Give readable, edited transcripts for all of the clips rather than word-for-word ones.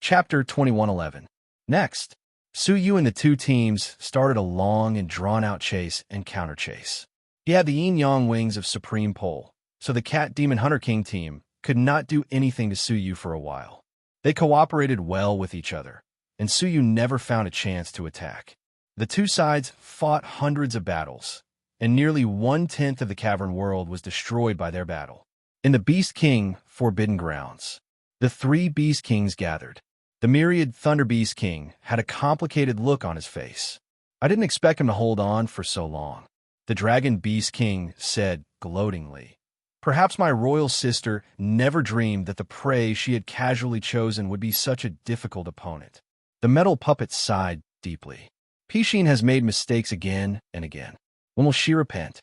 Chapter 2111. Next, Su Yu and the two teams started a long and drawn-out chase and counter-chase. He had the yin-yang wings of Supreme Pole, so the Cat Demon Hunter King team could not do anything to Su Yu for a while. They cooperated well with each other, and Su Yu never found a chance to attack. The two sides fought hundreds of battles, and nearly 1/10 of the cavern world was destroyed by their battle. In the Beast King Forbidden Grounds, the three Beast Kings gathered. The myriad Thunder Beast King had a complicated look on his face. I didn't expect him to hold on for so long. The Dragon Beast King said gloatingly, "Perhaps my royal sister never dreamed that the prey she had casually chosen would be such a difficult opponent." The metal puppet sighed deeply. Pishin has made mistakes again and again. When will she repent?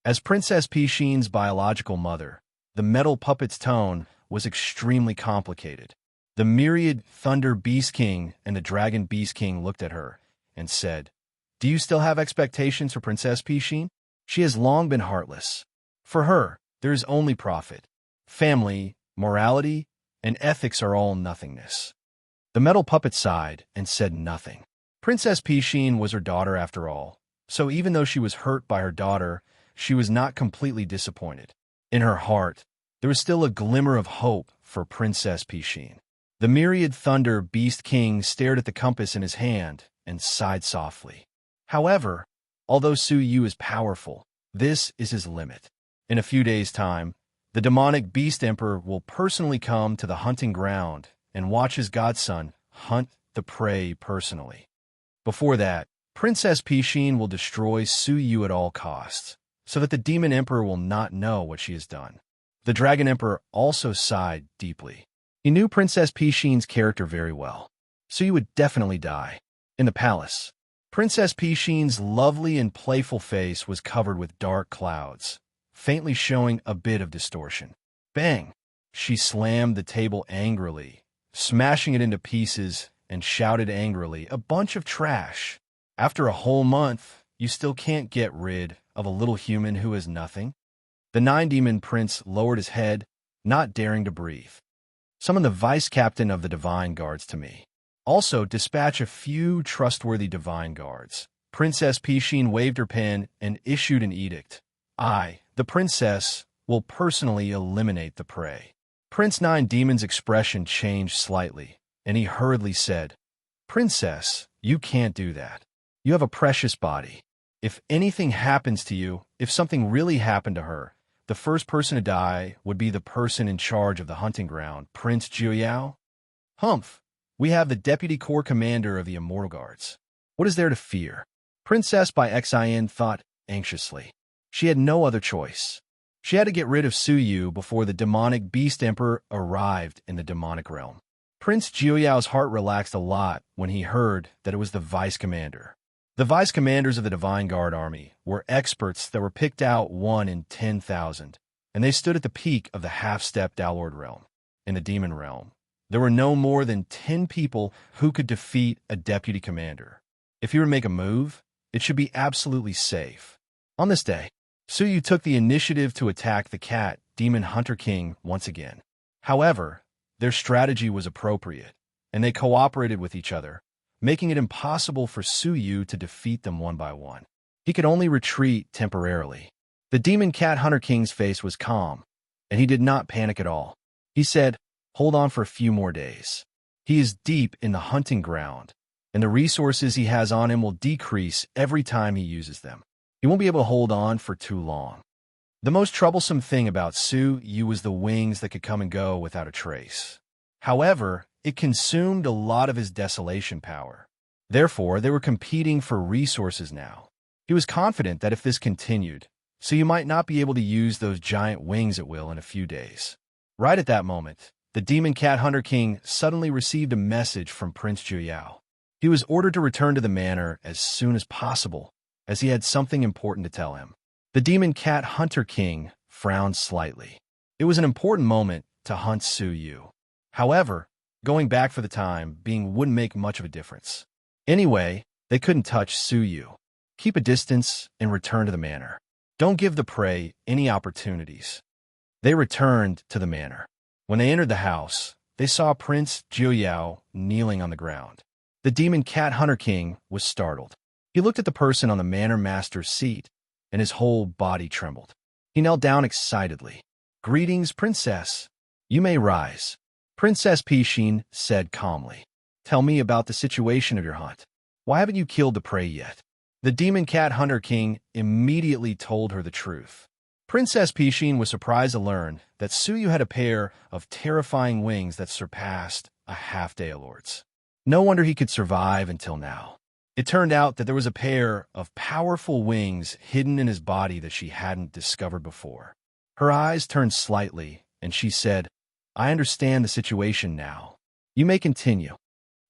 As Princess Pishin's biological mother, the metal puppet's tone was extremely complicated. The myriad Thunder Beast King and the Dragon Beast King looked at her and said, "Do you still have expectations for Princess Pishin? She has long been heartless. For her, there is only profit. Family, morality, and ethics are all nothingness." The metal puppet sighed and said nothing. Princess Pishin was her daughter after all, so even though she was hurt by her daughter, she was not completely disappointed. In her heart, there was still a glimmer of hope for Princess Pishin. The myriad Thunder Beast King stared at the compass in his hand and sighed softly. However, although Su Yu is powerful, this is his limit. In a few days' time, the demonic Beast Emperor will personally come to the hunting ground and watch his godson hunt the prey personally. Before that, Princess Pishin will destroy Su Yu at all costs, so that the Demon Emperor will not know what she has done. The Dragon Emperor also sighed deeply. He knew Princess Pishin's character very well. Su Yu would definitely die. In the palace, Princess Pishin's lovely and playful face was covered with dark clouds, faintly showing a bit of distortion. Bang! She slammed the table angrily, smashing it into pieces, and shouted angrily, "A bunch of trash! After a whole month, you still can't get rid of a little human who is nothing?" The Nine-Demon Prince lowered his head, not daring to breathe. "Summon the Vice-Captain of the Divine Guards to me. Also, dispatch a few trustworthy Divine Guards." Princess Pishin waved her pen and issued an edict. "I, the princess, will personally eliminate the prey." Prince Nine Demon's expression changed slightly, and he hurriedly said, "Princess, you can't do that. You have a precious body. If anything happens to you, if something really happened to her, the first person to die would be the person in charge of the hunting ground, Prince Jiuyao. Humph, we have the Deputy Corps Commander of the Immortal Guards. What is there to fear?" Princess by Xin thought anxiously. She had no other choice. She had to get rid of Su Yu before the demonic Beast Emperor arrived in the demonic realm. Prince Jiuyao's heart relaxed a lot when he heard that it was the Vice Commander. The Vice Commanders of the Divine Guard Army were experts that were picked out 1 in 10,000, and they stood at the peak of the half-step Downlord realm. In the Demon realm, there were no more than 10 people who could defeat a deputy commander. If he were to make a move, it should be absolutely safe. On this day, Su Yu took the initiative to attack the Cat Demon Hunter King once again. However, their strategy was appropriate, and they cooperated with each other, making it impossible for Su Yu to defeat them one by one. He could only retreat temporarily. The Demon Cat Hunter King's face was calm, and he did not panic at all. He said, "Hold on for a few more days. He is deep in the hunting ground, and the resources he has on him will decrease every time he uses them. He won't be able to hold on for too long." The most troublesome thing about Su Yu was the wings that could come and go without a trace. However, it consumed a lot of his desolation power. Therefore, they were competing for resources now. He was confident that if this continued, Su Yu might not be able to use those giant wings at will in a few days. Right at that moment, the Demon Cat Hunter King suddenly received a message from Prince Jiuyao. He was ordered to return to the manor as soon as possible, as he had something important to tell him. The Demon Cat Hunter King frowned slightly. It was an important moment to hunt Su Yu. However, going back for the time being wouldn't make much of a difference. Anyway, they couldn't touch Su Yu. Keep a distance and return to the manor. Don't give the prey any opportunities. They returned to the manor. When they entered the house, they saw Prince Jiuyao kneeling on the ground. The demon cat hunter king was startled. He looked at the person on the manor master's seat, and his whole body trembled. He knelt down excitedly. "Greetings, princess. You may rise," Princess Pishin said calmly. "Tell me about the situation of your hunt. Why haven't you killed the prey yet?" The demon cat hunter king immediately told her the truth. Princess Pishin was surprised to learn that Suyu had a pair of terrifying wings that surpassed a half-Daylord's. No wonder he could survive until now. It turned out that there was a pair of powerful wings hidden in his body that she hadn't discovered before. Her eyes turned slightly, and she said, "I understand the situation now. You may continue."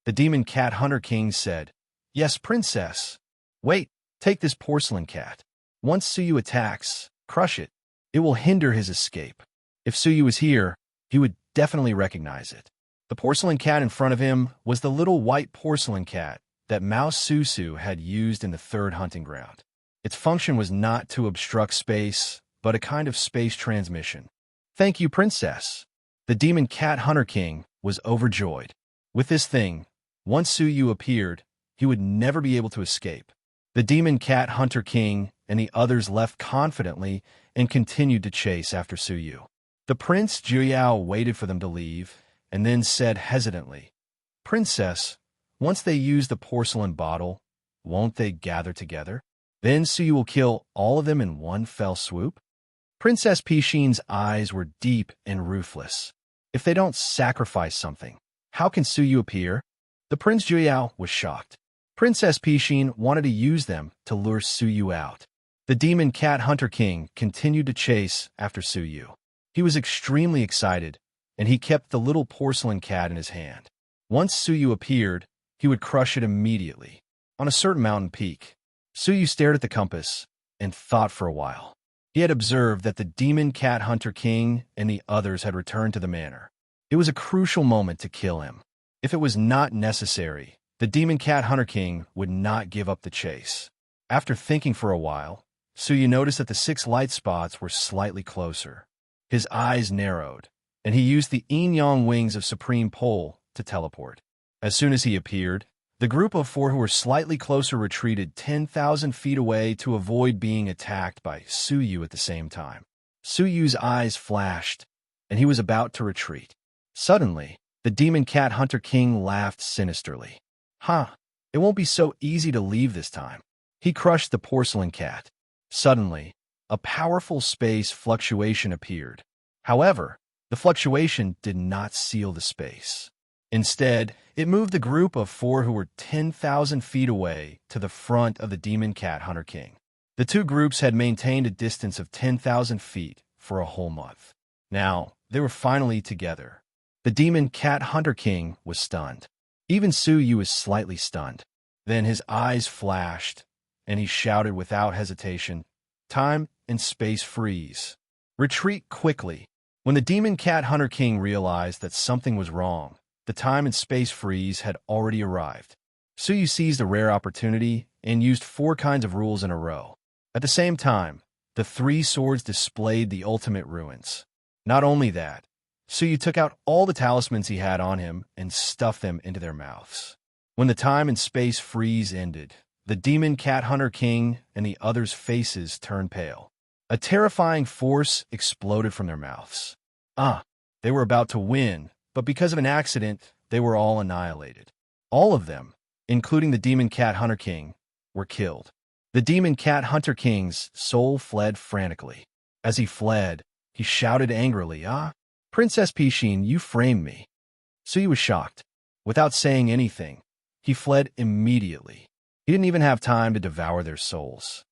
The demon cat hunter king said, "Yes, princess. Wait, take this porcelain cat. Once Suyu attacks, crush it. It will hinder his escape. If Suyu was here, he would definitely recognize it." The porcelain cat in front of him was the little white porcelain cat that Mouse Susu had used in the third hunting ground. Its function was not to obstruct space, but a kind of space transmission. "Thank you, princess." The demon cat hunter king was overjoyed. With this thing, once Suyu appeared, he would never be able to escape. The demon cat hunter king and the others left confidently and continued to chase after Suyu. The Prince Jiuyao waited for them to leave and then said hesitantly, "Princess, once they use the porcelain bottle, won't they gather together? Then Suyu will kill all of them in one fell swoop?" Princess Pishin's eyes were deep and ruthless. "If they don't sacrifice something, how can Suyu appear?" The Prince Jiuyao was shocked. Princess Pishin wanted to use them to lure Suyu out. The demon cat hunter king continued to chase after Suyu. He was extremely excited, and he kept the little porcelain cat in his hand. Once Suyu appeared, he would crush it immediately. On a certain mountain peak, Suyu stared at the compass and thought for a while. He had observed that the demon cat hunter king and the others had returned to the manor. It was a crucial moment to kill him. If it was not necessary, the demon cat hunter king would not give up the chase. After thinking for a while, Suyu noticed that the 6 light spots were slightly closer. His eyes narrowed, and he used the yin-yang wings of Supreme Pole to teleport. As soon as he appeared, the group of 4 who were slightly closer retreated 10,000 feet away to avoid being attacked by Suyu at the same time. Suyu's eyes flashed, and he was about to retreat. Suddenly, the demon cat hunter king laughed sinisterly. It won't be so easy to leave this time." He crushed the porcelain cat. Suddenly, a powerful space fluctuation appeared. However, the fluctuation did not seal the space. Instead, it moved the group of 4 who were 10,000 feet away to the front of the demon cat hunter king. The 2 groups had maintained a distance of 10,000 feet for a whole month. Now, they were finally together. The demon cat hunter king was stunned. Even Suyu was slightly stunned. Then his eyes flashed, and he shouted without hesitation, "Time and space freeze. Retreat quickly." When the demon cat hunter king realized that something was wrong, the time and space freeze had already arrived. Suyu seized a rare opportunity and used 4 kinds of rules in a row. At the same time, the 3 swords displayed the ultimate ruins. Not only that, Suyu took out all the talismans he had on him and stuffed them into their mouths. When the time and space freeze ended, the demon cat hunter king and the others' faces turned pale. A terrifying force exploded from their mouths. They were about to win, but because of an accident, they were all annihilated. All of them, including the demon cat hunter king, were killed. The demon cat hunter king's soul fled frantically. As he fled, he shouted angrily, "Princess Pishin, you framed me." Suyu was shocked. Without saying anything, he fled immediately. He didn't even have time to devour their souls.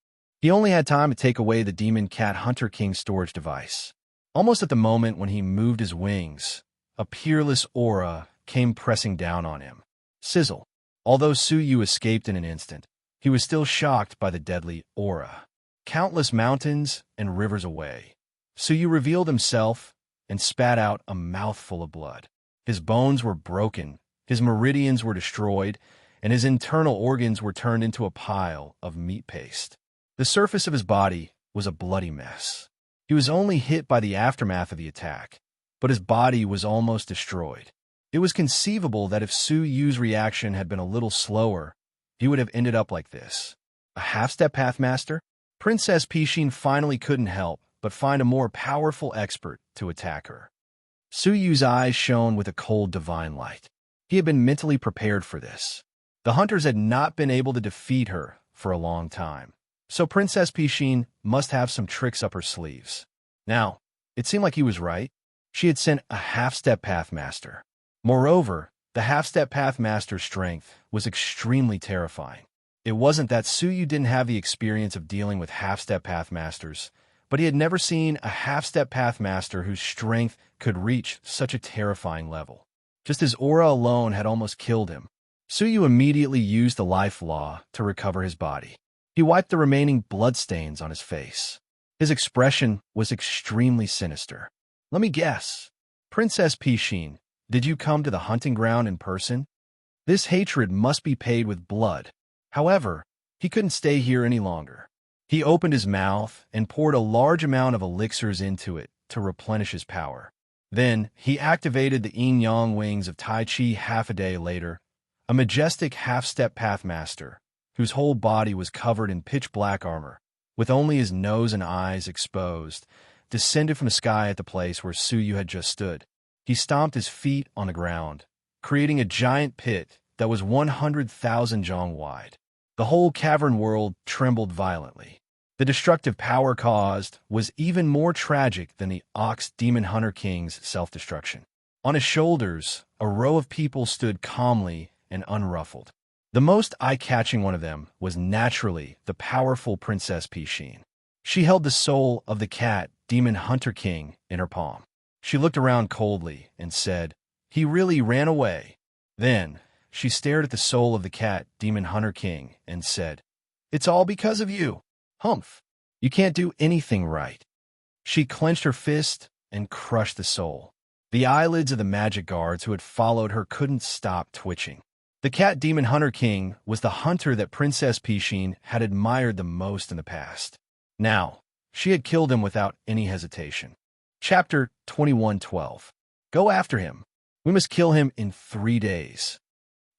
He only had time to take away the demon cat hunter king's storage device. Almost at the moment when he moved his wings, a peerless aura came pressing down on him. Sizzle. Although Suyu escaped in an instant, he was still shocked by the deadly aura. Countless mountains and rivers away, Suyu revealed himself and spat out a mouthful of blood. His bones were broken, his meridians were destroyed, and his internal organs were turned into a pile of meat paste. The surface of his body was a bloody mess. He was only hit by the aftermath of the attack, but his body was almost destroyed. It was conceivable that if Su Yu's reaction had been a little slower, he would have ended up like this. A half-step pathmaster? Princess Pishin finally couldn't help but find a more powerful expert to attack her. Su Yu's eyes shone with a cold divine light. He had been mentally prepared for this. The hunters had not been able to defeat her for a long time, so Princess Pishin must have some tricks up her sleeves. Now, it seemed like he was right. She had sent a half-step pathmaster. Moreover, the half-step pathmaster's strength was extremely terrifying. It wasn't that Su Yu didn't have the experience of dealing with half-step pathmasters, but he had never seen a half-step pathmaster whose strength could reach such a terrifying level. Just his aura alone had almost killed him. Su Yu immediately used the life law to recover his body. He wiped the remaining bloodstains on his face. His expression was extremely sinister. Let me guess. Princess Pishin, did you come to the hunting ground in person? This hatred must be paid with blood. However, he couldn't stay here any longer. He opened his mouth and poured a large amount of elixirs into it to replenish his power. Then, he activated the yin-yang wings of Tai Chi half a day later. A majestic half-step pathmaster, whose whole body was covered in pitch-black armor, with only his nose and eyes exposed, descended from the sky at the place where Su Yu had just stood. He stomped his feet on the ground, creating a giant pit that was 100,000 zhong wide. The whole cavern world trembled violently. The destructive power caused was even more tragic than the Ox Demon Hunter King's self-destruction. On his shoulders, a row of people stood calmly and unruffled. The most eye-catching one of them was naturally the powerful Princess Pishin. She held the soul of the cat Demon Hunter King in her palm. She looked around coldly and said, "He really ran away." Then, she stared at the soul of the cat Demon Hunter King and said, "It's all because of you. Humph. You can't do anything right." She clenched her fist and crushed the soul. The eyelids of the magic guards who had followed her couldn't stop twitching. The cat Demon Hunter King was the hunter that Princess Pishin had admired the most in the past. Now, she had killed him without any hesitation. Chapter 21:12. Go after him. We must kill him in 3 days.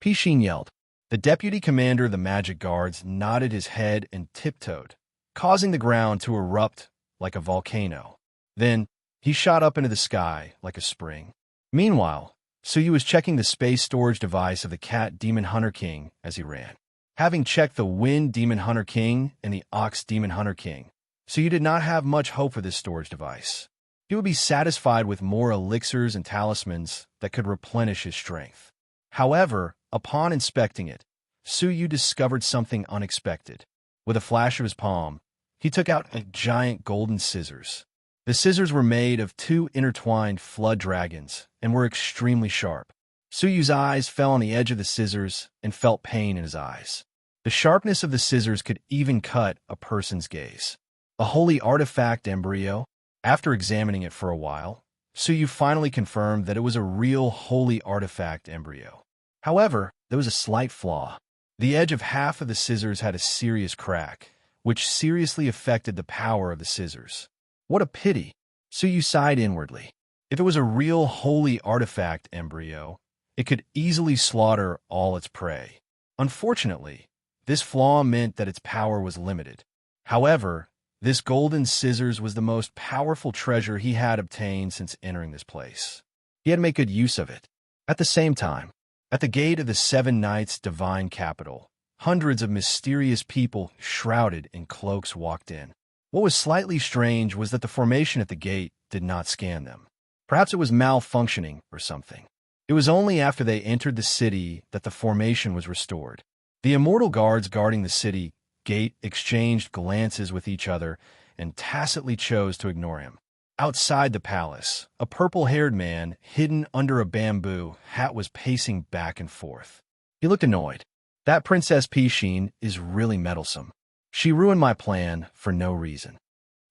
Pishin yelled. The deputy commander of the magic guards nodded his head and tiptoed, causing the ground to erupt like a volcano. Then, he shot up into the sky like a spring. Meanwhile, Su Yu was checking the space storage device of the cat Demon Hunter King as he ran. Having checked the Wind Demon Hunter King and the Ox Demon Hunter King, Su Yu did not have much hope for this storage device. He would be satisfied with more elixirs and talismans that could replenish his strength. However, upon inspecting it, Su Yu discovered something unexpected. With a flash of his palm, he took out a giant golden scissors. The scissors were made of 2 intertwined flood dragons and were extremely sharp. Su Yu's eyes fell on the edge of the scissors and felt pain in his eyes. The sharpness of the scissors could even cut a person's gaze. A holy artifact embryo? After examining it for a while, Su Yu finally confirmed that it was a real holy artifact embryo. However, there was a slight flaw. The edge of half of the scissors had a serious crack, which seriously affected the power of the scissors. What a pity! Su Yu sighed inwardly. If it was a real holy artifact embryo, it could easily slaughter all its prey. Unfortunately, this flaw meant that its power was limited. However, this golden scissors was the most powerful treasure he had obtained since entering this place. He had to make good use of it. At the same time, at the gate of the 7 Knights' divine capital, hundreds of mysterious people shrouded in cloaks walked in. What was slightly strange was that the formation at the gate did not scan them. Perhaps it was malfunctioning or something. It was only after they entered the city that the formation was restored. The immortal guards guarding the city gate exchanged glances with each other and tacitly chose to ignore him. Outside the palace, a purple-haired man, hidden under a bamboo hat, was pacing back and forth. He looked annoyed. That Princess Pishin is really meddlesome. She ruined my plan for no reason.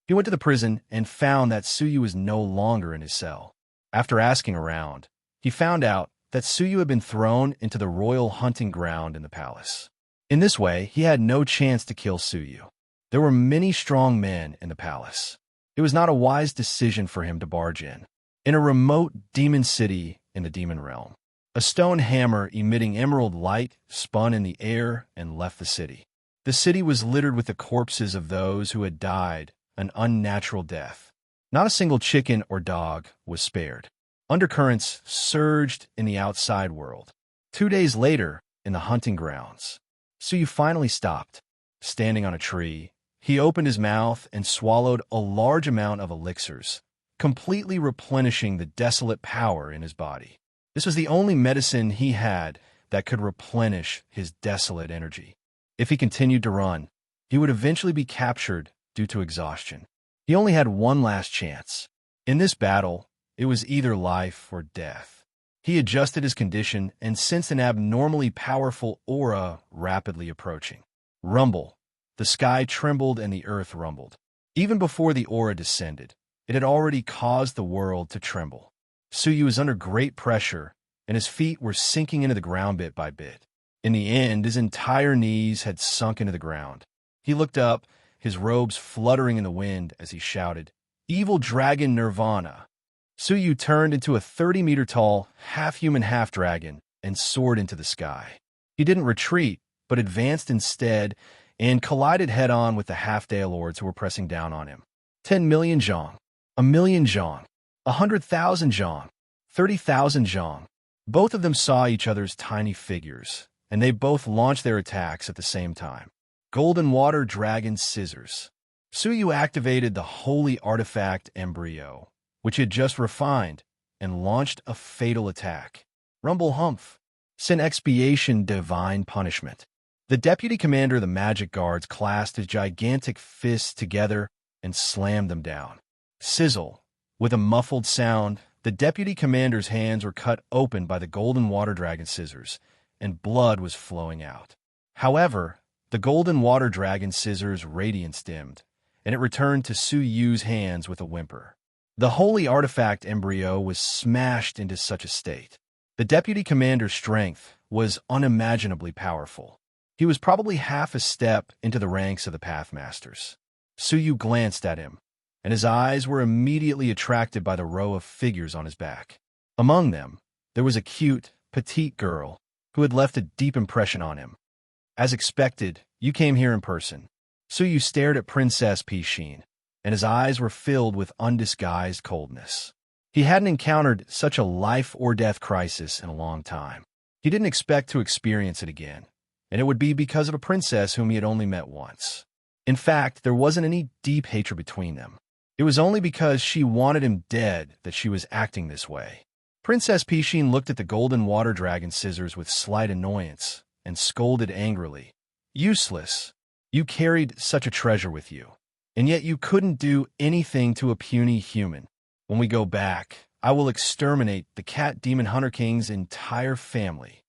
He went to the prison and found that Su Yu was no longer in his cell. After asking around, he found out that Su Yu had been thrown into the royal hunting ground in the palace. In this way, he had no chance to kill Su Yu. There were many strong men in the palace. It was not a wise decision for him to barge in a remote demon city in the demon realm. A stone hammer emitting emerald light spun in the air and left the city. The city was littered with the corpses of those who had died an unnatural death. Not a single chicken or dog was spared. Undercurrents surged in the outside world. 2 days later, in the hunting grounds, Suyu finally stopped. Standing on a tree, he opened his mouth and swallowed a large amount of elixirs, completely replenishing the desolate power in his body. This was the only medicine he had that could replenish his desolate energy. If he continued to run, he would eventually be captured due to exhaustion. He only had one last chance. In this battle, it was either life or death. He adjusted his condition and sensed an abnormally powerful aura rapidly approaching. Rumble. The sky trembled and the earth rumbled. Even before the aura descended, it had already caused the world to tremble. Suyu was under great pressure, and his feet were sinking into the ground bit by bit. In the end, his entire knees had sunk into the ground. He looked up, his robes fluttering in the wind as he shouted, "Evil Dragon Nirvana!" Suyu turned into a 30-meter-tall, half-human, half-dragon and soared into the sky. He didn't retreat, but advanced instead and collided head-on with the half-Dale lords who were pressing down on him. 10 million zhong, 1,000,000 zhong, 100,000 zhong, 30,000 zhong. Both of them saw each other's tiny figures, and they both launched their attacks at the same time. Golden Water Dragon Scissors. Suyu activated the holy artifact Embryo, which he had just refined, and launched a fatal attack. Rumble Humph. Sin Expiation Divine Punishment. The deputy commander of the magic guards clasped his gigantic fists together and slammed them down. Sizzle. With a muffled sound, the deputy commander's hands were cut open by the golden water dragon scissors, and blood was flowing out. However, the golden water dragon scissors' radiance dimmed, and it returned to Suyu's hands with a whimper. The holy artifact Embryo was smashed into such a state. The deputy commander's strength was unimaginably powerful. He was probably half a step into the ranks of the Pathmasters. Suyu glanced at him, and his eyes were immediately attracted by the row of figures on his back. Among them, there was a cute, petite girl who had left a deep impression on him. As expected, you came here in person. Suyu stared at Princess Pishin, and his eyes were filled with undisguised coldness. He hadn't encountered such a life-or-death crisis in a long time. He didn't expect to experience it again, and it would be because of a princess whom he had only met once. In fact, there wasn't any deep hatred between them. It was only because she wanted him dead that she was acting this way. Princess Pishin looked at the golden water dragon scissors with slight annoyance and scolded angrily. Useless. You carried such a treasure with you, and yet you couldn't do anything to a puny human. When we go back, I will exterminate the cat demon hunter king's entire family.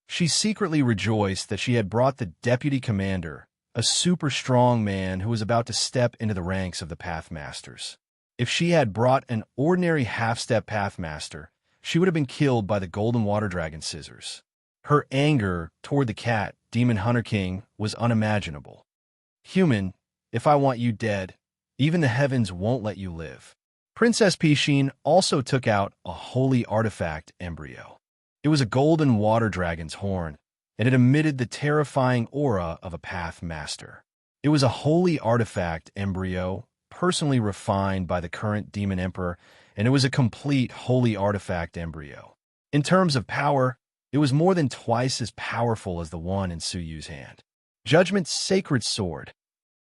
She secretly rejoiced that she had brought the deputy commander, a super strong man who was about to step into the ranks of the Pathmasters. If she had brought an ordinary half-step Pathmaster, she would have been killed by the golden water dragon scissors. Her anger toward the cat demon hunter king was unimaginable. Human, if I want you dead, even the heavens won't let you live. Princess Pishin also took out a holy artifact Embryo. It was a golden water dragon's horn, and it emitted the terrifying aura of a Pathmaster. It was a holy artifact Embryo, personally refined by the current demon emperor, and it was a complete holy artifact Embryo. In terms of power, it was more than twice as powerful as the one in Suyu's hand. Judgment's Sacred Sword.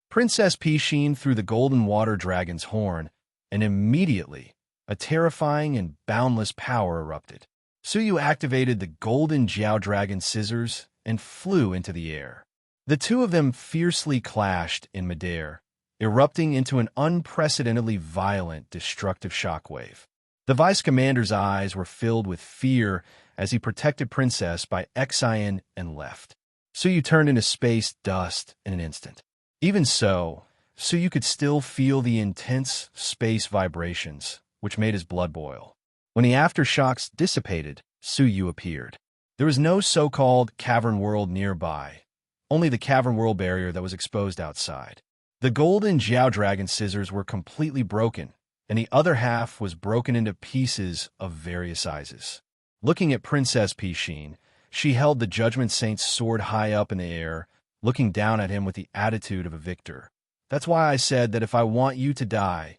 Princess Pishin threw the golden water dragon's horn, and immediately, a terrifying and boundless power erupted. Suyu activated the golden Jiao dragon scissors and flew into the air. The two of them fiercely clashed in midair, erupting into an unprecedentedly violent, destructive shockwave. The vice commander's eyes were filled with fear as he protected Princess by Xian and left. Suyu turned into space dust in an instant. Even so, Suyu could still feel the intense space vibrations, which made his blood boil. When the aftershocks dissipated, Suyu appeared. There was no so-called cavern world nearby, only the cavern world barrier that was exposed outside. The golden Jiao dragon scissors were completely broken, and the other half was broken into pieces of various sizes. Looking at Princess Pishin, she held the Judgment Saint's sword high up in the air, looking down at him with the attitude of a victor. That's why I said that if I want you to die,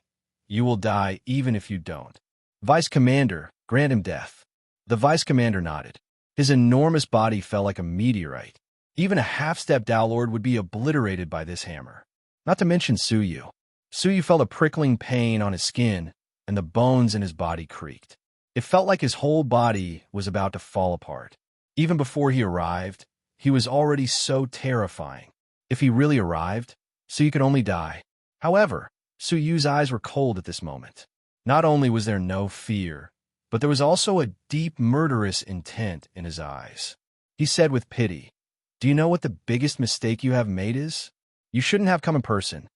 you will die even if you don't. Vice Commander, grant him death. The Vice Commander nodded. His enormous body fell like a meteorite. Even a half-step Dowlord would be obliterated by this hammer. Not to mention Suyu. Suyu felt a prickling pain on his skin, and the bones in his body creaked. It felt like his whole body was about to fall apart. Even before he arrived, he was already so terrifying. If he really arrived, Suyu could only die. However, Suyu's eyes were cold at this moment. Not only was there no fear, but there was also a deep murderous intent in his eyes. He said with pity, "Do you know what the biggest mistake you have made is? You shouldn't have come in person."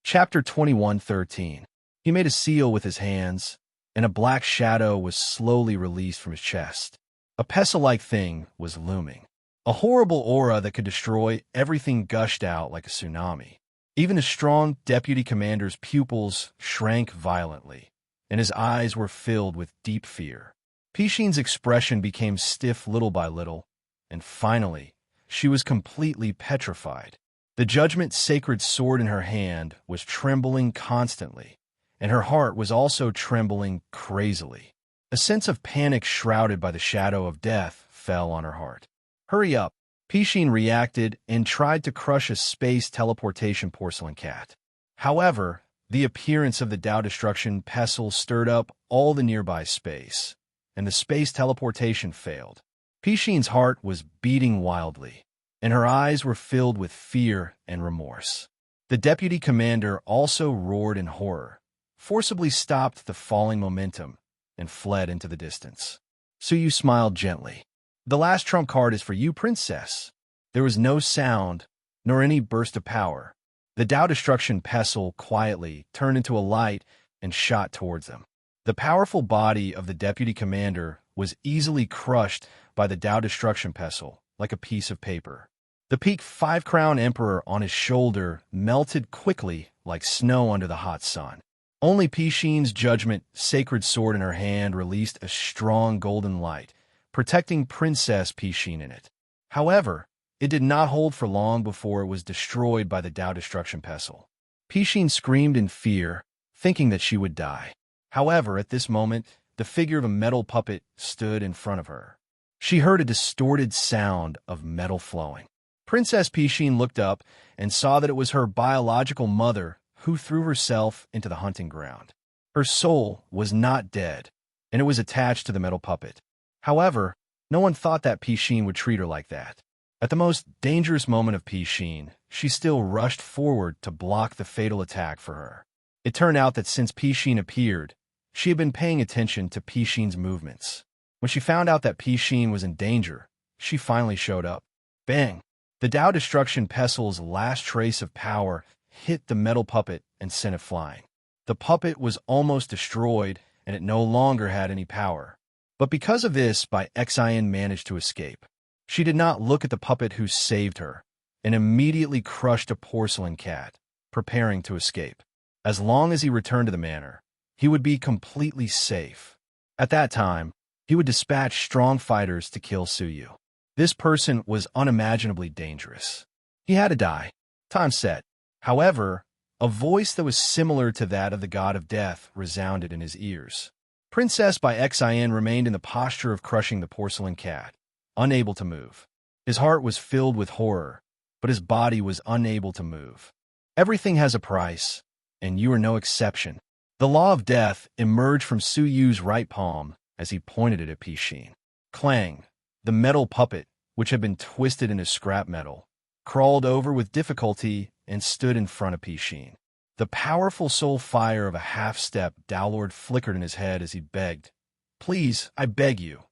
Chapter 21:13. He made a seal with his hands, and a black shadow was slowly released from his chest. A pestle-like thing was looming. A horrible aura that could destroy everything gushed out like a tsunami. Even the strong deputy commander's pupils shrank violently, and his eyes were filled with deep fear. Pishin's expression became stiff little by little, and finally, she was completely petrified. The Judgment Sacred Sword in her hand was trembling constantly, and her heart was also trembling crazily. A sense of panic shrouded by the shadow of death fell on her heart. "Hurry up!" Pishin reacted and tried to crush a space teleportation porcelain cat. However, the appearance of the Tao Destruction pestle stirred up all the nearby space, and the space teleportation failed. Pishin's heart was beating wildly, and her eyes were filled with fear and remorse. The deputy commander also roared in horror, forcibly stopped the falling momentum, and fled into the distance. Suyu smiled gently. "The last trump card is for you, princess." There was no sound, nor any burst of power. The Tao Destruction pestle quietly turned into a light and shot towards them. The powerful body of the deputy commander was easily crushed by the Tao Destruction pestle, like a piece of paper. The peak five-crown emperor on his shoulder melted quickly like snow under the hot sun. Only Pishin's Judgment Sacred Sword in her hand released a strong golden light, protecting Princess Pishin in it. However, it did not hold for long before it was destroyed by the Tao Destruction pestle. Pishin screamed in fear, thinking that she would die. However, at this moment, the figure of a metal puppet stood in front of her. She heard a distorted sound of metal flowing. Princess Pishin looked up and saw that it was her biological mother who threw herself into the hunting ground. Her soul was not dead, and it was attached to the metal puppet. However, no one thought that Pishin would treat her like that. At the most dangerous moment of Pishin, she still rushed forward to block the fatal attack for her. It turned out that since Pishin appeared, she had been paying attention to Pishin's movements. When she found out that Pishin was in danger, she finally showed up. Bang! The Tao Destruction pestle's last trace of power hit the metal puppet and sent it flying. The puppet was almost destroyed, and it no longer had any power. But because of this, Xin managed to escape. She did not look at the puppet who saved her, and immediately crushed a porcelain cat, preparing to escape. As long as he returned to the manor, he would be completely safe. At that time, he would dispatch strong fighters to kill Suyu. This person was unimaginably dangerous. He had to die. Time set. However, a voice that was similar to that of the god of death resounded in his ears. Princess Xin remained in the posture of crushing the porcelain cat, unable to move. His heart was filled with horror, but his body was unable to move. Everything has a price, and you are no exception. The law of death emerged from Suyu's right palm as he pointed it at Pishin. Clang! The metal puppet, which had been twisted into scrap metal, crawled over with difficulty and stood in front of Pishin. The powerful soul fire of a half-step Dowlord flickered in his head as he begged, "Please, I beg you,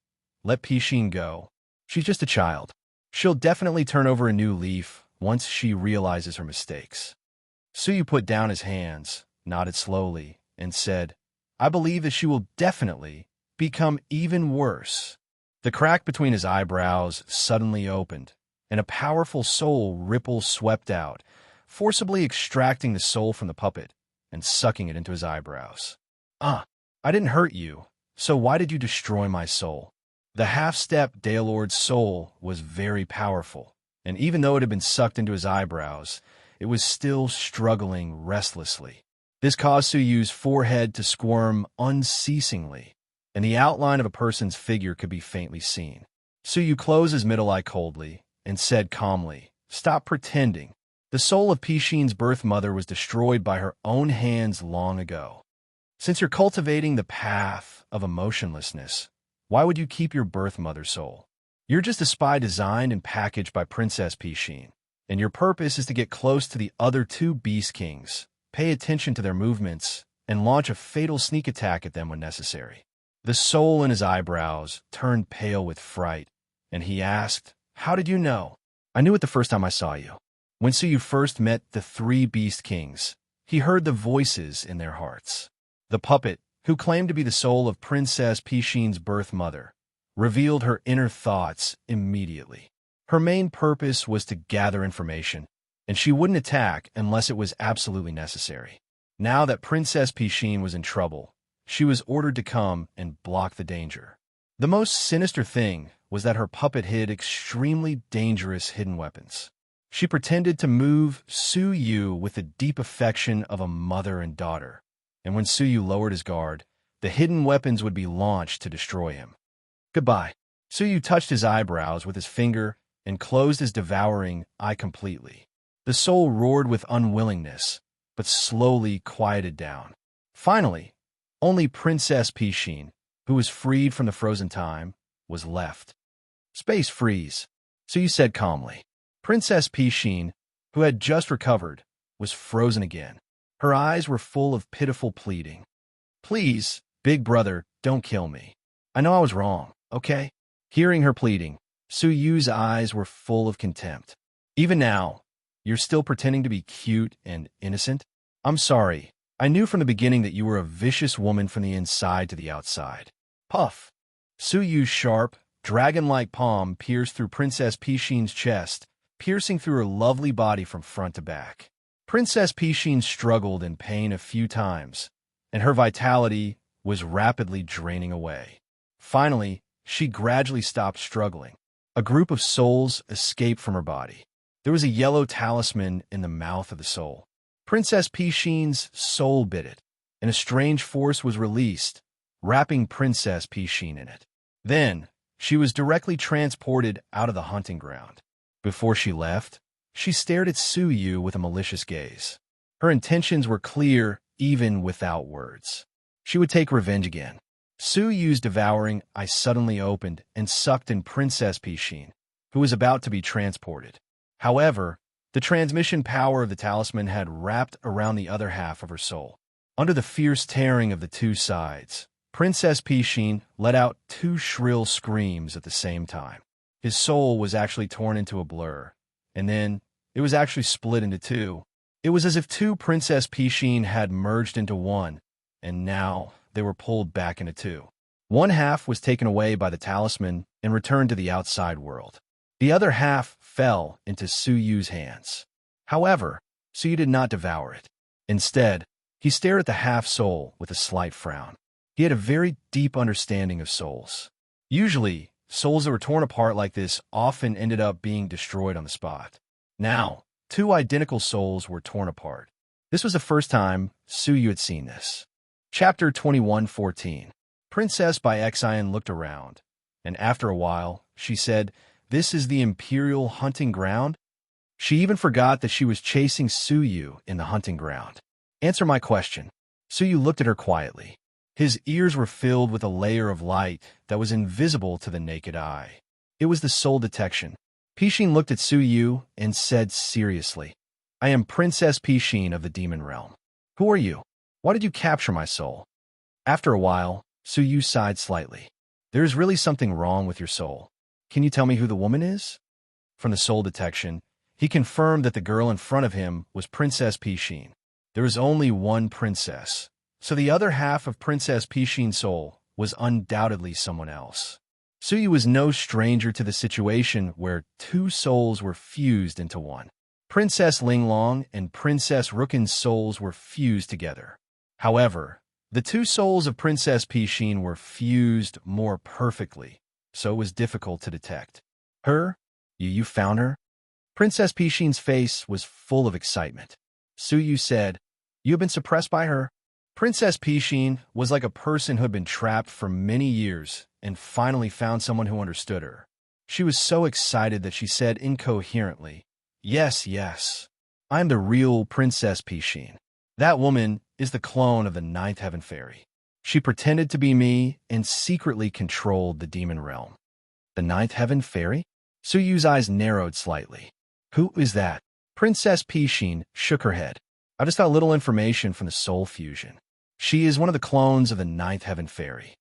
let Pishin go. She's just a child. She'll definitely turn over a new leaf once she realizes her mistakes." Suyu put down his hands, nodded slowly, and said, "I believe that she will definitely become even worse." The crack between his eyebrows suddenly opened, and a powerful soul ripple swept out, forcibly extracting the soul from the puppet and sucking it into his eyebrows. I didn't hurt you, so why did you destroy my soul?" The half-step Daelord's soul was very powerful, and even though it had been sucked into his eyebrows, it was still struggling restlessly. This caused Suyu's forehead to squirm unceasingly, and the outline of a person's figure could be faintly seen. Suyu closed his middle eye coldly and said calmly, "Stop pretending. The soul of Pishin's birth mother was destroyed by her own hands long ago. Since you're cultivating the path of emotionlessness, why would you keep your birth mother's soul? You're just a spy designed and packaged by Princess Pishin, and your purpose is to get close to the other two Beast Kings, pay attention to their movements, and launch a fatal sneak attack at them when necessary." The soul in his eyebrows turned pale with fright, and he asked, "How did you know?" "I knew it the first time I saw you. When Suyu first met the three Beast Kings, he heard the voices in their hearts. The puppet, who claimed to be the soul of Princess Pishin's birth mother, revealed her inner thoughts immediately. Her main purpose was to gather information, and she wouldn't attack unless it was absolutely necessary. Now that Princess Pishin was in trouble, she was ordered to come and block the danger. The most sinister thing was that her puppet hid extremely dangerous hidden weapons. She pretended to move Suyu with the deep affection of a mother and daughter, and when Suyu lowered his guard, the hidden weapons would be launched to destroy him. "Goodbye." Suyu touched his eyebrows with his finger and closed his devouring eye completely. The soul roared with unwillingness, but slowly quieted down. Finally, only Princess Pishin, who was freed from the frozen time, was left. "Space freeze," Suyu said calmly. Princess Pishin, who had just recovered, was frozen again. Her eyes were full of pitiful pleading. "Please, big brother, don't kill me. I know I was wrong, okay?" Hearing her pleading, Suyu's eyes were full of contempt. "Even now, you're still pretending to be cute and innocent? I'm sorry. I knew from the beginning that you were a vicious woman from the inside to the outside." Puff! Suyu's sharp, dragon-like palm pierced through Princess Pishin's chest, piercing through her lovely body from front to back. Princess Pishin struggled in pain a few times, and her vitality was rapidly draining away. Finally, she gradually stopped struggling. A group of souls escaped from her body. There was a yellow talisman in the mouth of the soul. Princess Pishin's soul bit it, and a strange force was released, wrapping Princess Pishin in it. Then, she was directly transported out of the hunting ground. Before she left, she stared at Suyu with a malicious gaze. Her intentions were clear even without words. She would take revenge again. Suyu's devouring eye suddenly opened and sucked in Princess Pishin, who was about to be transported. However, the transmission power of the talisman had wrapped around the other half of her soul. Under the fierce tearing of the two sides, Princess Pishin let out two shrill screams at the same time. His soul was actually torn into a blur, and then it was actually split into two. It was as if two Princess Pishin had merged into one, and now they were pulled back into two. One half was taken away by the talisman and returned to the outside world. The other half fell into Suyu's hands. However, Suyu did not devour it. Instead, he stared at the half-soul with a slight frown. He had a very deep understanding of souls. Usually, souls that were torn apart like this often ended up being destroyed on the spot. Now, two identical souls were torn apart. This was the first time Suyu had seen this. Chapter 21:14. Princess Byaxian looked around, and after a while, she said, "This is the Imperial hunting ground?" She even forgot that she was chasing Suyu in the hunting ground. "Answer my question." Suyu looked at her quietly. His ears were filled with a layer of light that was invisible to the naked eye. It was the soul detection. Pishin looked at Suyu and said seriously, "I am Princess Pishin of the Demon Realm. Who are you? Why did you capture my soul?" After a while, Suyu sighed slightly. "There is really something wrong with your soul. Can you tell me who the woman is?" From the soul detection, he confirmed that the girl in front of him was Princess Pishin. There was only one princess, so the other half of Princess Pishin's soul was undoubtedly someone else. Suyu was no stranger to the situation where two souls were fused into one. Princess Linglong and Princess Rukin's souls were fused together. However, the two souls of Princess Pishin were fused more perfectly, so it was difficult to detect. Her? You found her? Princess Pishin's face was full of excitement. Suyu said, "You have been suppressed by her?" Princess Pishin was like a person who had been trapped for many years and finally found someone who understood her. She was so excited that she said incoherently, "Yes, yes. I am the real Princess Pishin. That woman is the clone of the Ninth Heaven Fairy. She pretended to be me and secretly controlled the demon realm." The Ninth Heaven Fairy? Suyu's eyes narrowed slightly. Who is that? Princess Pishin shook her head. I just got a little information from the soul fusion. She is one of the clones of the Ninth Heaven Fairy.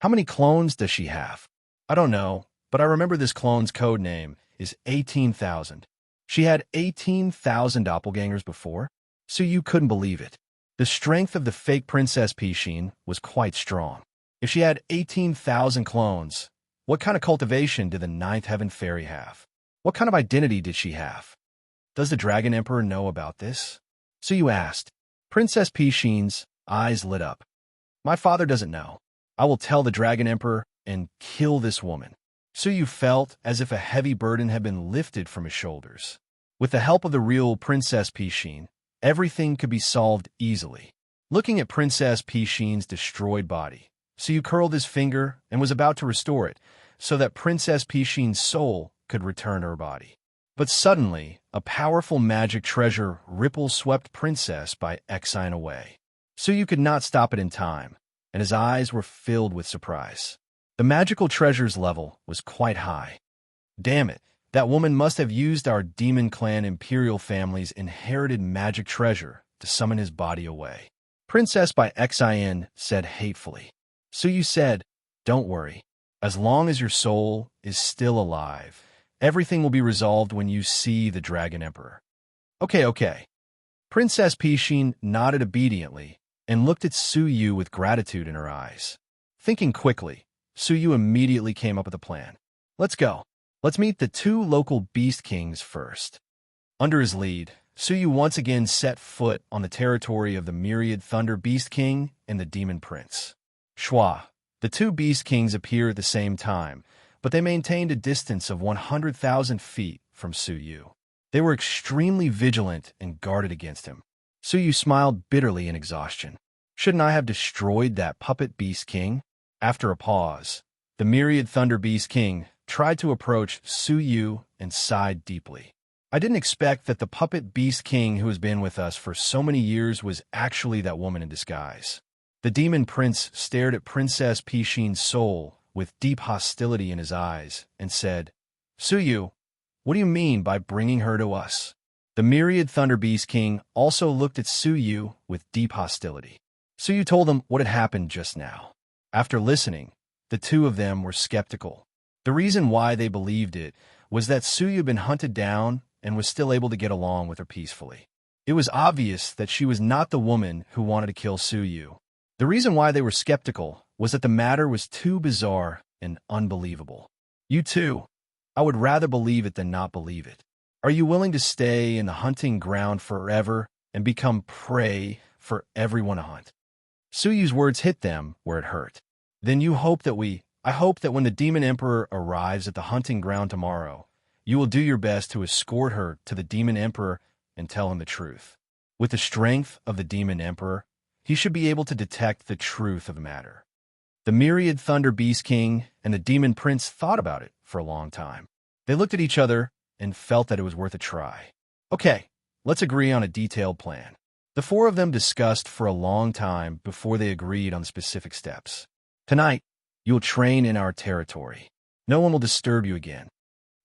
How many clones does she have? I don't know, but I remember this clone's code name is 18,000. She had 18,000 doppelgangers before? Suyu couldn't believe it. The strength of the fake Princess Pishin was quite strong. If she had 18,000 clones, what kind of cultivation did the Ninth Heaven Fairy have? What kind of identity did she have? Does the Dragon Emperor know about this? Suyu asked. Princess Pishin's eyes lit up. My father doesn't know. I will tell the Dragon Emperor and kill this woman. Suyu felt as if a heavy burden had been lifted from his shoulders. With the help of the real Princess Pishin, everything could be solved easily. Looking at Princess Pishin's destroyed body, Suyu curled his finger and was about to restore it so that Princess Pishin's soul could return to her body. But suddenly, a powerful magic treasure ripple swept Princess by Exine away. Suyu could not stop it in time, and his eyes were filled with surprise. The magical treasure's level was quite high. Damn it, that woman must have used our demon clan imperial family's inherited magic treasure to summon his body away. Princess by Exine said hatefully. Suyu said, don't worry. As long as your soul is still alive, everything will be resolved when you see the Dragon Emperor. Okay. Princess Pishin nodded obediently and looked at Suyu with gratitude in her eyes. Thinking quickly, Suyu immediately came up with a plan. Let's go. Let's meet the two local Beast Kings first. Under his lead, Suyu once again set foot on the territory of the Myriad Thunder Beast King and the Demon Prince. Schwa. The two Beast Kings appeared at the same time, but they maintained a distance of 100,000 feet from Suyu. They were extremely vigilant and guarded against him. Suyu smiled bitterly in exhaustion. Shouldn't I have destroyed that puppet Beast King? After a pause, the Myriad Thunder Beast King tried to approach Suyu and sighed deeply. I didn't expect that the puppet Beast King who has been with us for so many years was actually that woman in disguise. The Demon Prince stared at Princess Pishin's soul with deep hostility in his eyes and said, Suyu, what do you mean by bringing her to us? The Myriad Thunder Beast King also looked at Suyu with deep hostility. Suyu told him what had happened just now. After listening, the two of them were skeptical. The reason why they believed it was that Suyu had been hunted down and was still able to get along with her peacefully. It was obvious that she was not the woman who wanted to kill Suyu. The reason why they were skeptical was that the matter was too bizarre and unbelievable. You too. I would rather believe it than not believe it. Are you willing to stay in the hunting ground forever and become prey for everyone to hunt? Suyu's words hit them where it hurt. Then I hope that when the Demon Emperor arrives at the hunting ground tomorrow, you will do your best to escort her to the Demon Emperor and tell him the truth. With the strength of the Demon Emperor, he should be able to detect the truth of the matter. The Myriad Thunder Beast King and the Demon Prince thought about it for a long time. They looked at each other and felt that it was worth a try. Okay, let's agree on a detailed plan. The four of them discussed for a long time before they agreed on specific steps. Tonight, you will train in our territory. No one will disturb you again.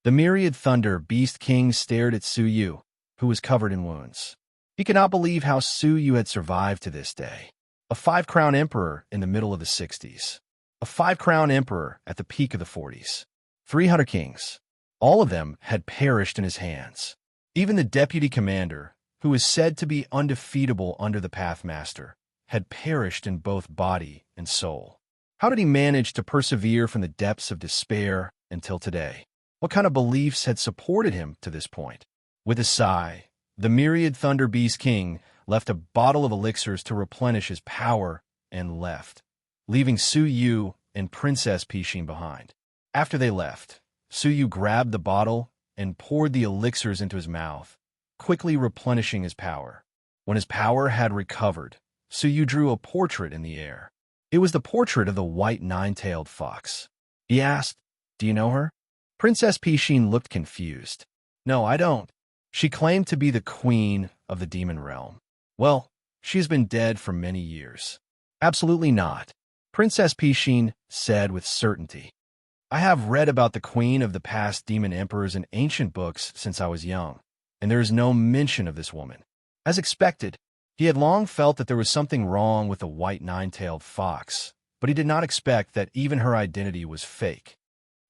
The Myriad Thunder Beast King stared at Suyu, who was covered in wounds. He could not believe how Suyu had survived to this day. A 5-crown emperor in the middle of the 60s. A 5-crown emperor at the peak of the 40s. 300 kings. All of them had perished in his hands. Even the deputy commander, who is said to be undefeatable under the Pathmaster, had perished in both body and soul. How did he manage to persevere from the depths of despair until today? What kind of beliefs had supported him to this point? With a sigh, the Myriad Thunder Beast King left a bottle of elixirs to replenish his power and left, leaving Suyu and Princess Pishin behind. After they left, Suyu grabbed the bottle and poured the elixirs into his mouth, quickly replenishing his power. When his power had recovered, Suyu drew a portrait in the air. It was the portrait of the white nine-tailed fox. He asked, "Do you know her?" Princess Pishin looked confused. "No, I don't. She claimed to be the queen of the demon realm." "Well, she has been dead for many years." "Absolutely not," Princess Pishin said with certainty. "I have read about the queen of the past demon emperors in ancient books since I was young, and there is no mention of this woman." As expected, he had long felt that there was something wrong with the white nine-tailed fox, but he did not expect that even her identity was fake.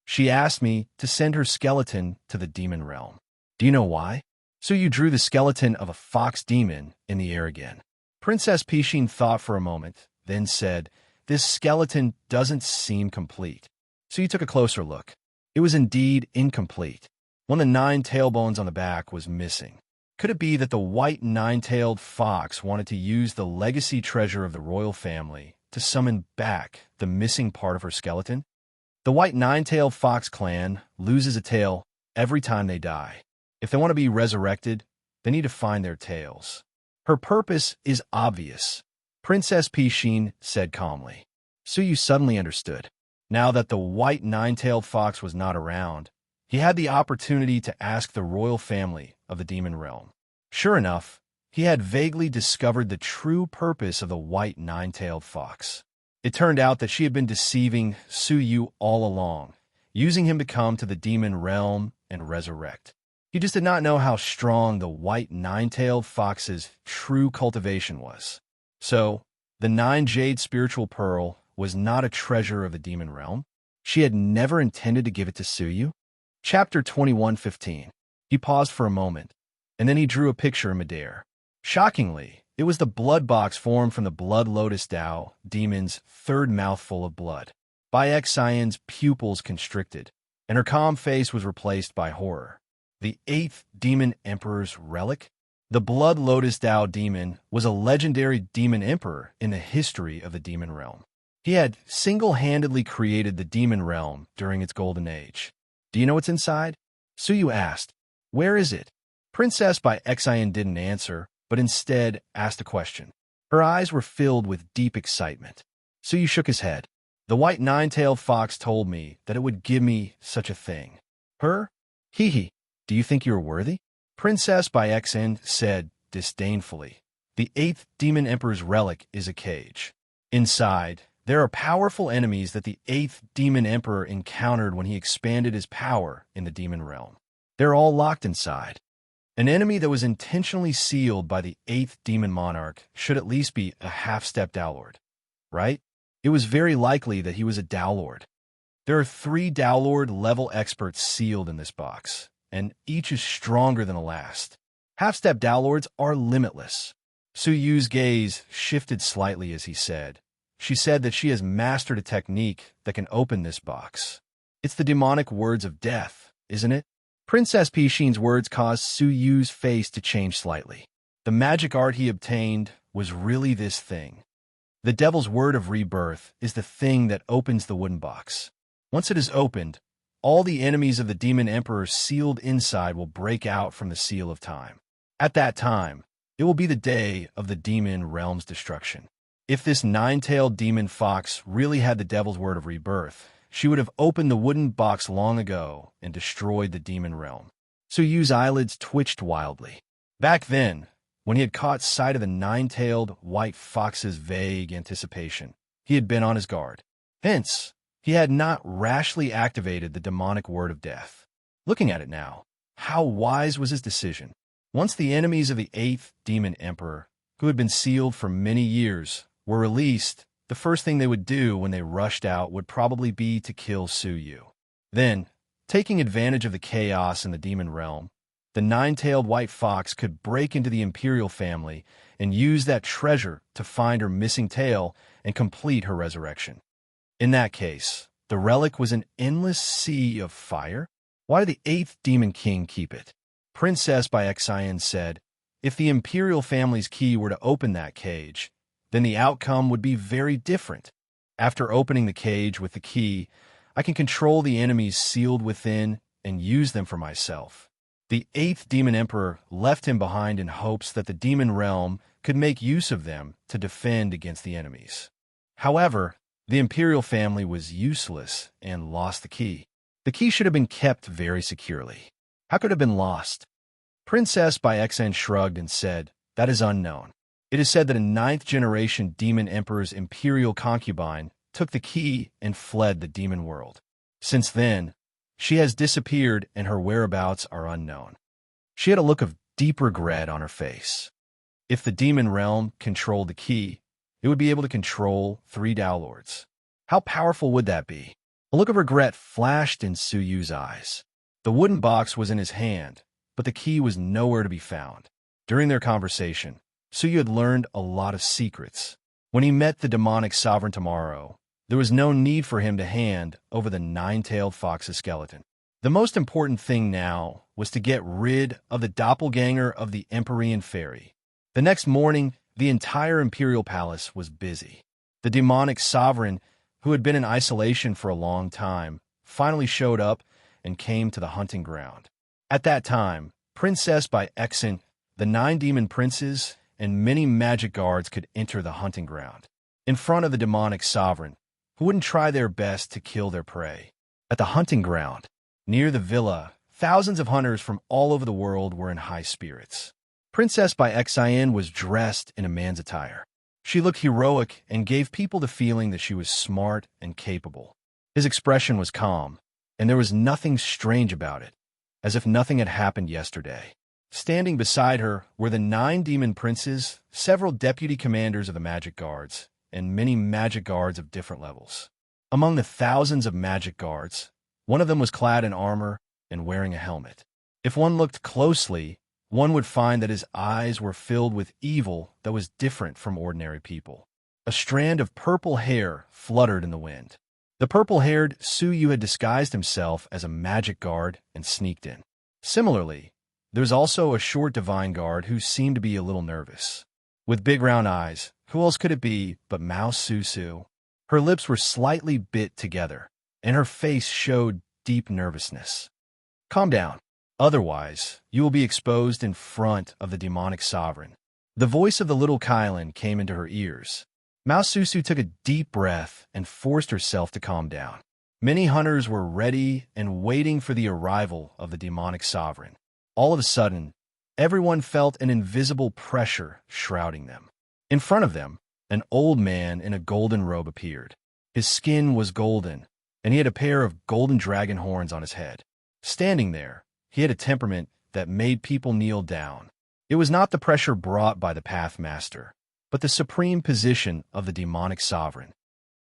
"She asked me to send her skeleton to the demon realm." "Do you know why?" Suyu drew the skeleton of a fox demon in the air again. Princess Pishin thought for a moment, then said, "This skeleton doesn't seem complete." Suyu took a closer look. It was indeed incomplete. One of the 9 tailbones on the back was missing. Could it be that the white nine-tailed fox wanted to use the legacy treasure of the royal family to summon back the missing part of her skeleton? The white nine-tailed fox clan loses a tail every time they die. If they want to be resurrected, they need to find their tails. Her purpose is obvious, Princess Pishin said calmly. Suyu suddenly understood. Now that the white nine-tailed fox was not around, he had the opportunity to ask the royal family of the demon realm. Sure enough, he had vaguely discovered the true purpose of the white nine-tailed fox. It turned out that she had been deceiving Suyu all along, using him to come to the demon realm and resurrect. He just did not know how strong the white nine-tailed fox's true cultivation was. So, the 9 jade spiritual pearl was not a treasure of the demon realm. She had never intended to give it to Suyu. Chapter 21:15. He paused for a moment, and then he drew a picture in midair. Shockingly, it was the blood box formed from the Blood Lotus Dao demon's 3rd mouthful of blood. Bai Xian's pupils constricted, and her calm face was replaced by horror. The 8th demon emperor's relic? The Blood Lotus Dao demon was a legendary demon emperor in the history of the demon realm. He had single-handedly created the demon realm during its golden age. "Do you know what's inside?" Suyu asked. "Where is it?" Princess Bai Xian didn't answer, but instead asked a question. Her eyes were filled with deep excitement. Suyu shook his head. "The white nine-tailed fox told me that it would give me such a thing." "Her? Hee hee. Do you think you are worthy?" Princess Bai Xian said disdainfully. "The 8th demon emperor's relic is a cage. Inside, there are powerful enemies that the 8th demon emperor encountered when he expanded his power in the demon realm. They're all locked inside. An enemy that was intentionally sealed by the 8th demon monarch should at least be a half-step Dao Lord, right? It was very likely that he was a Dao Lord. There are 3 Dao Lord level experts sealed in this box, and each is stronger than the last. Half-step Dao Lords are limitless." Suyu's gaze shifted slightly as he said. "She said that she has mastered a technique that can open this box. It's the demonic words of death, isn't it?" Princess Pishin's words caused Suyu's face to change slightly. The magic art he obtained was really this thing. The devil's word of rebirth is the thing that opens the wooden box. Once it is opened, all the enemies of the demon emperor sealed inside will break out from the seal of time. At that time, it will be the day of the demon realm's destruction. If this 9-tailed demon fox really had the devil's word of rebirth, she would have opened the wooden box long ago and destroyed the demon realm. Suyu's eyelids twitched wildly. Back then, when he had caught sight of the 9-tailed white fox's vague anticipation, he had been on his guard. Hence, he had not rashly activated the demonic word of death. Looking at it now, how wise was his decision? Once the enemies of the 8th demon emperor, who had been sealed for many years, were released, the first thing they would do when they rushed out would probably be to kill Suyu. Then, taking advantage of the chaos in the demon realm, the 9-tailed white fox could break into the imperial family and use that treasure to find her missing tail and complete her resurrection. In that case, the relic was an endless sea of fire? Why did the 8th demon king keep it? Princess Bai Xian said, "If the imperial family's key were to open that cage, then the outcome would be very different. After opening the cage with the key, I can control the enemies sealed within and use them for myself. The 8th Demon Emperor left him behind in hopes that the demon realm could make use of them to defend against the enemies. However, the imperial family was useless and lost the key. The key should have been kept very securely. How could it have been lost? Princess by Xn shrugged and said, "That is unknown. It is said that a 9th-generation demon emperor's imperial concubine took the key and fled the demon world. Since then, she has disappeared and her whereabouts are unknown." She had a look of deep regret on her face. If the demon realm controlled the key, it would be able to control 3 Tao Lords. How powerful would that be? A look of regret flashed in Su Yu's eyes. The wooden box was in his hand, but the key was nowhere to be found. During their conversation, Su Yu had learned a lot of secrets. When he met the demonic sovereign tomorrow, there was no need for him to hand over the 9-tailed fox's skeleton. The most important thing now was to get rid of the doppelganger of the Empyrean fairy. The next morning, the entire imperial palace was busy. The demonic sovereign, who had been in isolation for a long time, finally showed up and came to the hunting ground. At that time, Princess by Xen, the 9 demon princes, and many magic guards could enter the hunting ground, in front of the demonic sovereign, who wouldn't try their best to kill their prey. At the hunting ground, near the villa, thousands of hunters from all over the world were in high spirits. Princess by Xen was dressed in a man's attire. She looked heroic and gave people the feeling that she was smart and capable. His expression was calm, and there was nothing strange about it, as if nothing had happened yesterday. Standing beside her were the 9 demon princes, several deputy commanders of the magic guards, and many magic guards of different levels. Among the thousands of magic guards, one of them was clad in armor and wearing a helmet. If one looked closely, one would find that his eyes were filled with evil that was different from ordinary people. A strand of purple hair fluttered in the wind. The purple-haired Su Yu had disguised himself as a magic guard and sneaked in. Similarly, there was also a short divine guard who seemed to be a little nervous. With big round eyes, who else could it be but Mao Su? Her lips were slightly bit together, and her face showed deep nervousness. "Calm down. Otherwise, you will be exposed in front of the demonic sovereign." The voice of the little Kylan came into her ears. Mao Su took a deep breath and forced herself to calm down. Many hunters were ready and waiting for the arrival of the demonic sovereign. All of a sudden, everyone felt an invisible pressure shrouding them. In front of them, an old man in a golden robe appeared. His skin was golden, and he had a pair of golden dragon horns on his head. Standing there, he had a temperament that made people kneel down. It was not the pressure brought by the Pathmaster, but the supreme position of the demonic sovereign.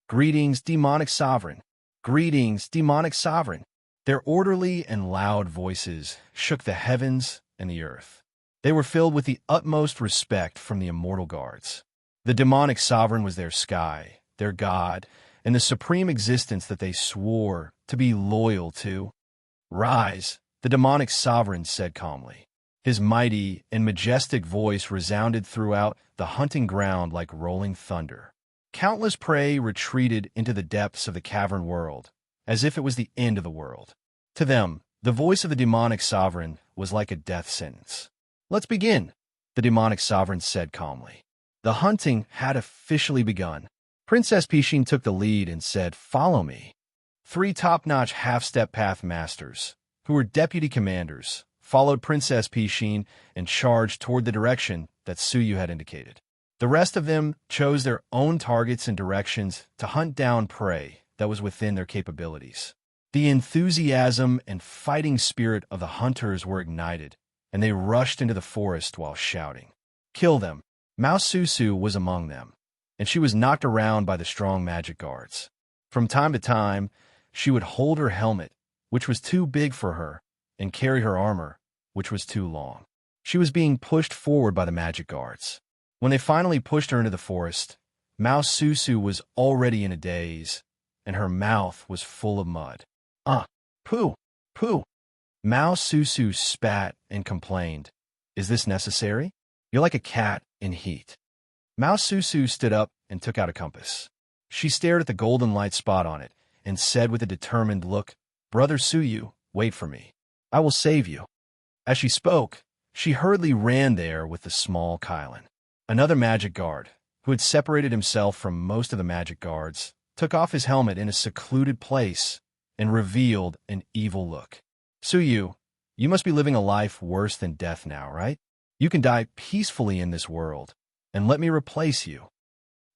"Greetings, demonic sovereign! Greetings, demonic sovereign!" Their orderly and loud voices shook the heavens and the earth. They were filled with the utmost respect from the immortal guards. The demonic sovereign was their sky, their god, and the supreme existence that they swore to be loyal to. "Rise," the demonic sovereign said calmly. His mighty and majestic voice resounded throughout the hunting ground like rolling thunder. Countless prey retreated into the depths of the cavern world, as if it was the end of the world. To them, the voice of the demonic sovereign was like a death sentence. "Let's begin," the demonic sovereign said calmly. The hunting had officially begun. Princess Pishin took the lead and said, "Follow me." 3 top-notch half-step path masters, who were deputy commanders, followed Princess Pishin and charged toward the direction that Su Yu had indicated. The rest of them chose their own targets and directions to hunt down prey that was within their capabilities. The enthusiasm and fighting spirit of the hunters were ignited, and they rushed into the forest while shouting. "Kill them!" Mao Su was among them, and she was knocked around by the strong magic guards. From time to time, she would hold her helmet, which was too big for her, and carry her armor, which was too long. She was being pushed forward by the magic guards. When they finally pushed her into the forest, Mao Su was already in a daze, and her mouth was full of mud. Pooh, pooh." Mao Su spat and complained, "Is this necessary? You're like a cat in heat." Mao Su stood up and took out a compass. She stared at the golden light spot on it, and said with a determined look, "Brother Suyu, wait for me. I will save you." As she spoke, she hurriedly ran there with the small Kylan. Another magic guard, who had separated himself from most of the magic guards, took off his helmet in a secluded place and revealed an evil look. "Suyu, you must be living a life worse than death now, right? You can die peacefully in this world, and let me replace you."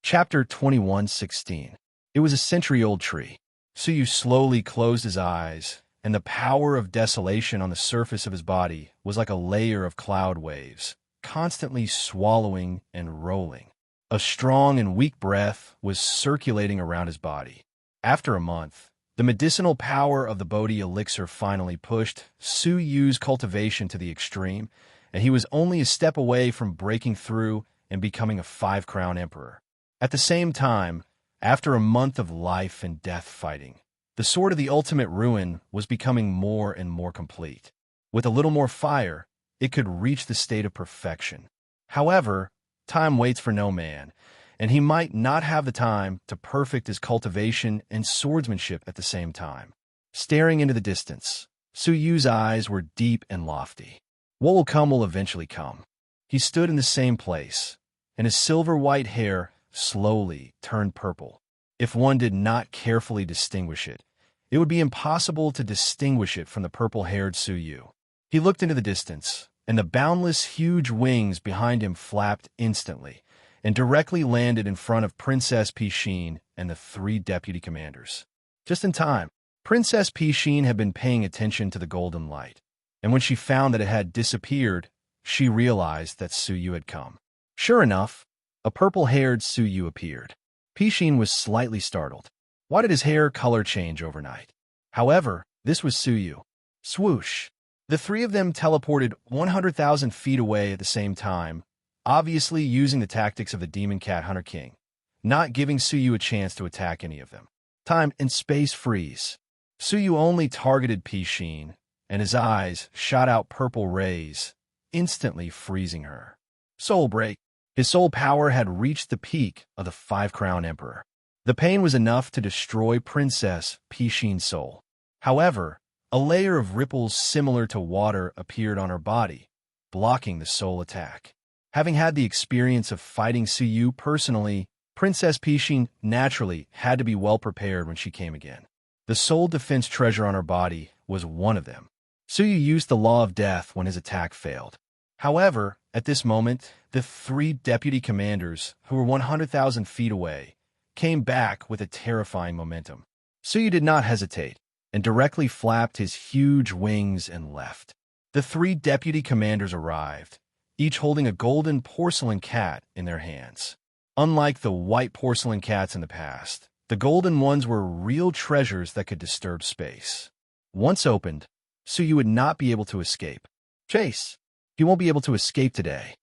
Chapter 21:16. It was a century-old tree. Suyu slowly closed his eyes, and the power of desolation on the surface of his body was like a layer of cloud waves, constantly swallowing and rolling. A strong and weak breath was circulating around his body. After a month, the medicinal power of the Bodhi elixir finally pushed Suyu's cultivation to the extreme, and he was only a step away from breaking through and becoming a five-crown emperor. At the same time, after a month of life and death fighting, the sword of the ultimate ruin was becoming more and more complete. With a little more fire, it could reach the state of perfection. However, time waits for no man, and he might not have the time to perfect his cultivation and swordsmanship at the same time. Staring into the distance, Suyu's eyes were deep and lofty. What will come will eventually come. He stood in the same place, and his silver-white hair slowly turned purple. If one did not carefully distinguish it, it would be impossible to distinguish it from the purple-haired Suyu. He looked into the distance, and the boundless, huge wings behind him flapped instantly and directly landed in front of Princess Pishin and the three deputy commanders. Just in time, Princess Pishin had been paying attention to the golden light, and when she found that it had disappeared, she realized that Suyu had come. Sure enough, a purple-haired Suyu appeared. Pishin was slightly startled. Why did his hair color change overnight? However, this was Suyu. Swoosh! The three of them teleported 100,000 feet away at the same time, obviously using the tactics of the Demon Cat Hunter King, not giving Suyu a chance to attack any of them. Time and space freeze. Suyu only targeted Pishin, and his eyes shot out purple rays, instantly freezing her. Soul break. His soul power had reached the peak of the five-crown emperor. The pain was enough to destroy Princess Pishin's soul. However, a layer of ripples similar to water appeared on her body, blocking the soul attack. Having had the experience of fighting Suyu personally, Princess Pishin naturally had to be well prepared when she came again. The soul defense treasure on her body was one of them. Suyu used the law of death when his attack failed. However, at this moment, the three deputy commanders, who were 100,000 feet away, came back with a terrifying momentum. Suyu did not hesitate, and directly flapped his huge wings and left. The three deputy commanders arrived, each holding a golden porcelain cat in their hands. Unlike the white porcelain cats in the past, the golden ones were real treasures that could disturb space. Once opened, Suyu would not be able to escape. "Chase! You won't be able to escape today,"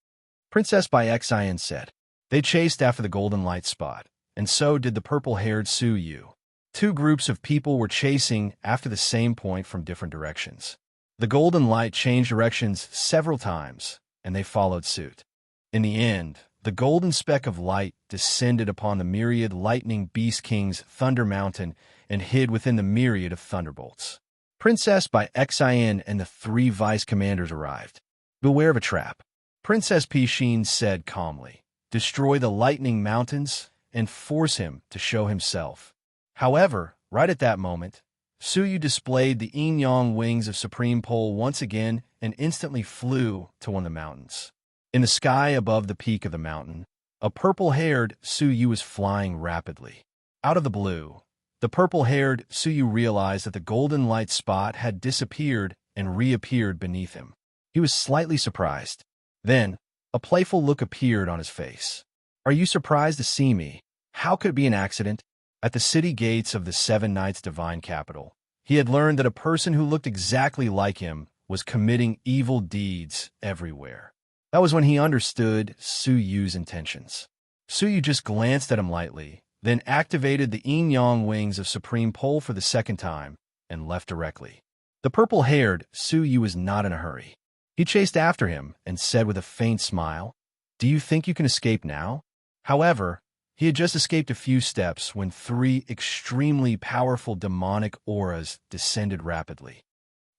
Princess Byxian said. They chased after the golden light spot, and so did the purple-haired Suyu. Two groups of people were chasing after the same point from different directions. The golden light changed directions several times, and they followed suit. In the end, the golden speck of light descended upon the myriad lightning beast king's Thunder Mountain and hid within the myriad of thunderbolts. Princess Byxian and the three vice commanders arrived. "Beware of a trap," Princess Pishin said calmly. "Destroy the lightning mountains and force him to show himself." However, right at that moment, Suyu displayed the yin-yang wings of Supreme Pole once again and instantly flew to one of the mountains. In the sky above the peak of the mountain, a purple-haired Suyu was flying rapidly. Out of the blue, the purple-haired Suyu realized that the golden light spot had disappeared and reappeared beneath him. He was slightly surprised. Then, a playful look appeared on his face. "Are you surprised to see me? How could it be an accident?" At the city gates of the Seven Knights' divine capital, he had learned that a person who looked exactly like him was committing evil deeds everywhere. That was when he understood Suyu's intentions. Suyu just glanced at him lightly, then activated the yin-yang wings of Supreme Pole for the second time and left directly. The purple-haired Suyu was not in a hurry. He chased after him and said with a faint smile, "Do you think you can escape now?" However, He had just escaped a few steps when three extremely powerful demonic auras descended rapidly.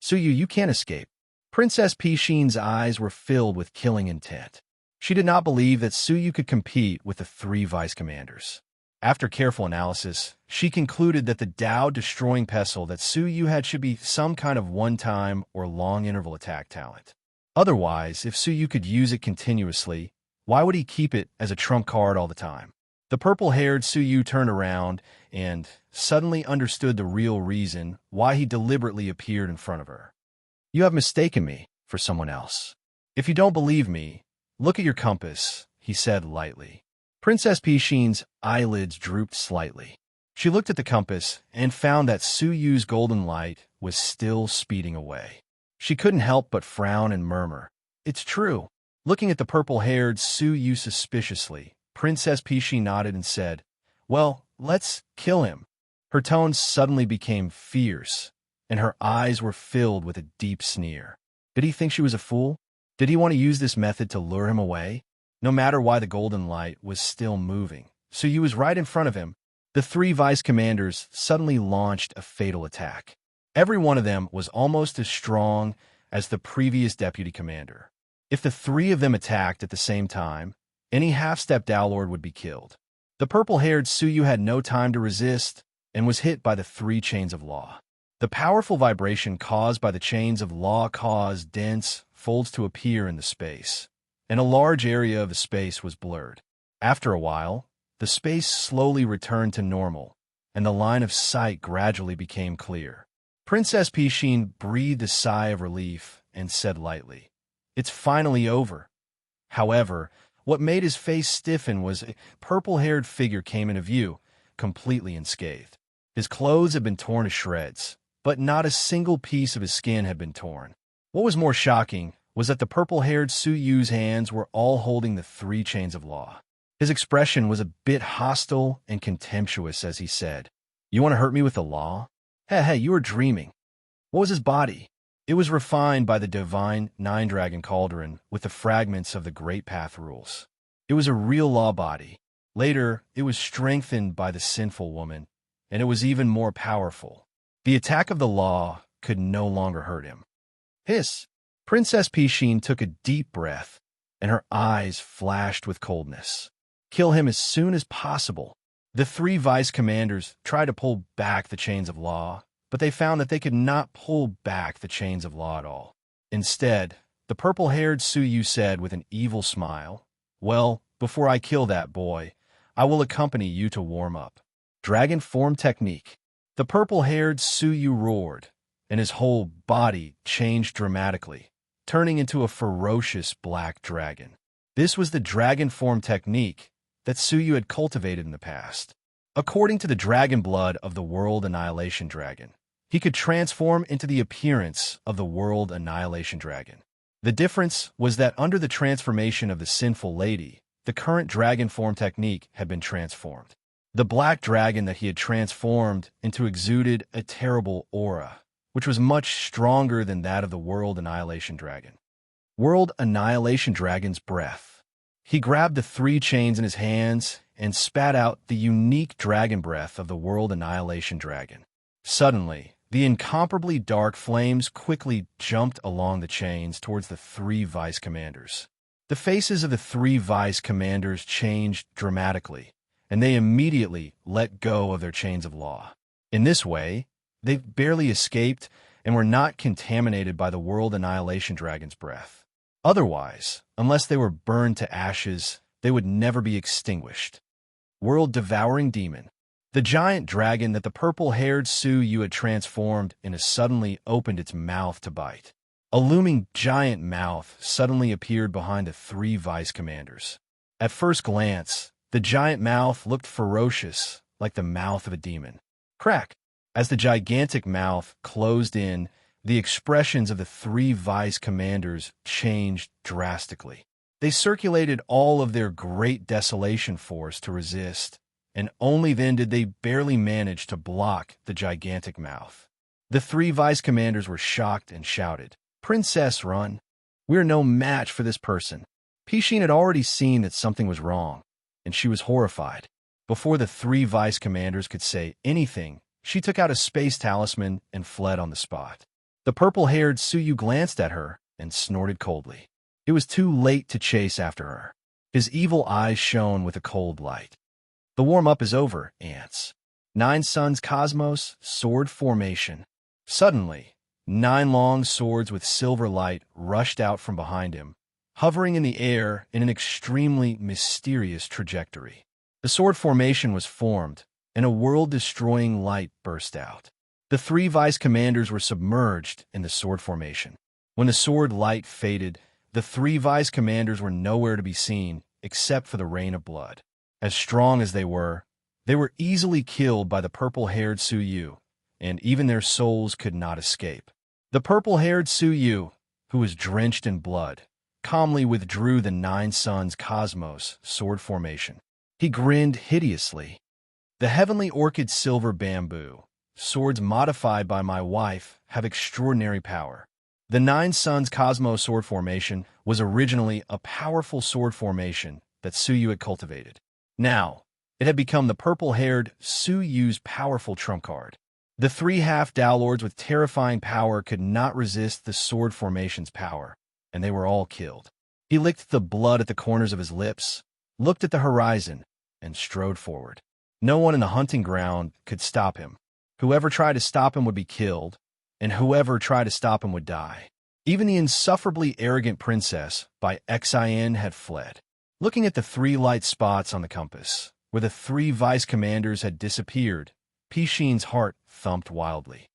Suyu, you can't escape. Princess Pishin's eyes were filled with killing intent. She did not believe that Suyu could compete with the three vice commanders. After careful analysis, she concluded that the Tao-destroying pestle that Suyu had should be some kind of one-time or long-interval attack talent. Otherwise, if Suyu could use it continuously, why would he keep it as a trump card all the time? The purple-haired Suyu turned around and suddenly understood the real reason why he deliberately appeared in front of her. You have mistaken me for someone else. If you don't believe me, look at your compass, he said lightly. Princess Pishin's eyelids drooped slightly. She looked at the compass and found that Suyu's golden light was still speeding away. She couldn't help but frown and murmur, "It's true." Looking at the purple-haired Suyu suspiciously, Princess Pishin nodded and said, "Well, let's kill him." Her tones suddenly became fierce, and her eyes were filled with a deep sneer. Did he think she was a fool? Did he want to use this method to lure him away? No matter why the golden light was still moving, Suyu was right in front of him. The three vice commanders suddenly launched a fatal attack. Every one of them was almost as strong as the previous deputy commander. If the three of them attacked at the same time, any half-step Dowlord would be killed. The purple-haired Suyu had no time to resist and was hit by the three chains of law. The powerful vibration caused by the chains of law caused dense folds to appear in the space, and a large area of the space was blurred. After a while, the space slowly returned to normal, and the line of sight gradually became clear. Princess Pishin breathed a sigh of relief and said lightly, "It's finally over." However, what made his face stiffen was a purple-haired figure came into view, completely unscathed. His clothes had been torn to shreds, but not a single piece of his skin had been torn. What was more shocking was that the purple-haired Suyu's hands were all holding the three chains of law. His expression was a bit hostile and contemptuous as he said, "You want to hurt me with the law? Hey, you were dreaming." What was his body? It was refined by the divine nine-dragon Cauldron with the fragments of the Great Path rules. It was a real law body. Later, it was strengthened by the sinful woman, and it was even more powerful. The attack of the law could no longer hurt him. Hiss! Princess Pishin took a deep breath, and her eyes flashed with coldness. Kill him as soon as possible. The three vice commanders tried to pull back the chains of law, but they found that they could not pull back the chains of law at all. Instead, the purple-haired Suyu said with an evil smile, "Well, before I kill that boy, I will accompany you to warm up." Dragon form technique. The purple-haired Suyu roared, and his whole body changed dramatically, turning into a ferocious black dragon. This was the dragon form technique that Suyu had cultivated in the past. According to the dragon blood of the World Annihilation Dragon, he could transform into the appearance of the World Annihilation Dragon. The difference was that under the transformation of the sinful lady, the current dragon form technique had been transformed. The black dragon that he had transformed into exuded a terrible aura, which was much stronger than that of the World Annihilation Dragon. World Annihilation Dragon's breath. He grabbed the three chains in his hands and spat out the unique dragon breath of the World Annihilation Dragon. Suddenly, the incomparably dark flames quickly jumped along the chains towards the three vice commanders. The faces of the three vice commanders changed dramatically, and they immediately let go of their chains of law. In this way, they barely escaped and were not contaminated by the World Annihilation Dragon's breath. Otherwise, unless they were burned to ashes, they would never be extinguished. World-devouring demon. The giant dragon that the purple-haired Suyu had transformed into suddenly opened its mouth to bite. A looming giant mouth suddenly appeared behind the three vice commanders. At first glance, the giant mouth looked ferocious, like the mouth of a demon. Crack! As the gigantic mouth closed in, the expressions of the three vice commanders changed drastically. They circulated all of their great desolation force to resist, and only then did they barely manage to block the gigantic mouth. The three vice commanders were shocked and shouted, "Princess, run! We're no match for this person." Pishin had already seen that something was wrong, and she was horrified. Before the three vice commanders could say anything, she took out a space talisman and fled on the spot. The purple-haired Suyu glanced at her and snorted coldly. It was too late to chase after her. His evil eyes shone with a cold light. The warm-up is over, ants. 9 Suns Cosmos, sword formation. Suddenly, 9 long swords with silver light rushed out from behind him, hovering in the air in an extremely mysterious trajectory. The sword formation was formed, and a world-destroying light burst out. The 3 vice commanders were submerged in the sword formation. When the sword light faded, the 3 vice commanders were nowhere to be seen except for the rain of blood. As strong as they were easily killed by the purple-haired Suyu, and even their souls could not escape. The purple-haired Suyu, who was drenched in blood, calmly withdrew the 9 Suns Cosmos sword formation. He grinned hideously. The heavenly orchid silver bamboo, swords modified by my wife, have extraordinary power. The 9 Suns Cosmos sword formation was originally a powerful sword formation that Suyu had cultivated. Now, it had become the purple-haired Suyu's powerful trump card. The 3 half-Dao Lords with terrifying power could not resist the sword formation's power, and they were all killed. He licked the blood at the corners of his lips, looked at the horizon, and strode forward. No one in the hunting ground could stop him. Whoever tried to stop him would be killed, and whoever tried to stop him would die. Even the insufferably arrogant princess by Xin had fled. Looking at the 3 light spots on the compass, where the 3 vice commanders had disappeared, Pixin's heart thumped wildly.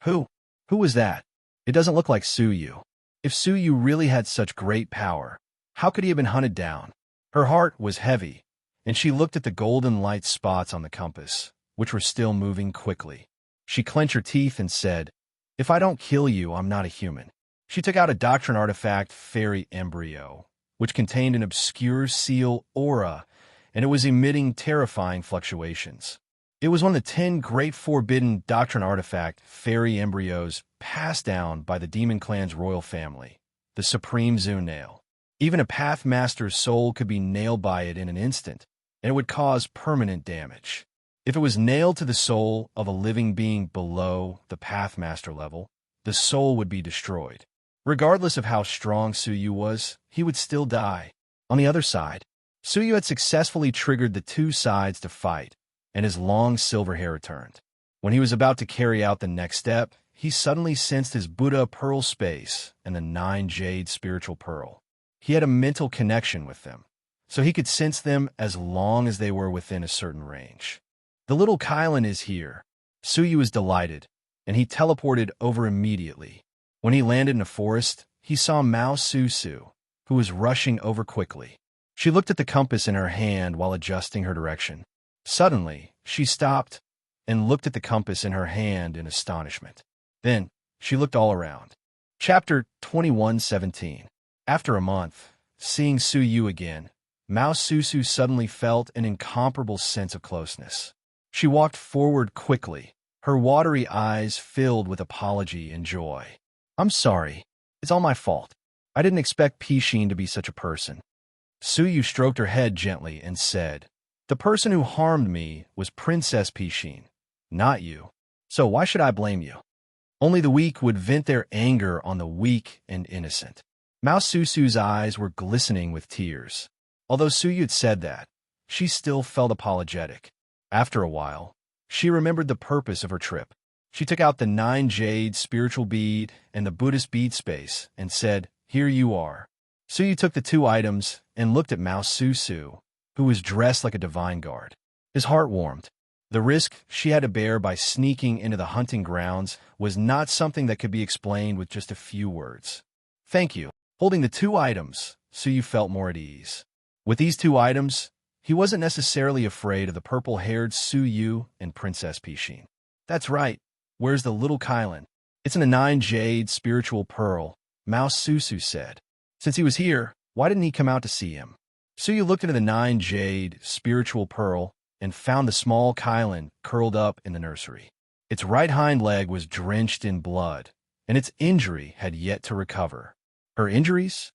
Who was that? It doesn't look like Suyu. If Suyu really had such great power, how could he have been hunted down? Her heart was heavy, and she looked at the golden light spots on the compass, which were still moving quickly. She clenched her teeth and said, "If I don't kill you, I'm not a human." She took out a doctrine artifact, Fairy Embryo, which contained an obscure seal aura, and it was emitting terrifying fluctuations. It was one of the 10 great forbidden doctrine artifact fairy embryos passed down by the Demon Clan's royal family, the Supreme Zoo Nail. Even a Pathmaster's soul could be nailed by it in an instant, and it would cause permanent damage. If it was nailed to the soul of a living being below the Pathmaster level, the soul would be destroyed. Regardless of how strong Suyu was, he would still die. On the other side, Suyu had successfully triggered the 2 sides to fight, and his long silver hair returned. When he was about to carry out the next step, he suddenly sensed his Buddha Pearl space and the 9 Jade Spiritual Pearl. He had a mental connection with them, so he could sense them as long as they were within a certain range. The little Kylan is here. Suyu was delighted, and he teleported over immediately. When he landed in a forest, he saw Mao Susu, who was rushing over quickly. She looked at the compass in her hand while adjusting her direction. Suddenly, she stopped and looked at the compass in her hand in astonishment. Then, she looked all around. Chapter 21:17. After a month, seeing Suyu again, Mao Susu suddenly felt an incomparable sense of closeness. She walked forward quickly, her watery eyes filled with apology and joy. "I'm sorry. It's all my fault. I didn't expect Pixin to be such a person." Suyu stroked her head gently and said, "The person who harmed me was Princess Pixin, not you. So why should I blame you? Only the weak would vent their anger on the weak and innocent." Mao Susu's eyes were glistening with tears. Although Suyu had said that, she still felt apologetic. After a while, she remembered the purpose of her trip. She took out the 9 Jade Spiritual Bead and the Buddhist bead space and said, "Here you are." Suyu took the 2 items and looked at Mao Susu, who was dressed like a divine guard. His heart warmed. The risk she had to bear by sneaking into the hunting grounds was not something that could be explained with just a few words. "Thank you." Holding the 2 items, Suyu felt more at ease. With these 2 items, he wasn't necessarily afraid of the purple-haired Suyu and Princess Pixin. "That's right. Where's the little Kylan?" "It's in the 9 Jade Spiritual Pearl," Mao Susu said. Since he was here, why didn't he come out to see him? Suyu looked into the 9 Jade Spiritual Pearl and found the small Kylan curled up in the nursery. Its right hind leg was drenched in blood, and its injury had yet to recover. Her injuries?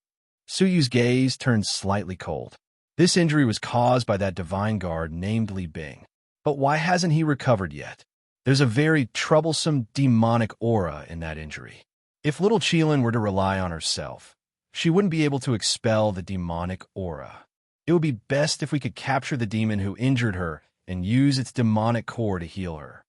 Suyu's gaze turned slightly cold. This injury was caused by that divine guard named Li Bing. But why hasn't he recovered yet? There's a very troublesome demonic aura in that injury. If little Qilin were to rely on herself, she wouldn't be able to expel the demonic aura. It would be best if we could capture the demon who injured her and use its demonic core to heal her.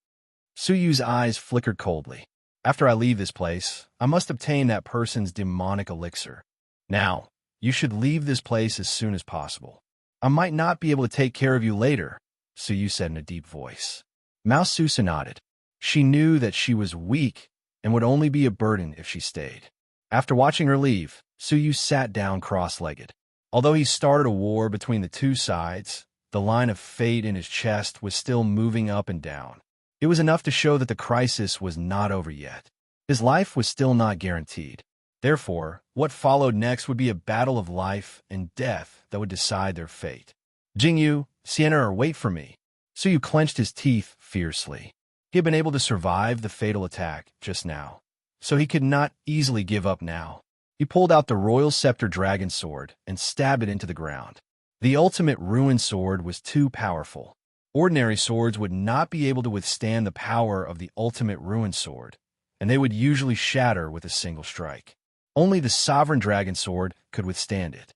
Su Yu's eyes flickered coldly. After I leave this place, I must obtain that person's demonic elixir. Now, you should leave this place as soon as possible. I might not be able to take care of you later, Su Yu said in a deep voice. Mao Susa nodded. She knew that she was weak and would only be a burden if she stayed. After watching her leave, Su Yu sat down cross-legged. Although he started a war between the two sides, the line of fate in his chest was still moving up and down. It was enough to show that the crisis was not over yet. His life was still not guaranteed. Therefore, what followed next would be a battle of life and death that would decide their fate. Jingyu, Sienna, wait for me. Su Yu clenched his teeth fiercely. He had been able to survive the fatal attack just now, so he could not easily give up now. He pulled out the Royal Scepter Dragon Sword and stabbed it into the ground. The ultimate Ruin Sword was too powerful. Ordinary swords would not be able to withstand the power of the ultimate Ruin Sword, and they would usually shatter with a single strike. Only the Sovereign Dragon Sword could withstand it.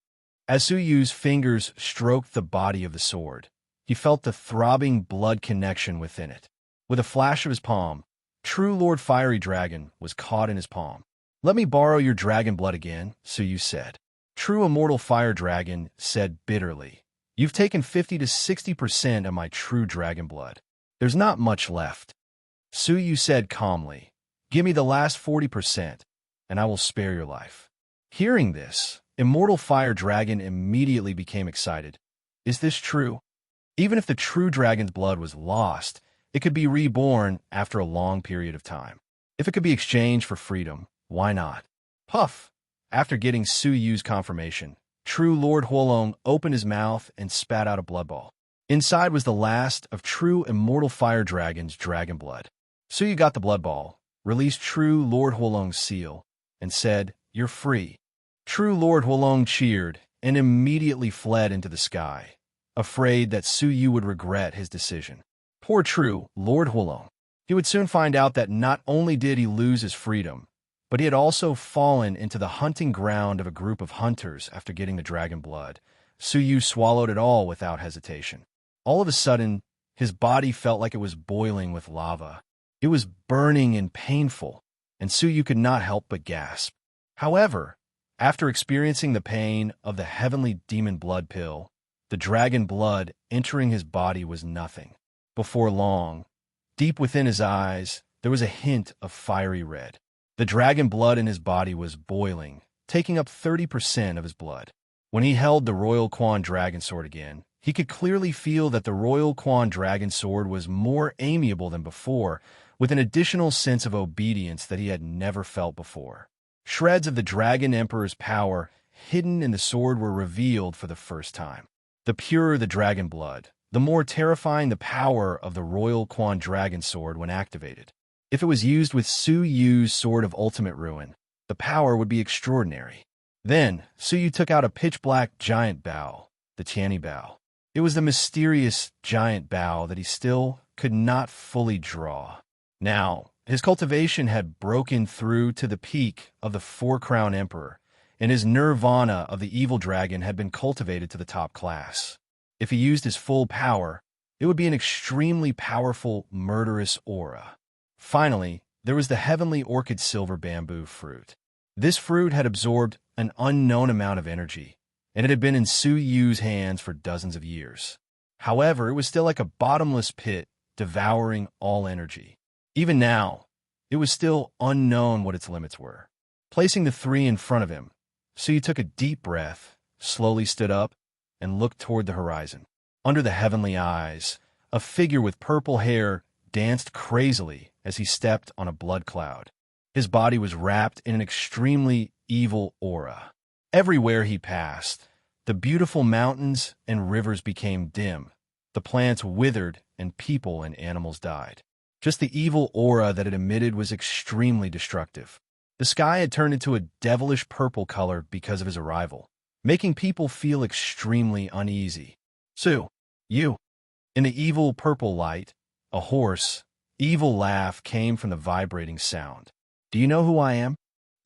As Su Yu's fingers stroked the body of the sword, he felt the throbbing blood connection within it. With a flash of his palm, True Lord Fiery Dragon was caught in his palm. Let me borrow your dragon blood again, Su Yu said. True Immortal Fire Dragon said bitterly, You've taken 50 to 60% of my true dragon blood. There's not much left. Su Yu said calmly, Give me the last 40%, and I will spare your life. Hearing this, Immortal Fire Dragon immediately became excited. Is this true? Even if the true dragon's blood was lost, it could be reborn after a long period of time. If it could be exchanged for freedom, why not? Puff! After getting Su Yu's confirmation, True Lord Huolong opened his mouth and spat out a blood ball. Inside was the last of True Immortal Fire Dragon's dragon blood. Su Yu got the blood ball, released True Lord Huolong's seal, and said, You're free. True Lord Huolong cheered and immediately fled into the sky, afraid that Su Yu would regret his decision. Poor True Lord Huolong. He would soon find out that not only did he lose his freedom, but he had also fallen into the hunting ground of a group of hunters after getting the dragon blood. Su Yu swallowed it all without hesitation. All of a sudden, his body felt like it was boiling with lava. It was burning and painful, and Su Yu could not help but gasp. However, after experiencing the pain of the heavenly demon blood pill, the dragon blood entering his body was nothing. Before long, deep within his eyes, there was a hint of fiery red. The dragon blood in his body was boiling, taking up 30% of his blood. When he held the Royal Quan Dragon Sword again, he could clearly feel that the Royal Quan Dragon Sword was more amiable than before, with an additional sense of obedience that he had never felt before. Shreds of the Dragon Emperor's power hidden in the sword were revealed for the first time. The purer the dragon blood, the more terrifying the power of the Royal Quan Dragon Sword when activated. If it was used with Su Yu's Sword of Ultimate Ruin, the power would be extraordinary. Then, Su Yu took out a pitch-black giant bow, the Tianyi bow. It was the mysterious giant bow that he still could not fully draw. Now, his cultivation had broken through to the peak of the Four-Crown Emperor, and his nirvana of the evil dragon had been cultivated to the top class. If he used his full power, it would be an extremely powerful, murderous aura. Finally, there was the heavenly orchid silver bamboo fruit. This fruit had absorbed an unknown amount of energy, and it had been in Su Yu's hands for dozens of years. However, it was still like a bottomless pit, devouring all energy. Even now, it was still unknown what its limits were. Placing the three in front of him, Su Yu took a deep breath, slowly stood up, and looked toward the horizon. Under the heavenly eyes, a figure with purple hair danced crazily as he stepped on a blood cloud. His body was wrapped in an extremely evil aura. Everywhere he passed, the beautiful mountains and rivers became dim, the plants withered, and people and animals died. Just the evil aura that it emitted was extremely destructive. The sky had turned into a devilish purple color because of his arrival. making people feel extremely uneasy. Su, you. In the evil purple light, a hoarse, evil laugh came from the vibrating sound. Do you know who I am?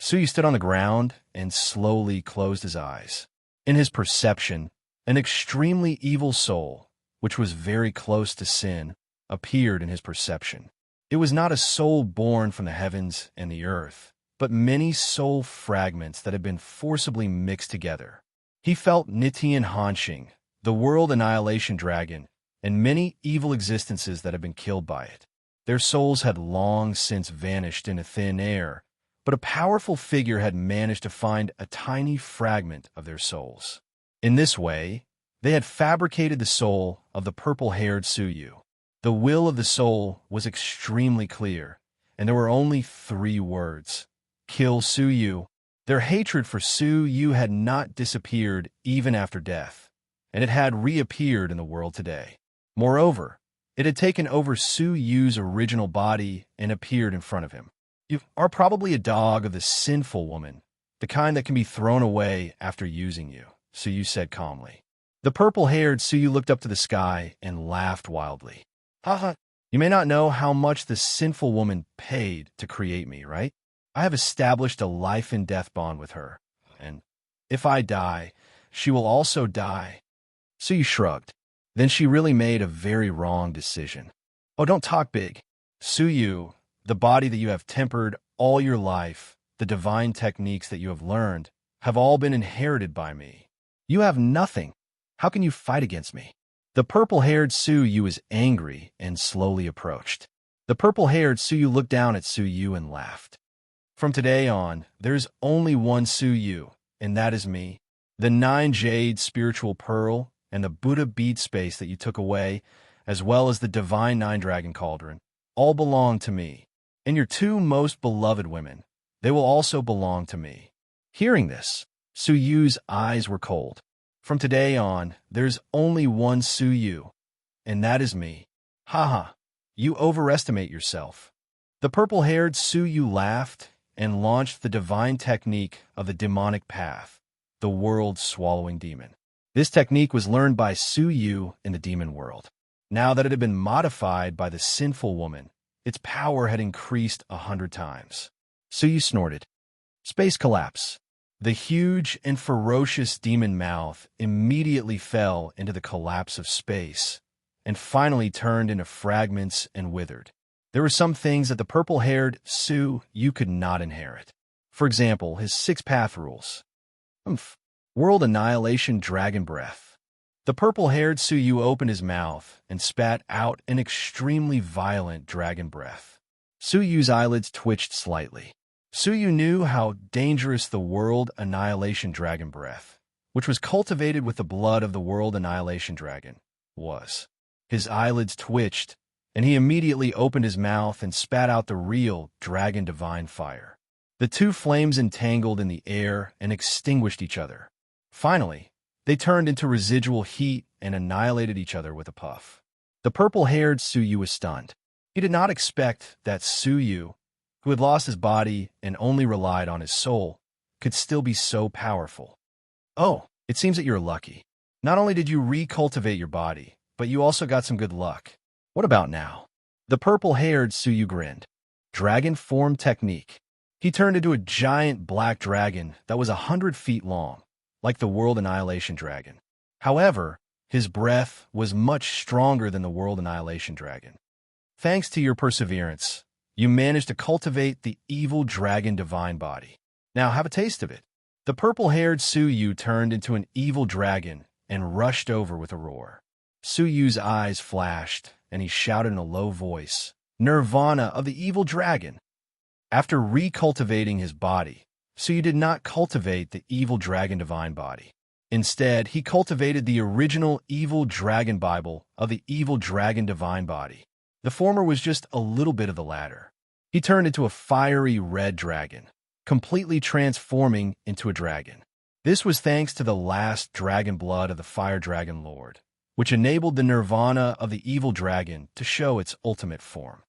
Suyu stood on the ground and slowly closed his eyes. In his perception, an extremely evil soul, which was very close to sin, appeared in his perception. It was not a soul born from the heavens and the earth, but many soul fragments that had been forcibly mixed together. He felt Nitian Hanshing, the world annihilation dragon, and many evil existences that had been killed by it. Their souls had long since vanished into thin air, but a powerful figure had managed to find a tiny fragment of their souls. In this way, they had fabricated the soul of the purple-haired Suyu. The will of the soul was extremely clear, and there were only 3 words: kill Suyu. Their hatred for Suyu had not disappeared even after death, and it had reappeared in the world today. Moreover, it had taken over Suyu's original body and appeared in front of him. You are probably a dog of the sinful woman, the kind that can be thrown away after using you, Suyu said calmly. The purple-haired Suyu looked up to the sky and laughed wildly. Haha, you may not know how much the sinful woman paid to create me, right? I have established a life and death bond with her, and if I die, she will also die. Suyu shrugged. Then she really made a very wrong decision. Oh, don't talk big. Suyu, the body that you have tempered all your life, the divine techniques that you have learned, have all been inherited by me. You have nothing. How can you fight against me? The purple-haired Suyu was angry and slowly approached. The purple-haired Suyu looked down at Suyu and laughed. From today on, there's only one Suyu, and that is me. The 9 jade spiritual pearl and the Buddha bead space that you took away, as well as the divine 9 dragon cauldron, all belong to me. And your 2 most beloved women, they will also belong to me. Hearing this, Suyu's eyes were cold. From today on, there's only one Suyu, and that is me. Haha, you overestimate yourself. The purple-haired Suyu laughed and launched the divine technique of the demonic path, the world-swallowing demon. This technique was learned by Suyu in the demon world. Now that it had been modified by the sinful woman, its power had increased 100 times. Suyu snorted. Space collapse. The huge and ferocious demon mouth immediately fell into the collapse of space, and finally turned into fragments and withered. There were some things that the purple-haired Suyu could not inherit. For example, his 6 path rules. World annihilation dragon breath. The purple-haired Suyu opened his mouth and spat out an extremely violent dragon breath. Suyu's eyelids twitched slightly. Suyu knew how dangerous the world annihilation dragon breath, which was cultivated with the blood of the world annihilation dragon, was. His eyelids twitched, and he immediately opened his mouth and spat out the real dragon divine fire. The 2 flames entangled in the air and extinguished each other. Finally, they turned into residual heat and annihilated each other with a puff. The purple-haired Suyu was stunned. He did not expect that Suyu, who had lost his body and only relied on his soul, could still be so powerful. Oh, it seems that you're lucky. Not only did you recultivate your body, but you also got some good luck. What about now? The purple-haired Suyu grinned. Dragon form technique. He turned into a giant black dragon that was 100 feet long, like the world annihilation dragon. However, his breath was much stronger than the world annihilation dragon. Thanks to your perseverance, you managed to cultivate the evil dragon divine body. Now have a taste of it. The purple-haired Suyu turned into an evil dragon and rushed over with a roar. Suyu's eyes flashed, and he shouted in a low voice, "Nirvana of the evil dragon!" After recultivating his body, Suyu did not cultivate the evil dragon divine body. Instead, he cultivated the original evil dragon Bible of the evil dragon divine body. The former was just a little bit of the latter. He turned into a fiery red dragon, completely transforming into a dragon. This was thanks to the last dragon blood of the fire dragon lord, which enabled the nirvana of the evil dragon to show its ultimate form.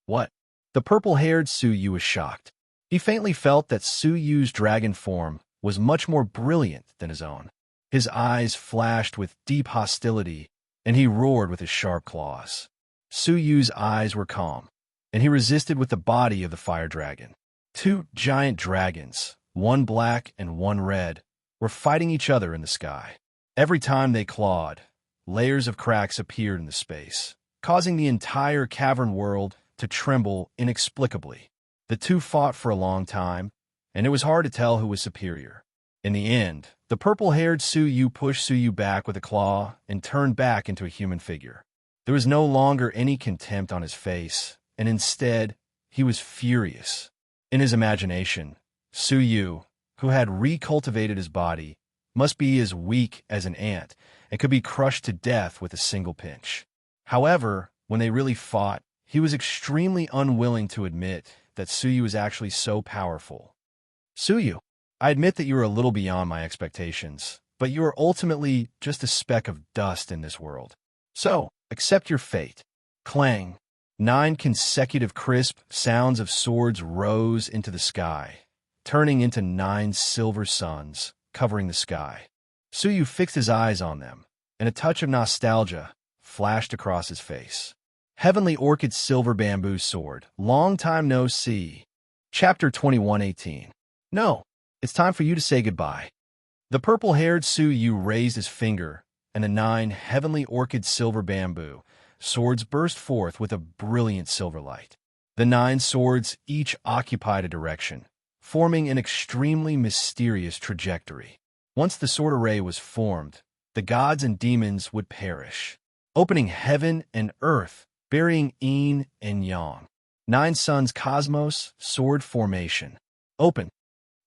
What? The purple-haired Suyu was shocked. He faintly felt that Suyu's dragon form was much more brilliant than his own. His eyes flashed with deep hostility, and he roared with his sharp claws. Su Yu's eyes were calm, and he resisted with the body of the fire dragon. Two giant dragons, one black and one red, were fighting each other in the sky. Every time they clawed, layers of cracks appeared in the space, causing the entire cavern world to tremble inexplicably. The two fought for a long time, and it was hard to tell who was superior. In the end, the purple-haired Su Yu pushed Su Yu back with a claw and turned back into a human figure. There was no longer any contempt on his face, and instead, he was furious. In his imagination, Su Yu, who had recultivated his body, must be as weak as an ant and could be crushed to death with a single pinch. However, when they really fought, he was extremely unwilling to admit that Su Yu was actually so powerful. Su Yu, I admit that you are a little beyond my expectations, but you are ultimately just a speck of dust in this world. So, accept your fate. Clang. 9 consecutive crisp sounds of swords rose into the sky, turning into 9 silver suns, covering the sky. Su Yu fixed his eyes on them, and a touch of nostalgia flashed across his face. Heavenly Orchid Silver Bamboo Sword, long time no see. Chapter 21:18. No, it's time for you to say goodbye. The purple-haired Su Yu raised his finger, and the 9 Heavenly Orchid Silver Bamboo swords burst forth with a brilliant silver light. The 9 swords each occupied a direction, forming an extremely mysterious trajectory. Once the sword array was formed, the gods and demons would perish, opening heaven and earth, burying yin and yang. 9 suns cosmos, sword formation. Open.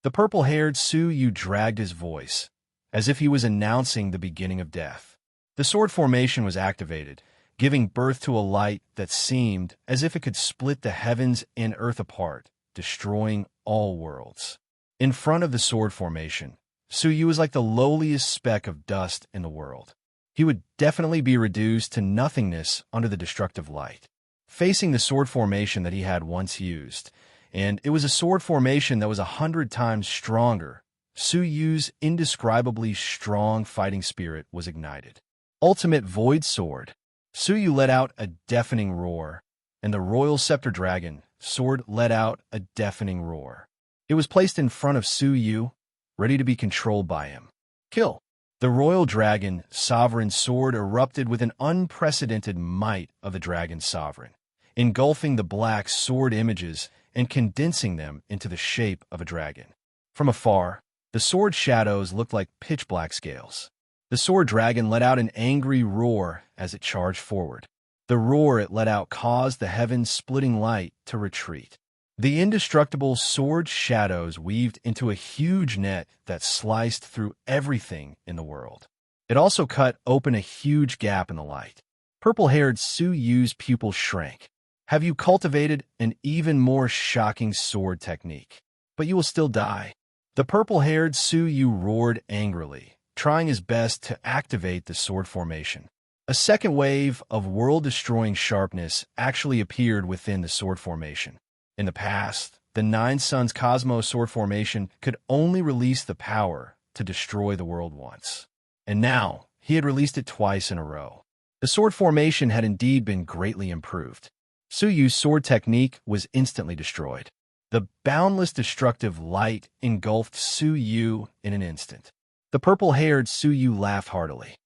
The purple-haired Su Yu dragged his voice, as if he was announcing the beginning of death. The sword formation was activated, giving birth to a light that seemed as if it could split the heavens and earth apart, destroying all worlds. In front of the sword formation, Su Yu was like the lowliest speck of dust in the world. He would definitely be reduced to nothingness under the destructive light. Facing the sword formation that he had once used, and it was a sword formation that was 100 times stronger, Su Yu's indescribably strong fighting spirit was ignited. Ultimate Void Sword. Su Yu let out a deafening roar, and the Royal Scepter Dragon sword let out a deafening roar. It was placed in front of Su Yu, ready to be controlled by him. Kill. The Royal Dragon Sovereign Sword erupted with an unprecedented might of the Dragon Sovereign, engulfing the black sword images and condensing them into the shape of a dragon. From afar, the sword shadows looked like pitch-black scales. The sword dragon let out an angry roar as it charged forward. The roar it let out caused the heaven-splitting light to retreat. The indestructible sword shadows weaved into a huge net that sliced through everything in the world. It also cut open a huge gap in the light. Purple-haired Su Yu's pupils shrank. Have you cultivated an even more shocking sword technique? But you will still die. The purple-haired Su Yu roared angrily, trying his best to activate the sword formation. A second wave of world-destroying sharpness actually appeared within the sword formation. In the past, the 9 Suns Cosmos sword formation could only release the power to destroy the world once. And now, he had released it twice in a row. The sword formation had indeed been greatly improved. Su Yu's sword technique was instantly destroyed. The boundless destructive light engulfed Su Yu in an instant. The purple-haired Su Yu laughed heartily.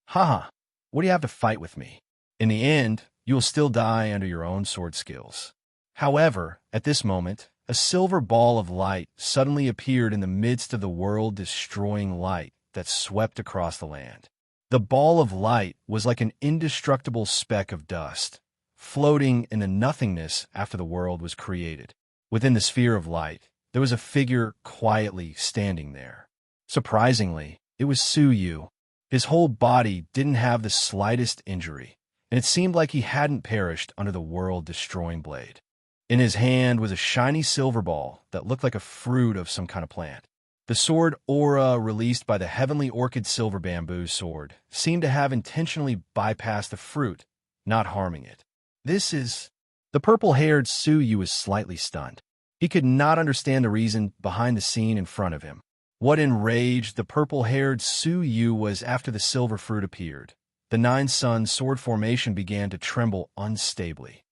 Haha, what do you have to fight with me? In the end, you will still die under your own sword skills. However, at this moment, a silver ball of light suddenly appeared in the midst of the world-destroying light that swept across the land. The ball of light was like an indestructible speck of dust, floating in the nothingness after the world was created. Within the sphere of light, there was a figure quietly standing there. Surprisingly, it was Su Yu. His whole body didn't have the slightest injury, and it seemed like he hadn't perished under the world-destroying blade. In his hand was a shiny silver ball that looked like a fruit of some kind of plant. The sword aura released by the Heavenly Orchid Silver Bamboo Sword seemed to have intentionally bypassed the fruit, not harming it. This is... The purple-haired Su Yu was slightly stunned. He could not understand the reason behind the scene in front of him. What enraged the purple-haired Su Yu was after the silver fruit appeared. The nine-sun sword formation began to tremble unstably.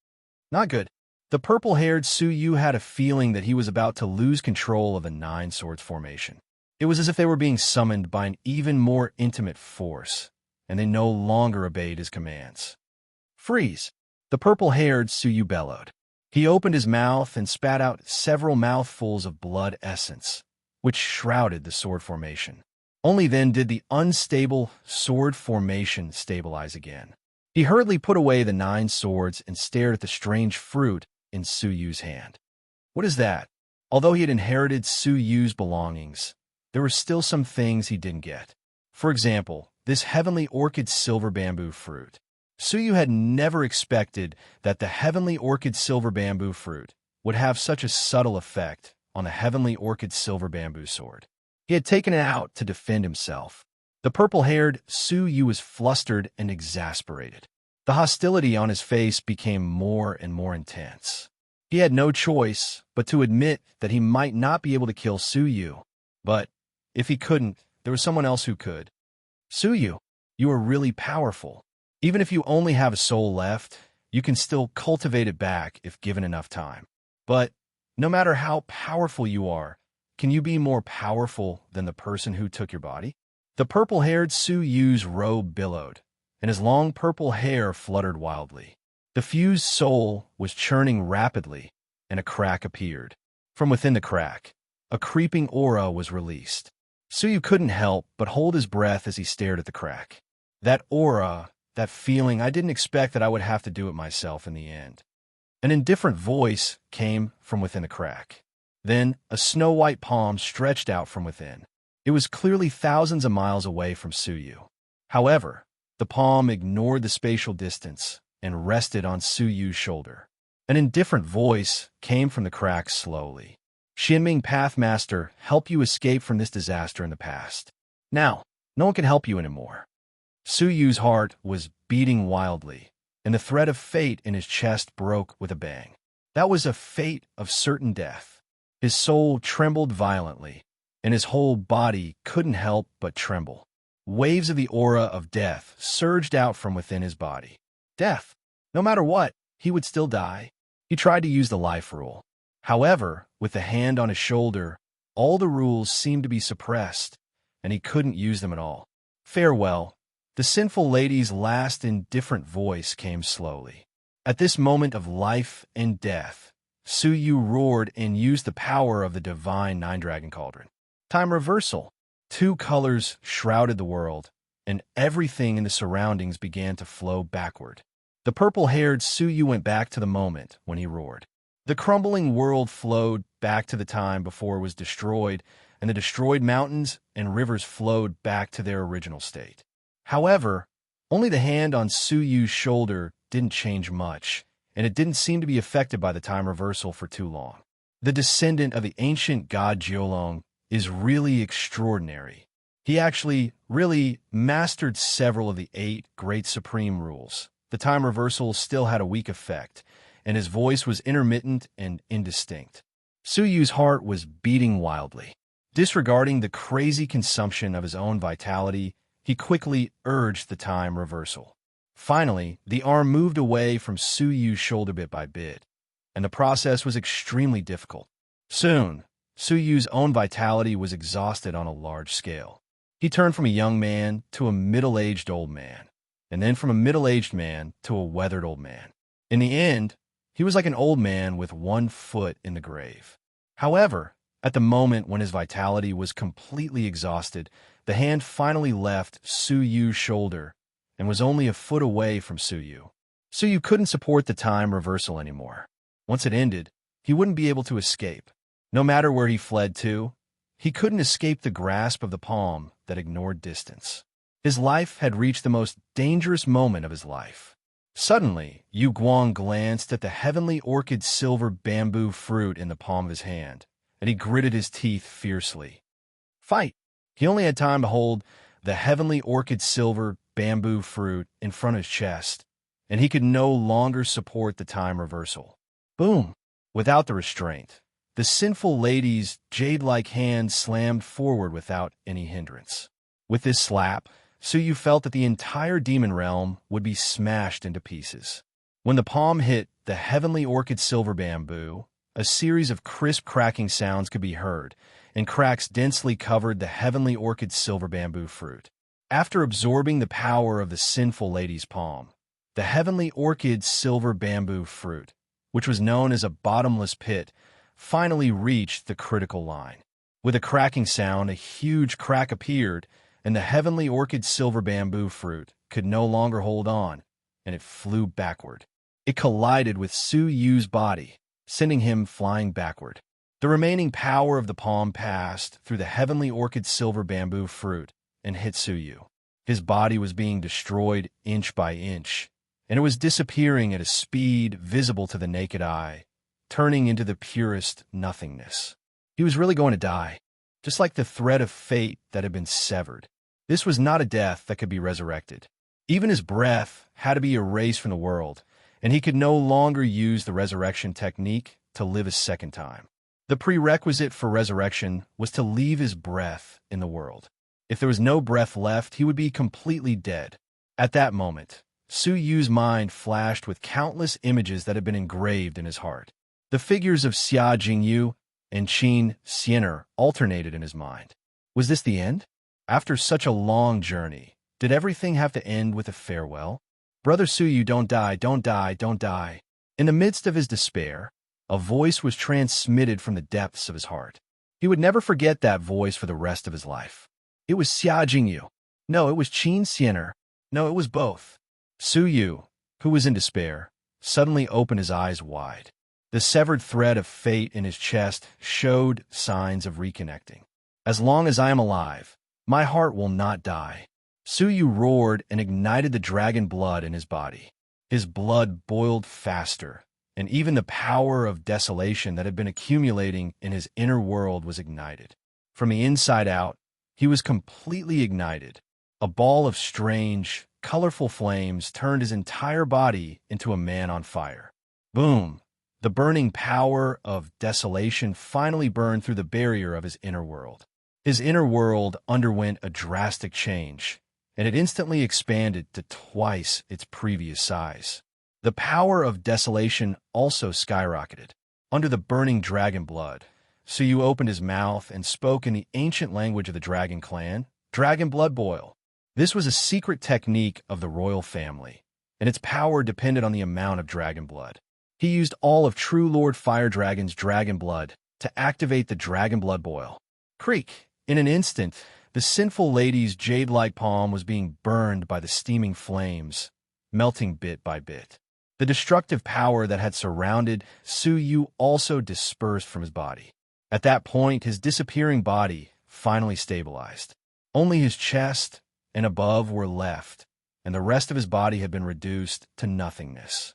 Not good. The purple-haired Su Yu had a feeling that he was about to lose control of the nine swords formation. It was as if they were being summoned by an even more intimate force, and they no longer obeyed his commands. Freeze! The purple-haired Su Yu bellowed. He opened his mouth and spat out several mouthfuls of blood essence, which shrouded the sword formation. Only then did the unstable sword formation stabilize again. He hurriedly put away the nine swords and stared at the strange fruit in Su Yu's hand. What is that? Although he had inherited Su Yu's belongings, there were still some things he didn't get. For example, this heavenly orchid silver bamboo fruit. Su Yu had never expected that the heavenly orchid silver bamboo fruit would have such a subtle effect on the heavenly orchid silver bamboo sword. He had taken it out to defend himself. The purple-haired Su Yu was flustered and exasperated. The hostility on his face became more and more intense. He had no choice but to admit that he might not be able to kill Su Yu. But if he couldn't, there was someone else who could. Su Yu, you are really powerful. Even if you only have a soul left, you can still cultivate it back if given enough time. But no matter how powerful you are, can you be more powerful than the person who took your body? The purple-haired Su Yu's robe billowed, and his long purple hair fluttered wildly. The fused soul was churning rapidly, and a crack appeared. From within the crack, a creeping aura was released. Su Yu couldn't help but hold his breath as he stared at the crack. That aura, that feeling, I didn't expect that I would have to do it myself in the end. An indifferent voice came from within the crack. Then a snow-white palm stretched out from within. It was clearly thousands of miles away from Su Yu. However, the palm ignored the spatial distance and rested on Su Yu's shoulder. An indifferent voice came from the crack slowly. Xinming Pathmaster helped you escape from this disaster in the past. Now, no one can help you anymore. Su Yu's heart was beating wildly, and the thread of fate in his chest broke with a bang. That was a fate of certain death. His soul trembled violently, and his whole body couldn't help but tremble. Waves of the aura of death surged out from within his body. Death. No matter what, he would still die. He tried to use the life rule. However, with the hand on his shoulder, all the rules seemed to be suppressed, and he couldn't use them at all. Farewell. The sinful lady's last indifferent voice came slowly. At this moment of life and death, Su Yu roared and used the power of the divine nine-dragon cauldron. Time reversal. Two colors shrouded the world, and everything in the surroundings began to flow backward. The purple-haired Su Yu went back to the moment when he roared. The crumbling world flowed back to the time before it was destroyed, and the destroyed mountains and rivers flowed back to their original state. However, only the hand on Su Yu's shoulder didn't change much, and it didn't seem to be affected by the time reversal for too long. The descendant of the ancient god Jiolong is really extraordinary. He actually really mastered several of the 8 great supreme rules. The time reversal still had a weak effect, and his voice was intermittent and indistinct. Su Yu's heart was beating wildly. Disregarding the crazy consumption of his own vitality, he quickly urged the time reversal. Finally, the arm moved away from Su Yu's shoulder bit by bit, and the process was extremely difficult. Soon, Su Yu's own vitality was exhausted on a large scale. He turned from a young man to a middle-aged old man, and then from a middle-aged man to a weathered old man. In the end, he was like an old man with one foot in the grave. However, at the moment when his vitality was completely exhausted, the hand finally left Su Yu's shoulder and was only a foot away from Su Yu. Su Yu couldn't support the time reversal anymore. Once it ended, he wouldn't be able to escape. No matter where he fled to, he couldn't escape the grasp of the palm that ignored distance. His life had reached the most dangerous moment of his life. Suddenly, Yu Guang glanced at the heavenly orchid silver bamboo fruit in the palm of his hand, and he gritted his teeth fiercely. Fight! He only had time to hold the heavenly orchid silver bamboo fruit in front of his chest, and he could no longer support the time reversal. Boom! Without the restraint, the sinful lady's jade-like hand slammed forward without any hindrance. With this slap, Suyu felt that the entire demon realm would be smashed into pieces. When the palm hit the heavenly orchid silver bamboo, a series of crisp cracking sounds could be heard, and cracks densely covered the heavenly orchid silver bamboo fruit. After absorbing the power of the sinful lady's palm, the heavenly orchid silver bamboo fruit, which was known as a bottomless pit, finally reached the critical line. With a cracking sound, a huge crack appeared, and the heavenly orchid silver bamboo fruit could no longer hold on, and it flew backward. It collided with Suyu's body, sending him flying backward. The remaining power of the palm passed through the heavenly orchid silver bamboo fruit and hit Suyu. His body was being destroyed inch by inch, and it was disappearing at a speed visible to the naked eye, turning into the purest nothingness. He was really going to die, just like the thread of fate that had been severed. This was not a death that could be resurrected. Even his breath had to be erased from the world, and he could no longer use the resurrection technique to live a second time. The prerequisite for resurrection was to leave his breath in the world. If there was no breath left, he would be completely dead. At that moment, Suyu's mind flashed with countless images that had been engraved in his heart. The figures of Xia Jingyu and Qin Xian'er alternated in his mind. Was this the end? After such a long journey, did everything have to end with a farewell? Brother Suyu, don't die, don't die, don't die. In the midst of his despair, a voice was transmitted from the depths of his heart. He would never forget that voice for the rest of his life. It was Xia Jingyu. No, it was Qin Xian'er. No, it was both. Suyu, who was in despair, suddenly opened his eyes wide. The severed thread of fate in his chest showed signs of reconnecting. As long as I am alive, my heart will not die. Suyu roared and ignited the dragon blood in his body. His blood boiled faster, and even the power of desolation that had been accumulating in his inner world was ignited. From the inside out, he was completely ignited. A ball of strange, colorful flames turned his entire body into a man on fire. Boom! The burning power of desolation finally burned through the barrier of his inner world. His inner world underwent a drastic change, and it instantly expanded to twice its previous size. The power of desolation also skyrocketed. Under the burning dragon blood, Suyu opened his mouth and spoke in the ancient language of the dragon clan, Dragon Blood Boil. This was a secret technique of the royal family, and its power depended on the amount of dragon blood. He used all of True Lord Fire Dragon's dragon blood to activate the Dragon Blood Boil. Creak! In an instant, the sinful lady's jade-like palm was being burned by the steaming flames, melting bit by bit. The destructive power that had surrounded Suyu also dispersed from his body. At that point, his disappearing body finally stabilized. Only his chest and above were left, and the rest of his body had been reduced to nothingness.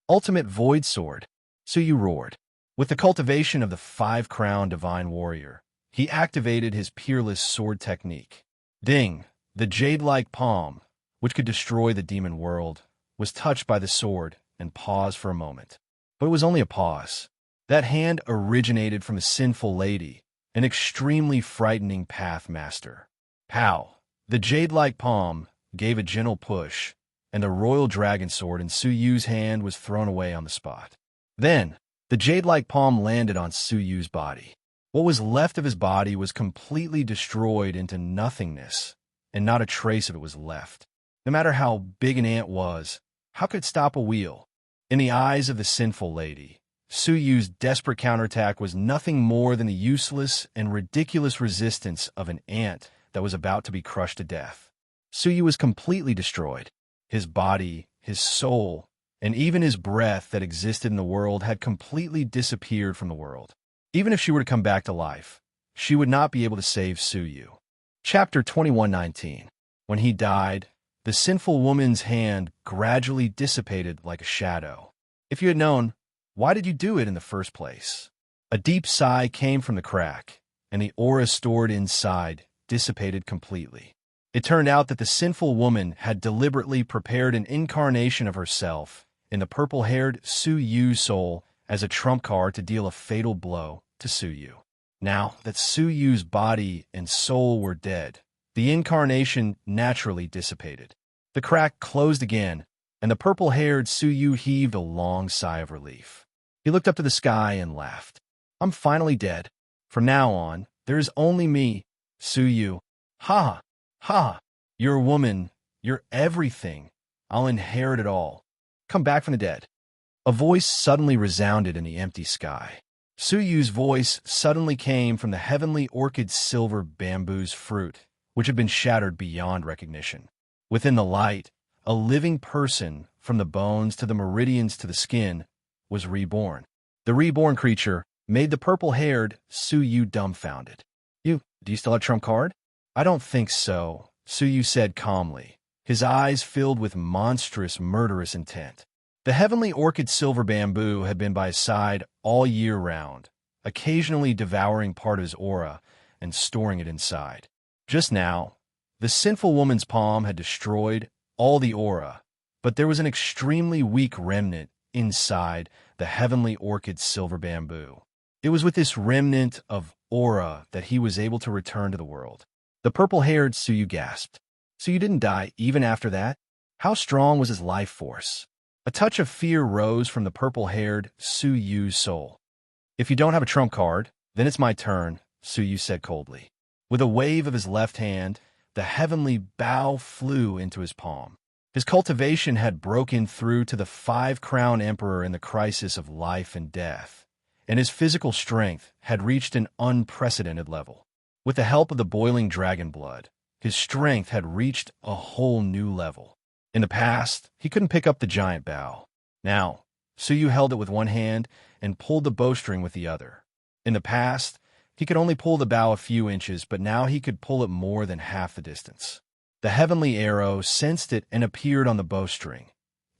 Ultimate Void Sword, Suyu roared. With the cultivation of the five-crown divine warrior, he activated his peerless sword technique. Ding! The jade-like palm, which could destroy the demon world, was touched by the sword and paused for a moment. But it was only a pause. That hand originated from a sinful lady, an extremely frightening path master. Pow! The jade-like palm gave a gentle push, and the royal dragon sword in Suyu's hand was thrown away on the spot. Then, the jade-like palm landed on Suyu's body. What was left of his body was completely destroyed into nothingness, and not a trace of it was left. No matter how big an ant was, how could it stop a wheel? In the eyes of the sinful lady, Suyu's desperate counterattack was nothing more than the useless and ridiculous resistance of an ant that was about to be crushed to death. Suyu was completely destroyed. His body, his soul, and even his breath that existed in the world had completely disappeared from the world. Even if she were to come back to life, she would not be able to save Suyu. Chapter 21:19. When he died, the sinful woman's hand gradually dissipated like a shadow. If you had known, why did you do it in the first place? A deep sigh came from the crack, and the aura stored inside dissipated completely. It turned out that the sinful woman had deliberately prepared an incarnation of herself in the purple-haired Suyu's soul as a trump card to deal a fatal blow to Suyu. Now that Suyu's body and soul were dead, the incarnation naturally dissipated. The crack closed again, and the purple-haired Suyu heaved a long sigh of relief. He looked up to the sky and laughed. I'm finally dead. From now on, there is only me, Suyu. Ha! Ha! You're a woman. You're everything. I'll inherit it all. Come back from the dead. A voice suddenly resounded in the empty sky. Suyu's voice suddenly came from the heavenly orchid silver bamboo's fruit, which had been shattered beyond recognition. Within the light, a living person, from the bones to the meridians to the skin, was reborn. The reborn creature made the purple-haired Suyu dumbfounded. Do you still have trump card? I don't think so, Suyu said calmly, his eyes filled with monstrous, murderous intent. The heavenly orchid silver bamboo had been by his side all year round, occasionally devouring part of his aura and storing it inside. Just now, the sinful woman's palm had destroyed all the aura, but there was an extremely weak remnant inside the heavenly orchid silver bamboo. It was with this remnant of aura that he was able to return to the world. The purple-haired Suyu gasped. So you didn't die even after that? How strong was his life force? A touch of fear rose from the purple-haired Suyu's soul. If you don't have a trump card, then it's my turn, Suyu said coldly. With a wave of his left hand, the heavenly bow flew into his palm. His cultivation had broken through to the five-crown emperor in the crisis of life and death, and his physical strength had reached an unprecedented level. With the help of the boiling dragon blood, his strength had reached a whole new level. In the past, he couldn't pick up the giant bow. Now, Suyu held it with one hand and pulled the bowstring with the other. In the past, he could only pull the bow a few inches, but now he could pull it more than half the distance. The heavenly arrow sensed it and appeared on the bowstring,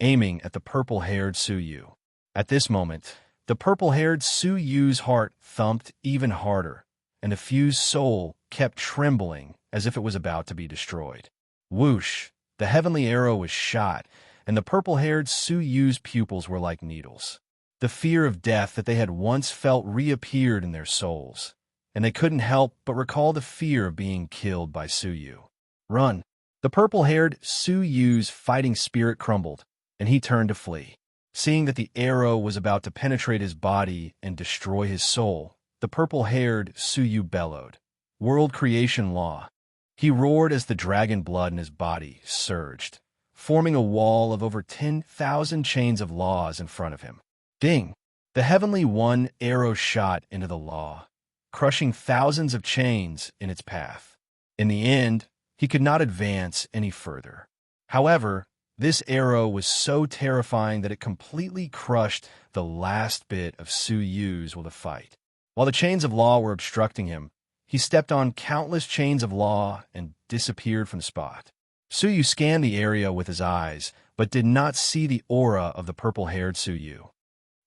aiming at the purple-haired Suyu. At this moment, the purple-haired Suyu's heart thumped even harder, and the fused soul kept trembling as if it was about to be destroyed. Whoosh! The heavenly arrow was shot, and the purple-haired Suyu's pupils were like needles. The fear of death that they had once felt reappeared in their souls, and they couldn't help but recall the fear of being killed by Suyu. Run! The purple-haired Suyu's fighting spirit crumbled, and he turned to flee. Seeing that the arrow was about to penetrate his body and destroy his soul, the purple-haired Suyu bellowed. World creation law. He roared as the dragon blood in his body surged, forming a wall of over 10,000 chains of laws in front of him. Ding! The heavenly one arrow shot into the law, crushing thousands of chains in its path. In the end, he could not advance any further. However, this arrow was so terrifying that it completely crushed the last bit of Suyu's will to fight. While the chains of law were obstructing him, he stepped on countless chains of law and disappeared from the spot. Suyu scanned the area with his eyes, but did not see the aura of the purple-haired Suyu.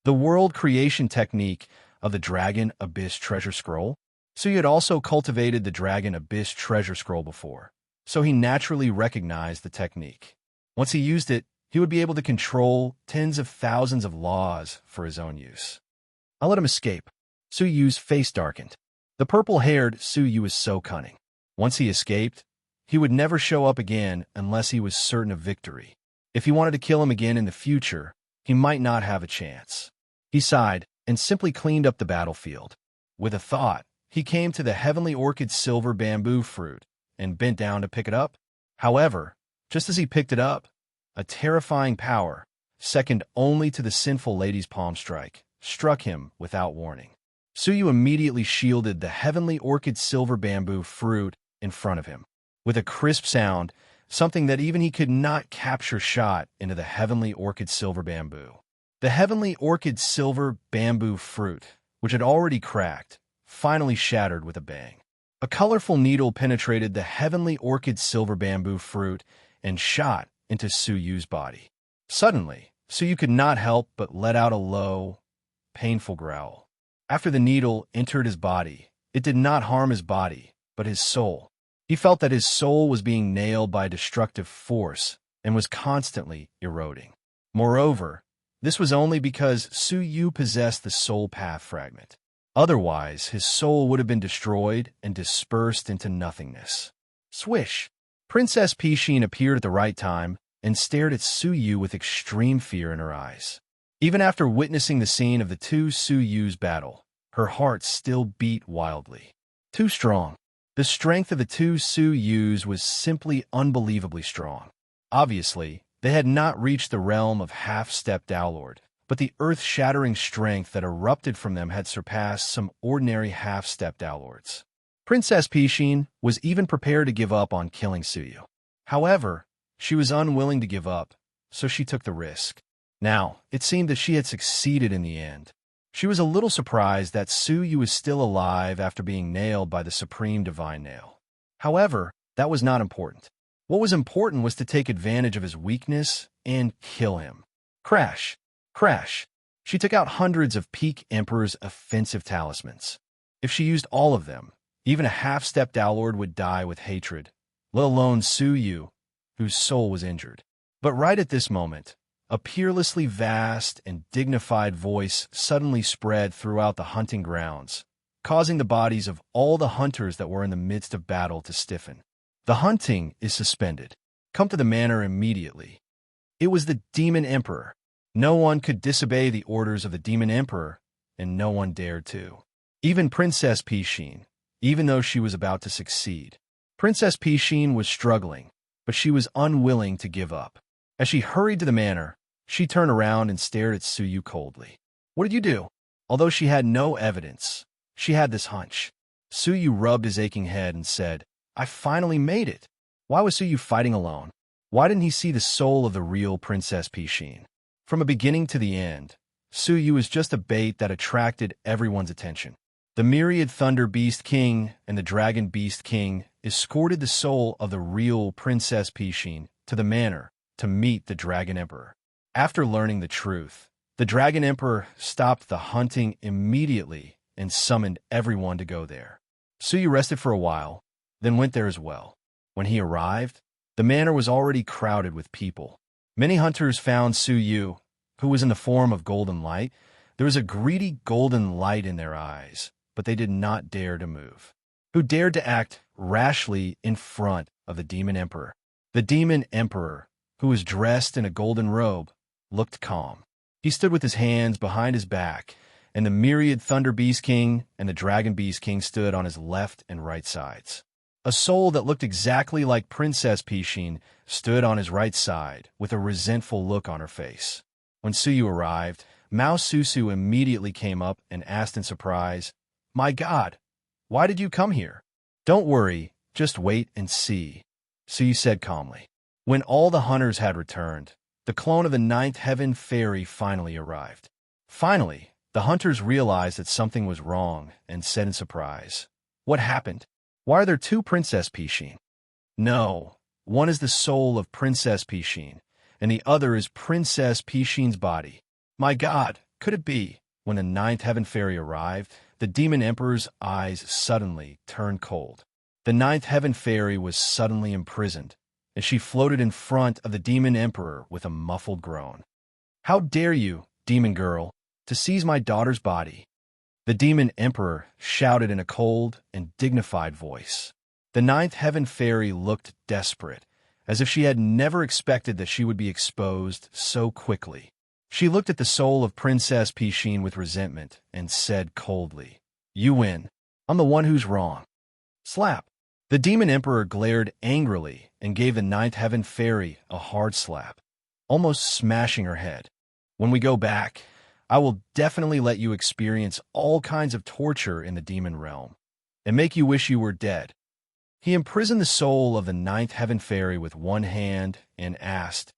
The world creation technique of the Dragon Abyss Treasure Scroll? Suyu had also cultivated the Dragon Abyss Treasure Scroll before, so he naturally recognized the technique. Once he used it, he would be able to control tens of thousands of laws for his own use. I'll let him escape. Suyu's face darkened. The purple-haired Suyu was so cunning. Once he escaped, he would never show up again unless he was certain of victory. If he wanted to kill him again in the future, he might not have a chance. He sighed and simply cleaned up the battlefield. With a thought, he came to the heavenly orchid silver bamboo fruit and bent down to pick it up. However, just as he picked it up, a terrifying power, second only to the sinful lady's palm strike, struck him without warning. Suyu immediately shielded the heavenly orchid silver bamboo fruit in front of him. With a crisp sound, something that even he could not capture shot into the heavenly orchid silver bamboo. The heavenly orchid silver bamboo fruit, which had already cracked, finally shattered with a bang. A colorful needle penetrated the heavenly orchid silver bamboo fruit and shot into Suyu's body. Suddenly, Suyu could not help but let out a low, painful growl. After the needle entered his body, it did not harm his body, but his soul. He felt that his soul was being nailed by a destructive force and was constantly eroding. Moreover, this was only because Suyu possessed the soul path fragment. Otherwise, his soul would have been destroyed and dispersed into nothingness. Swish! Princess Pishin appeared at the right time and stared at Suyu with extreme fear in her eyes. Even after witnessing the scene of the two Suyus battle, her heart still beat wildly. Too strong. The strength of the two Suyus was simply unbelievably strong. Obviously, they had not reached the realm of half-stepped Dowlord, but the earth-shattering strength that erupted from them had surpassed some ordinary half-stepped Dowlords. Princess Pishin was even prepared to give up on killing Suyu. However, she was unwilling to give up, so she took the risk. Now, it seemed that she had succeeded in the end. She was a little surprised that Suyu was still alive after being nailed by the Supreme Divine Nail. However, that was not important. What was important was to take advantage of his weakness and kill him. Crash! Crash! She took out hundreds of Peak Emperor's offensive talismans. If she used all of them, even a half-stepped Dowlord would die with hatred, let alone Suyu, whose soul was injured. But right at this moment, a peerlessly vast and dignified voice suddenly spread throughout the hunting grounds, causing the bodies of all the hunters that were in the midst of battle to stiffen. The hunting is suspended. Come to the manor immediately. It was the Demon Emperor. No one could disobey the orders of the Demon Emperor, and no one dared to. Even Princess Pishin, even though she was about to succeed. Princess Pishin was struggling, but she was unwilling to give up. As she hurried to the manor, she turned around and stared at Suyu coldly. What did you do? Although she had no evidence, she had this hunch. Suyu rubbed his aching head and said, I finally made it. Why was Suyu fighting alone? Why didn't he see the soul of the real Princess Pishin? From a beginning to the end, Suyu was just a bait that attracted everyone's attention. The myriad Thunder Beast King and the Dragon Beast King escorted the soul of the real Princess Pishin to the manor to meet the Dragon Emperor. After learning the truth, the Dragon Emperor stopped the hunting immediately and summoned everyone to go there. Suyu rested for a while, then went there as well. When he arrived, the manor was already crowded with people. Many hunters found Suyu, who was in the form of golden light. There was a greedy golden light in their eyes, but they did not dare to move. Who dared to act rashly in front of the Demon Emperor? The Demon Emperor, who was dressed in a golden robe, looked calm. He stood with his hands behind his back, and the myriad Thunder Beast King and the Dragon Beast King stood on his left and right sides. A soul that looked exactly like Princess Pishin stood on his right side with a resentful look on her face. When Suyu arrived, Mao Susu immediately came up and asked in surprise, My God, why did you come here? Don't worry, just wait and see, Suyu said calmly. When all the hunters had returned, the clone of the Ninth Heaven Fairy finally arrived. Finally, the hunters realized that something was wrong and said in surprise, What happened? Why are there two Princess Pishin? No, one is the soul of Princess Pishin, and the other is Princess Pishin's body. My God, could it be? When the Ninth Heaven Fairy arrived, the Demon Emperor's eyes suddenly turned cold. The Ninth Heaven Fairy was suddenly imprisoned, and she floated in front of the Demon Emperor with a muffled groan. How dare you, demon girl, to seize my daughter's body? The Demon Emperor shouted in a cold and dignified voice. The Ninth Heaven Fairy looked desperate, as if she had never expected that she would be exposed so quickly. She looked at the soul of Princess Pishin with resentment and said coldly, You win. I'm the one who's wrong. Slap. The Demon Emperor glared angrily and gave the Ninth Heaven Fairy a hard slap, almost smashing her head. When we go back, I will definitely let you experience all kinds of torture in the demon realm and make you wish you were dead. He imprisoned the soul of the Ninth Heaven Fairy with one hand and asked,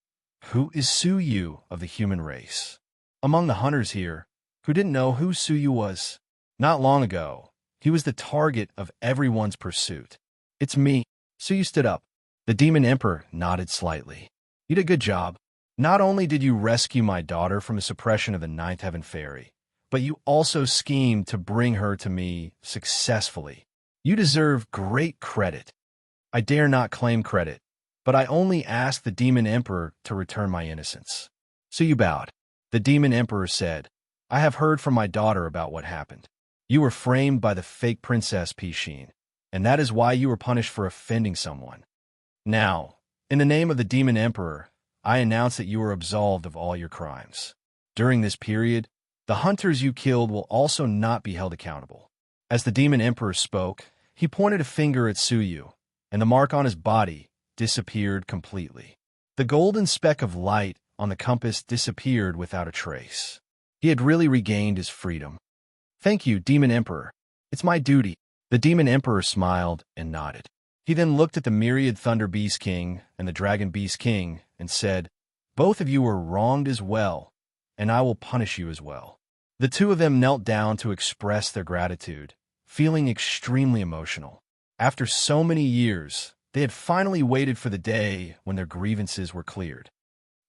Who is Suyu of the human race? Among the hunters here, who didn't know who Suyu was, not long ago, he was the target of everyone's pursuit. It's me. Suyu stood up. The Demon Emperor nodded slightly. You did a good job. Not only did you rescue my daughter from the suppression of the Ninth Heaven Fairy, but you also schemed to bring her to me successfully. You deserve great credit. I dare not claim credit, but I only ask the Demon Emperor to return my innocence. Suyu bowed. The Demon Emperor said, I have heard from my daughter about what happened. You were framed by the fake Princess Pishin, and that is why you were punished for offending someone. Now, in the name of the Demon Emperor, I announce that you are absolved of all your crimes. During this period, the hunters you killed will also not be held accountable. As the Demon Emperor spoke, he pointed a finger at Suyu, and the mark on his body disappeared completely. The golden speck of light on the compass disappeared without a trace. He had really regained his freedom. Thank you, Demon Emperor. It's my duty. The Demon Emperor smiled and nodded. He then looked at the Myriad Thunder Beast King and the Dragon Beast King and said, "Both of you were wronged as well, and I will punish you as well." The two of them knelt down to express their gratitude, feeling extremely emotional. After so many years, they had finally waited for the day when their grievances were cleared.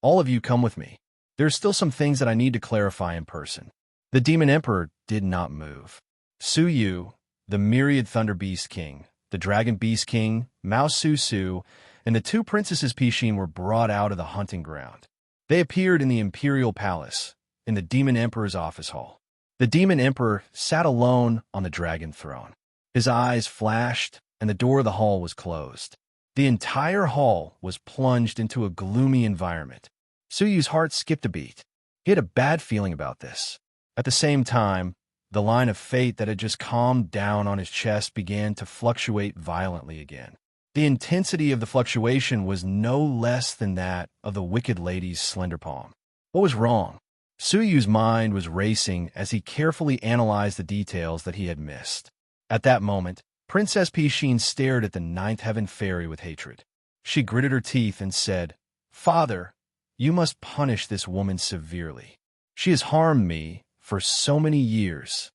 All of you come with me. There are still some things that I need to clarify in person. The Demon Emperor did not move. Suyu, the Myriad Thunder Beast King, the Dragon Beast King, Mao Su, and the two princesses Pishin were brought out of the hunting ground. They appeared in the Imperial Palace, in the Demon Emperor's office hall. The Demon Emperor sat alone on the dragon throne. His eyes flashed, and the door of the hall was closed. The entire hall was plunged into a gloomy environment. Suyu's heart skipped a beat. He had a bad feeling about this. At the same time, the line of fate that had just calmed down on his chest began to fluctuate violently again. The intensity of the fluctuation was no less than that of the Wicked Lady's slender palm. What was wrong? Suyu's mind was racing as he carefully analyzed the details that he had missed. At that moment, Princess Pishin stared at the Ninth Heaven Fairy with hatred. She gritted her teeth and said, "Father, you must punish this woman severely. She has harmed me for so many years."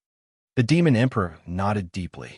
The Demon Emperor nodded deeply.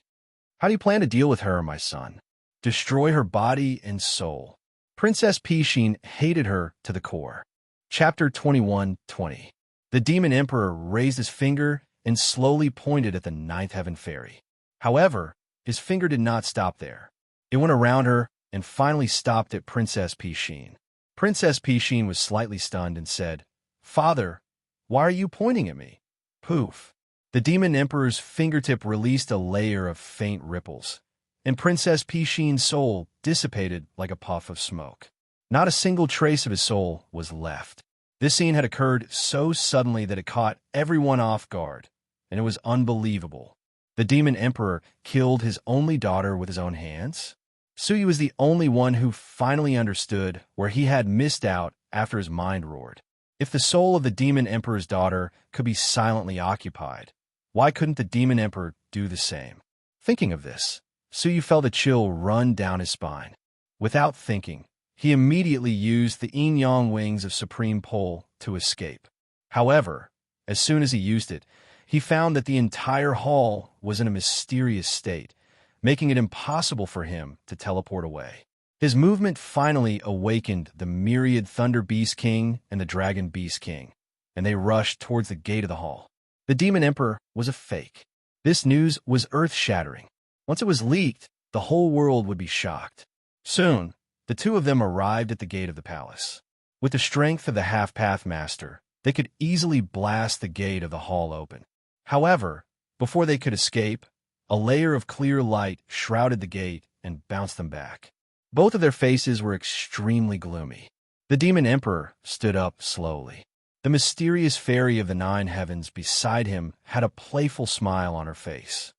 "How do you plan to deal with her, my son? Destroy her body and soul." Princess Pishin hated her to the core. Chapter 21:20. The Demon Emperor raised his finger and slowly pointed at the Ninth Heaven Fairy. However, his finger did not stop there. It went around her and finally stopped at Princess Pishin. Princess Pishin was slightly stunned and said, "Father, why are you pointing at me?" Poof. The Demon Emperor's fingertip released a layer of faint ripples, and Princess Pishin's soul dissipated like a puff of smoke. Not a single trace of his soul was left. This scene had occurred so suddenly that it caught everyone off guard, and it was unbelievable. The Demon Emperor killed his only daughter with his own hands? Suyu was the only one who finally understood where he had missed out after his mind roared. If the soul of the Demon Emperor's daughter could be silently occupied, why couldn't the Demon Emperor do the same? Thinking of this, Suyu felt a chill run down his spine. Without thinking, he immediately used the yin-yang wings of Supreme Pole to escape. However, as soon as he used it, he found that the entire hall was in a mysterious state, making it impossible for him to teleport away. His movement finally awakened the Myriad Thunder Beast King and the Dragon Beast King, and they rushed towards the gate of the hall. The Demon Emperor was a fake. This news was earth-shattering. Once it was leaked, the whole world would be shocked. Soon, the two of them arrived at the gate of the palace. With the strength of the Half-Path Master, they could easily blast the gate of the hall open. However, before they could escape, a layer of clear light shrouded the gate and bounced them back. Both of their faces were extremely gloomy. The Demon Emperor stood up slowly. The mysterious fairy of the Nine Heavens beside him had a playful smile on her face.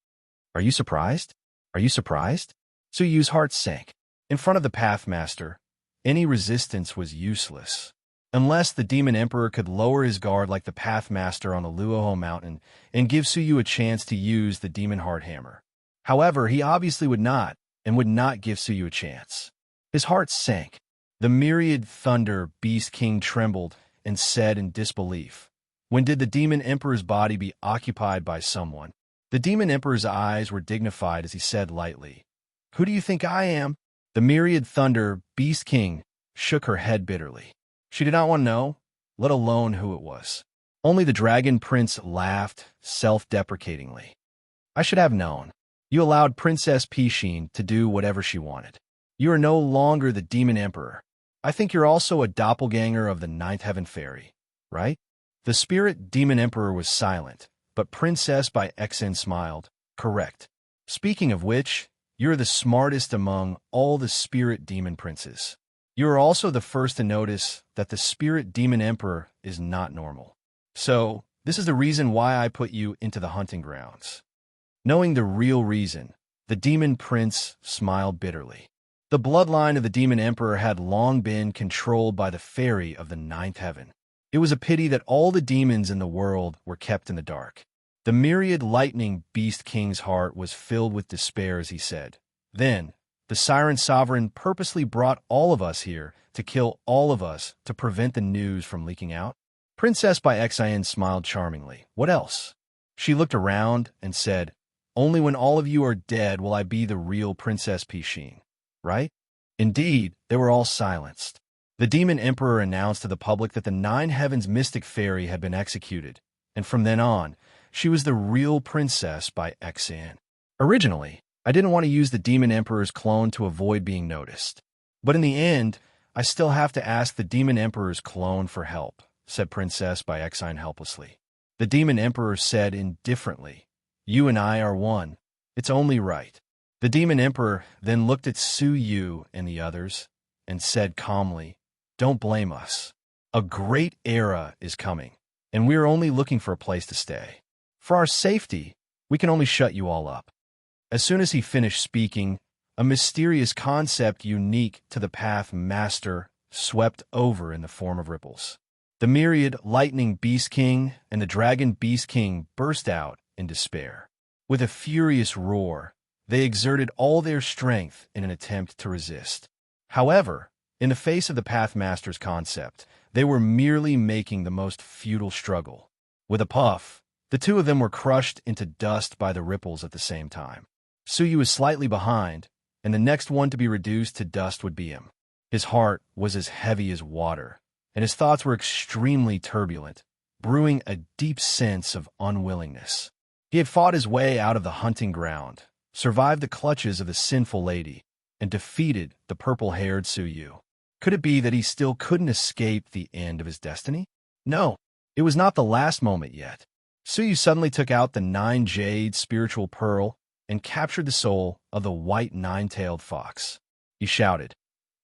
"Are you surprised? Are you surprised?" Suyu's heart sank. In front of the Pathmaster, any resistance was useless. Unless the Demon Emperor could lower his guard like the Pathmaster on the Luoho Mountain and give Suyu a chance to use the Demon Heart Hammer. However, he obviously would not, and would not give Suyu a chance. His heart sank. The Myriad Thunder Beast King trembled and said in disbelief, "When did the Demon Emperor's body be occupied by someone?" The Demon Emperor's eyes were dignified as he said lightly, "Who do you think I am?" The Myriad Thunder Beast King shook her head bitterly. She did not want to know, let alone who it was. Only the Dragon Prince laughed self-deprecatingly. "I should have known. You allowed Princess Pishin to do whatever she wanted. You are no longer the Demon Emperor. I think you're also a doppelganger of the Ninth Heaven Fairy, right?" The spirit Demon Emperor was silent, but Princess by XN smiled. Correct. Speaking of which, you're the smartest among all the spirit demon princes. You are also the first to notice that the spirit demon emperor is not normal. So, this is the reason why I put you into the hunting grounds. Knowing the real reason, the demon prince smiled bitterly. The bloodline of the demon emperor had long been controlled by the fairy of the ninth heaven. It was a pity that all the demons in the world were kept in the dark. The myriad lightning beast king's heart was filled with despair as he said, "Then, the Siren Sovereign purposely brought all of us here to kill all of us to prevent the news from leaking out?" Princess by XIN smiled charmingly. What else? She looked around and said, "Only when all of you are dead will I be the real Princess Pishin, right?" Indeed, they were all silenced. The demon emperor announced to the public that the nine heavens mystic fairy had been executed, and from then on, she was the real Princess by XN. Originally, I didn't want to use the demon emperor's clone to avoid being noticed. But in the end, I still have to ask the demon emperor's clone for help, said Princess by Exine helplessly. The demon emperor said indifferently, "You and I are one. It's only right." The demon emperor then looked at Su Yu and the others and said calmly, "Don't blame us. A great era is coming, and we are only looking for a place to stay. For our safety, we can only shut you all up." As soon as he finished speaking, a mysterious concept unique to the Path Master swept over in the form of ripples. The myriad Lightning Beast King and the Dragon Beast King burst out in despair. With a furious roar, they exerted all their strength in an attempt to resist. However, in the face of the Path Master's concept, they were merely making the most futile struggle. With a puff, the two of them were crushed into dust by the ripples at the same time. Suyu was slightly behind, and the next one to be reduced to dust would be him. His heart was as heavy as water, and his thoughts were extremely turbulent, brewing a deep sense of unwillingness. He had fought his way out of the hunting ground, survived the clutches of the sinful lady, and defeated the purple-haired Suyu. Could it be that he still couldn't escape the end of his destiny? No, it was not the last moment yet. Suyu suddenly took out the 9-jade spiritual pearl and captured the soul of the white nine-tailed fox. He shouted,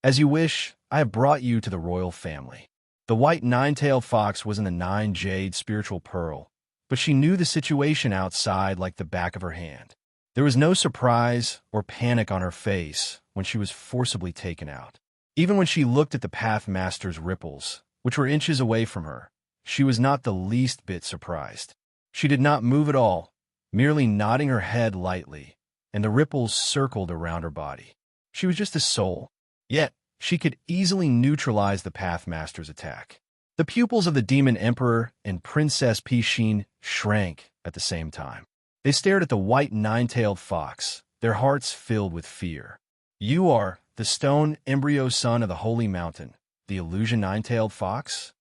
"As you wish, I have brought you to the royal family." The white nine-tailed fox was in the 9-jade spiritual pearl, but she knew the situation outside like the back of her hand. There was no surprise or panic on her face when she was forcibly taken out. Even when she looked at the Path Master's ripples, which were inches away from her, she was not the least bit surprised. She did not move at all, merely nodding her head lightly, and the ripples circled around her body. She was just a soul, yet she could easily neutralize the Path Master's attack. The pupils of the Demon Emperor and Princess Pishin shrank at the same time. They stared at the white nine-tailed fox, their hearts filled with fear. "You are the stone embryo son of the Holy Mountain, the illusion nine-tailed fox?"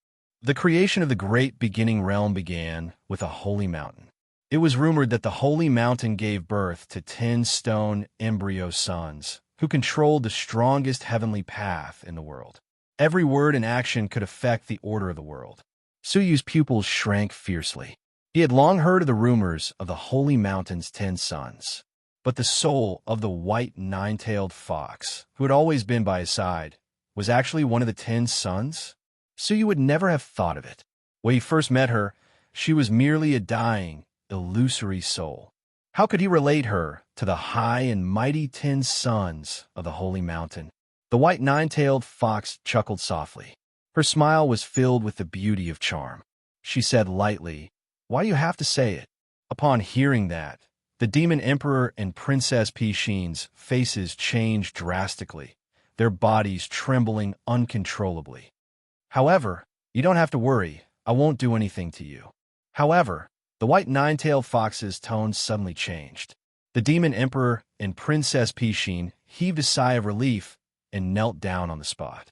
The creation of the great beginning realm began with a holy mountain. It was rumored that the holy mountain gave birth to 10 stone embryo sons, who controlled the strongest heavenly path in the world. Every word and action could affect the order of the world. Suyu's pupils shrank fiercely. He had long heard of the rumors of the holy mountain's 10 sons. But the soul of the white nine-tailed fox, who had always been by his side, was actually one of the 10 sons? Suyu would never have thought of it. When he first met her, she was merely a dying, illusory soul. How could he relate her to the high and mighty 10 sons of the holy mountain? The white nine-tailed fox chuckled softly. Her smile was filled with the beauty of charm. She said lightly, "Why do you have to say it?" Upon hearing that, the Demon Emperor and Princess Pishin's faces changed drastically, their bodies trembling uncontrollably. "However, you don't have to worry. I won't do anything to you." However, the white nine-tailed fox's tone suddenly changed. The Demon Emperor and Princess Pishin heaved a sigh of relief and knelt down on the spot.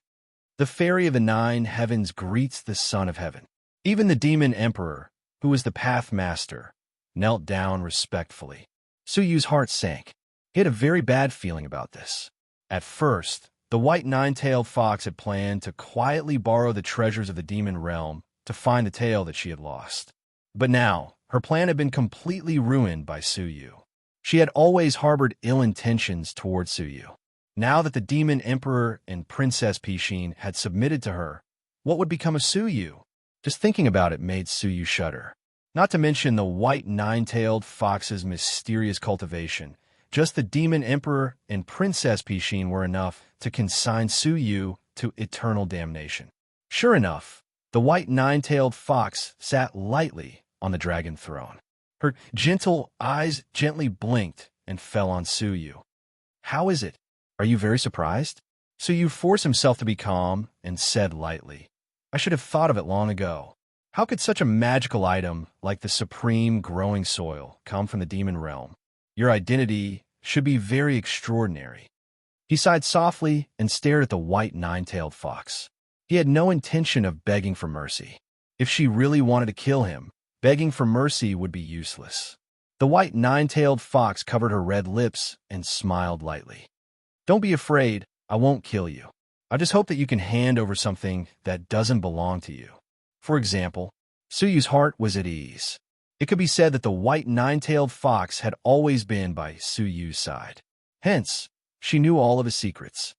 The fairy of the 9 heavens greets the Son of Heaven. Even the Demon Emperor, who was the Path Master, knelt down respectfully. Suyu's heart sank. He had a very bad feeling about this. At first, the white nine-tailed fox had planned to quietly borrow the treasures of the demon realm to find the tail that she had lost. But now, Her plan had been completely ruined by Suyu. She had always harbored ill intentions towards Suyu. Now that the demon emperor and Princess Pishin had submitted to her, what would become of Suyu? Just thinking about it made Suyu shudder. Not to mention the white nine-tailed fox's mysterious cultivation. Just the demon emperor and Princess Pishin were enough to consign Suyu to eternal damnation. Sure enough, the white nine-tailed fox sat lightly on the dragon throne. Her gentle eyes gently blinked and fell on Suyu. "How is it? Are you very surprised?" Suyu forced himself to be calm and said lightly, "I should have thought of it long ago. How could such a magical item like the supreme growing soil come from the demon realm? Your identity should be very extraordinary." He sighed softly and stared at the white nine-tailed fox. He had no intention of begging for mercy. If she really wanted to kill him, begging for mercy would be useless. The white nine-tailed fox covered her red lips and smiled lightly. "Don't be afraid, I won't kill you. I just hope that you can hand over something that doesn't belong to you." For example, Suyu's heart was at ease. It could be said that the white nine-tailed fox had always been by Suyu's side. Hence, she knew all of his secrets.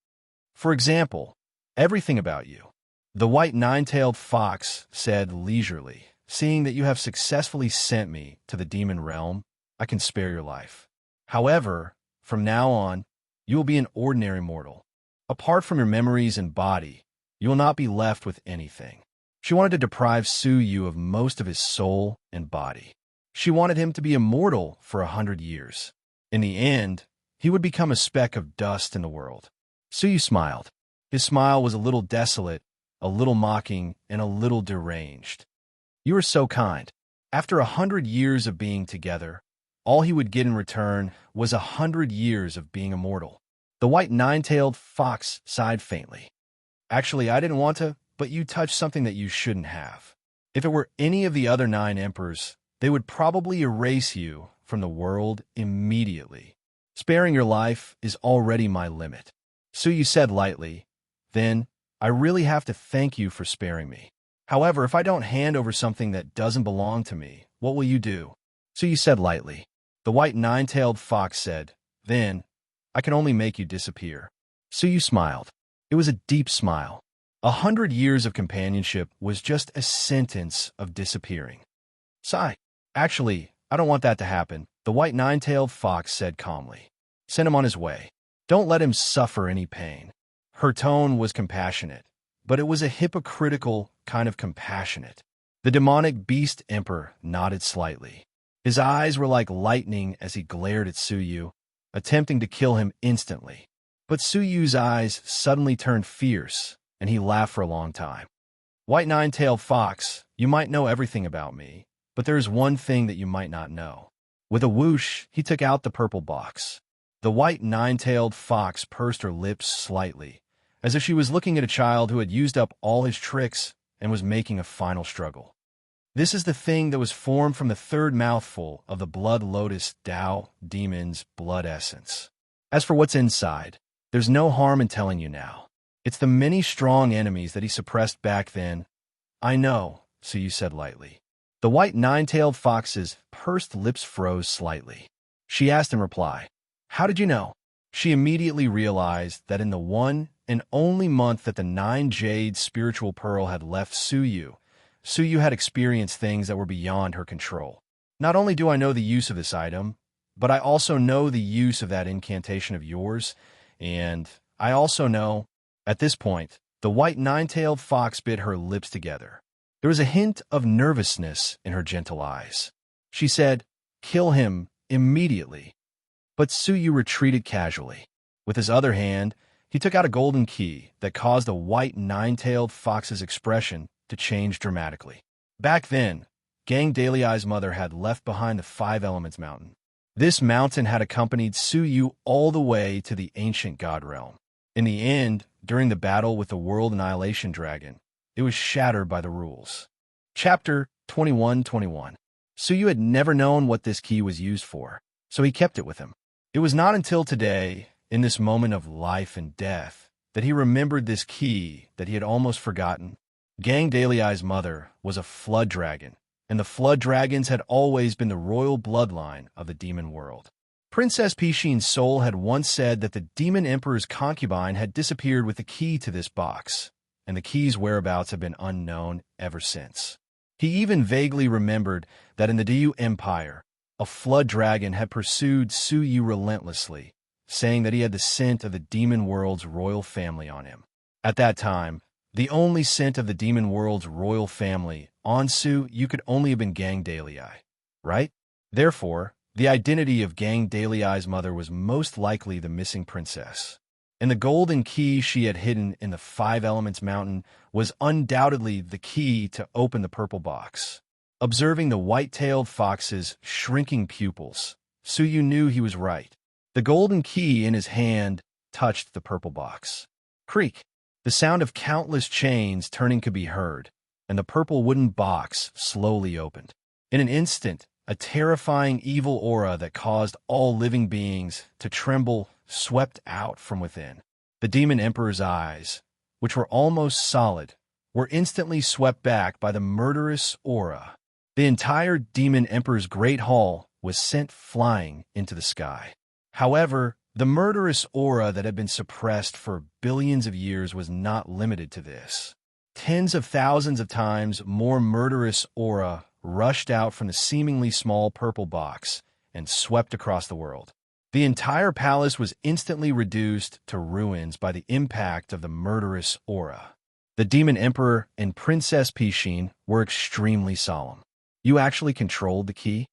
For example, everything about you. The white nine-tailed fox said leisurely, "Seeing that you have successfully sent me to the demon realm, I can spare your life. However, from now on, you will be an ordinary mortal. Apart from your memories and body, you will not be left with anything." She wanted to deprive Suyu of most of his soul and body. She wanted him to be immortal for 100 years. In the end, he would become a speck of dust in the world. Suyu smiled. His smile was a little desolate, a little mocking, and a little deranged. "You are so kind." After 100 years of being together, all he would get in return was 100 years of being immortal. The white nine-tailed fox sighed faintly. "Actually, I didn't want to, but you touched something that you shouldn't have. If it were any of the other 9 emperors, they would probably erase you from the world immediately. Sparing your life is already my limit." Suyu said lightly, "Then, I really have to thank you for sparing me. However, if I don't hand over something that doesn't belong to me, what will you do?" Suyu said lightly. The white nine-tailed fox said, "Then, I can only make you disappear." Suyu smiled. It was a deep smile. 100 years of companionship was just a sentence of disappearing. "Sigh. Actually, I don't want that to happen," the white nine-tailed fox said calmly. "Send him on his way. Don't let him suffer any pain." Her tone was compassionate, but it was a hypocritical kind of compassionate. The demonic beast emperor nodded slightly. His eyes were like lightning as he glared at Suyu, attempting to kill him instantly. But Suyu's eyes suddenly turned fierce, and he laughed for a long time. "White nine-tailed fox, you might know everything about me, but there is one thing that you might not know." With a whoosh, he took out the purple box. The white nine-tailed fox pursed her lips slightly, as if she was looking at a child who had used up all his tricks and was making a final struggle. "This is the thing that was formed from the 3rd mouthful of the Blood Lotus Tao Demon's blood essence. As for what's inside, there's no harm in telling you now. It's the many strong enemies that he suppressed back then." "I know," Suyu said lightly. The white nine-tailed fox's pursed lips froze slightly. She asked in reply, "How did you know?" She immediately realized that in the one and only month that the 9-jade spiritual pearl had left Suyu, Suyu had experienced things that were beyond her control. "Not only do I know the use of this item, but I also know the use of that incantation of yours, and I also know..." At this point, the white nine-tailed fox bit her lips together. There was a hint of nervousness in her gentle eyes. She said, "Kill him immediately." But Suyu retreated casually. With his other hand, he took out a golden key that caused the white nine-tailed fox's expression to change dramatically. Back then, Gang Daliai's mother had left behind the 5 Elements Mountain. This mountain had accompanied Suyu all the way to the ancient god realm. In the end, during the battle with the World Annihilation Dragon, it was shattered by the rules. Chapter 21:21. Suyu had never known what this key was used for, so he kept it with him. It was not until today, in this moment of life and death, that he remembered this key that he had almost forgotten. Gang Daliai's mother was a flood dragon, and the flood dragons had always been the royal bloodline of the demon world. Princess Pishin's soul had once said that the demon emperor's concubine had disappeared with the key to this box, and the key's whereabouts have been unknown ever since. He even vaguely remembered that in the Diyu Empire, a flood dragon had pursued Suyu relentlessly, saying that he had the scent of the demon world's royal family on him. At that time, the only scent of the demon world's royal family on Suyu could only have been Gang Daliai, right? Therefore, the identity of Gang Daliai's mother was most likely the missing princess. And the golden key she had hidden in the Five Elements Mountain was undoubtedly the key to open the purple box. Observing the white-tailed fox's shrinking pupils, Suyu knew he was right. The golden key in his hand touched the purple box. Creak! The sound of countless chains turning could be heard, and the purple wooden box slowly opened. In an instant, a terrifying evil aura that caused all living beings to tremble swept out from within. The demon emperor's eyes, which were almost solid, were instantly swept back by the murderous aura. The entire demon emperor's great hall was sent flying into the sky. However, the murderous aura that had been suppressed for billions of years was not limited to this. Tens of thousands of times more murderous aura rushed out from the seemingly small purple box and swept across the world. The entire palace was instantly reduced to ruins by the impact of the murderous aura. The demon emperor and Princess Pishin were extremely solemn. You actually controlled the key?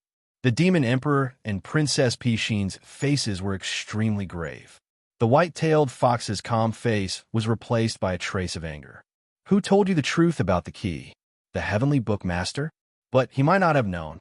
The demon emperor and Princess Pishin's faces were extremely grave. The white-tailed fox's calm face was replaced by a trace of anger. Who told you the truth about the key? The heavenly bookmaster? But he might not have known.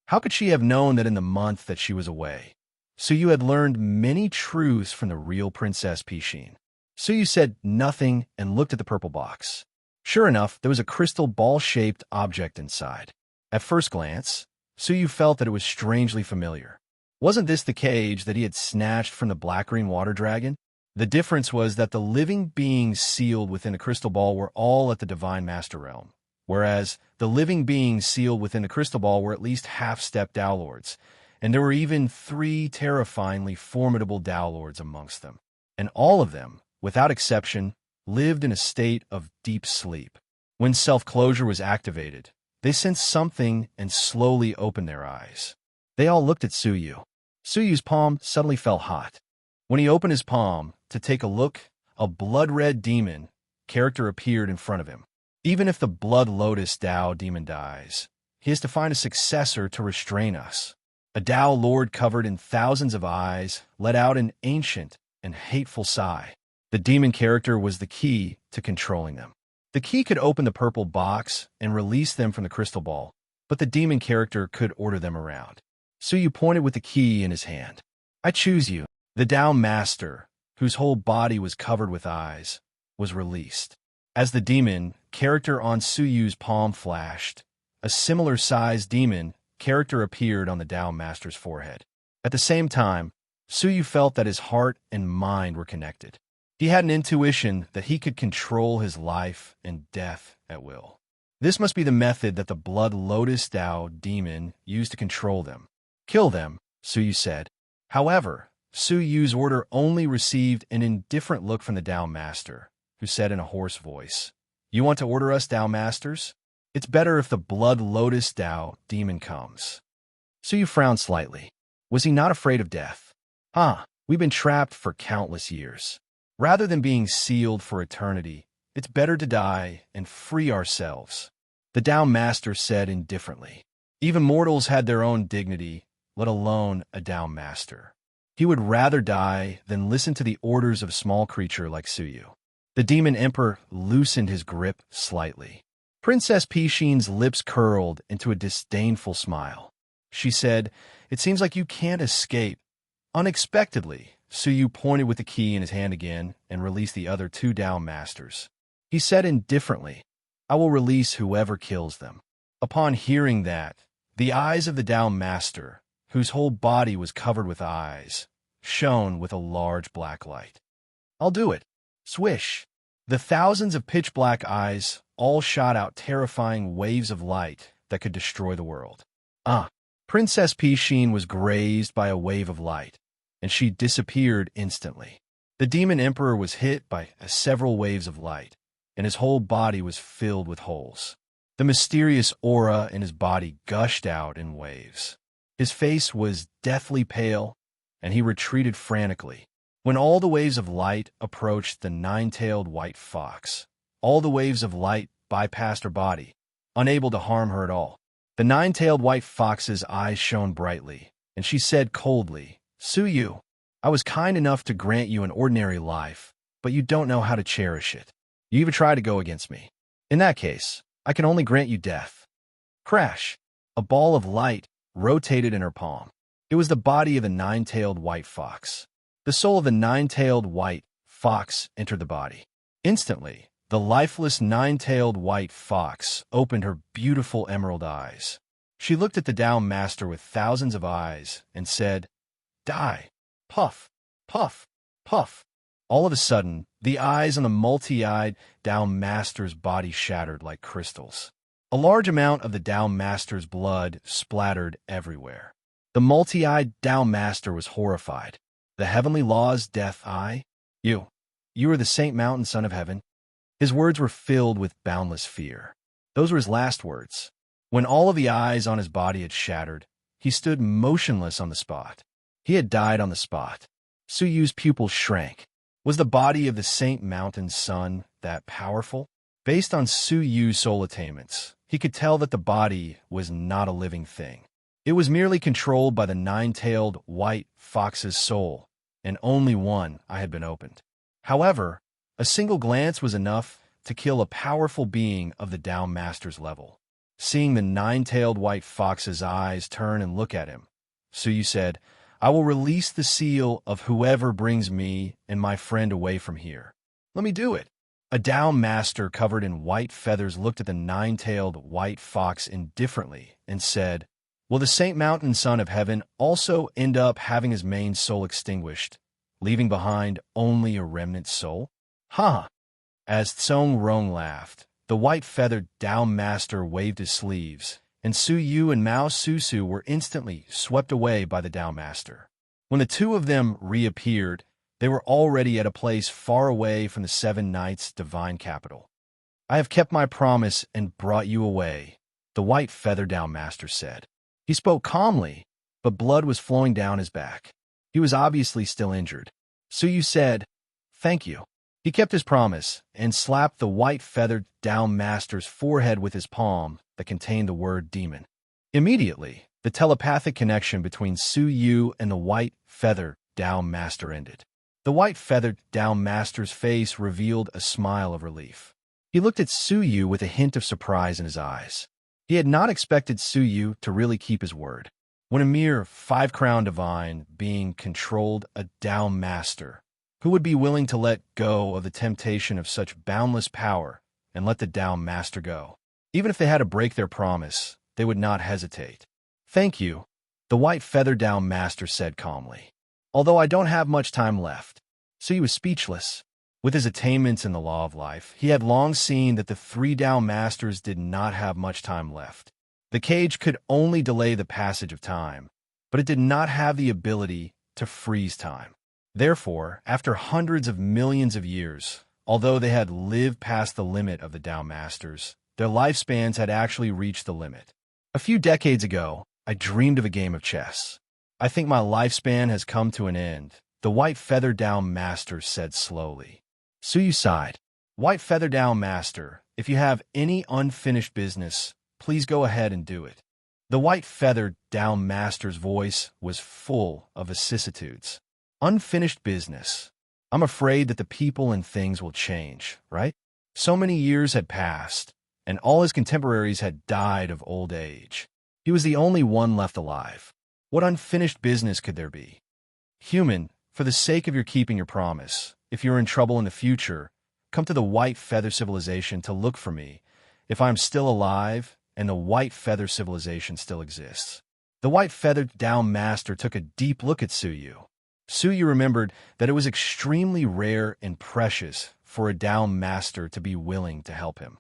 How could she have known that in the month that she was away? Suyu had learned many truths from the real Princess Pishin. Suyu said nothing and looked at the purple box. Sure enough, there was a crystal ball-shaped object inside. At first glance, Suyu felt that it was strangely familiar. Wasn't this the cage that he had snatched from the black-green water dragon? The difference was that the living beings sealed within the crystal ball were all at the Divine Master Realm, whereas the living beings sealed within the crystal ball were at least half-step Dao Lords, and there were even 3 terrifyingly formidable Dao Lords amongst them. And all of them, without exception, lived in a state of deep sleep. When self-closure was activated, they sensed something and slowly opened their eyes. They all looked at Suyu. Suyu's palm suddenly felt hot. When he opened his palm to take a look, a blood-red demon character appeared in front of him. Even if the Blood Lotus Dao demon dies, he has to find a successor to restrain us. A Dao Lord covered in thousands of eyes let out an ancient and hateful sigh. The demon character was the key to controlling them. The key could open the purple box and release them from the crystal ball, but the demon character could order them around. Suyu pointed with the key in his hand. I choose you. The Dao Master, whose whole body was covered with eyes, was released. As the demon character on Suyu's palm flashed, a similar-sized demon character appeared on the Dao Master's forehead. At the same time, Suyu felt that his heart and mind were connected. He had an intuition that he could control his life and death at will. This must be the method that the Blood Lotus Dao demon used to control them. Kill them, Suyu said. However, Suyu's order only received an indifferent look from the Dao Master, who said in a hoarse voice, You want to order us, Dao Masters? It's better if the Blood Lotus Dao demon comes. Suyu frowned slightly. Was he not afraid of death? We've been trapped for countless years. Rather than being sealed for eternity, it's better to die and free ourselves. The Dao Master said indifferently. Even mortals had their own dignity, let alone a Dao Master. He would rather die than listen to the orders of a small creature like Suyu. The demon emperor loosened his grip slightly. Princess Pishin's lips curled into a disdainful smile. She said, It seems like you can't escape. Unexpectedly, Suyu pointed with the key in his hand again and released the other 2 Dao Masters. He said indifferently, I will release whoever kills them. Upon hearing that, the eyes of the Dao Master, whose whole body was covered with eyes, shone with a large black light. I'll do it. Swish! The thousands of pitch-black eyes all shot out terrifying waves of light that could destroy the world. Ah! Princess Sheen was grazed by a wave of light, and she disappeared instantly. The demon emperor was hit by several waves of light, and his whole body was filled with holes. The mysterious aura in his body gushed out in waves. His face was deathly pale, and he retreated frantically. When all the waves of light approached the nine-tailed white fox, all the waves of light bypassed her body, unable to harm her at all. The nine-tailed white fox's eyes shone brightly, and she said coldly, "Suyu, I was kind enough to grant you an ordinary life, but you don't know how to cherish it. You even try to go against me. In that case, I can only grant you death." Crash! A ball of light rotated in her palm. It was the body of the nine-tailed white fox. The soul of the nine-tailed white fox entered the body. Instantly, the lifeless nine-tailed white fox opened her beautiful emerald eyes. She looked at the Tao Master with thousands of eyes and said, "Die!" Puff, puff, puff. All of a sudden, the eyes on the multi-eyed Tao Master's body shattered like crystals. A large amount of the Tao Master's blood splattered everywhere. The multi-eyed Tao Master was horrified. "The heavenly law's death eye? You are the Saint Mountain Son of Heaven?" His words were filled with boundless fear. Those were his last words. When all of the eyes on his body had shattered, he stood motionless on the spot. He had died on the spot. Suyu's pupils shrank. Was the body of the Saint Mountain Son that powerful? Based on Suyu's soul attainments, he could tell that the body was not a living thing. It was merely controlled by the nine-tailed white fox's soul, and only one eye had been opened. However, a single glance was enough to kill a powerful being of the Tao Master's level. Seeing the nine-tailed white fox's eyes turn and look at him, Suyu said, "I will release the seal of whoever brings me and my friend away from here. Let me do it." A Tao Master covered in white feathers looked at the nine-tailed white fox indifferently and said, "Will the Saint Mountain Son of Heaven also end up having his main soul extinguished, leaving behind only a remnant soul?" "Ha!" As Tsong Rong laughed, the white-feathered Tao Master waved his sleeves, and Su Yu and Mao Susu were instantly swept away by the Tao Master. When the two of them reappeared, they were already at a place far away from the Seven Knights' divine capital. "I have kept my promise and brought you away," the white-feathered Tao Master said. He spoke calmly, but blood was flowing down his back. He was obviously still injured. Suyu said, "Thank you." He kept his promise and slapped the white-feathered Tao Master's forehead with his palm that contained the word demon. Immediately, the telepathic connection between Suyu and the white-feathered Tao Master ended. The white-feathered Tao Master's face revealed a smile of relief. He looked at Suyu with a hint of surprise in his eyes. He had not expected Suyu to really keep his word. When a mere five-crown divine being controlled a Tao Master, who would be willing to let go of the temptation of such boundless power and let the Tao Master go? Even if they had to break their promise, they would not hesitate. "Thank you," the white-feathered Tao Master said calmly. "Although I don't have much time left." So he was speechless. With his attainments in the law of life, he had long seen that the three Tao Masters did not have much time left. The cage could only delay the passage of time, but it did not have the ability to freeze time. Therefore, after hundreds of millions of years, although they had lived past the limit of the Tao Masters, their lifespans had actually reached the limit. A few decades ago, I dreamed of a game of chess. I think my lifespan has come to an end, the white-feathered Tao Master said slowly. Suyu sighed. "White-feathered Tao Master, if you have any unfinished business, please go ahead and do it." The white-feathered Tao Master's voice was full of vicissitudes. "Unfinished business. I'm afraid that the people and things will change, right? So many years had passed, and all his contemporaries had died of old age. He was the only one left alive. What unfinished business could there be? Human, for the sake of your keeping your promise, if you're in trouble in the future, come to the White Feather Civilization to look for me, if I'm still alive and the White Feather Civilization still exists." The white-feathered Tao Master took a deep look at Suyu. Suyu remembered that it was extremely rare and precious for a Tao Master to be willing to help him.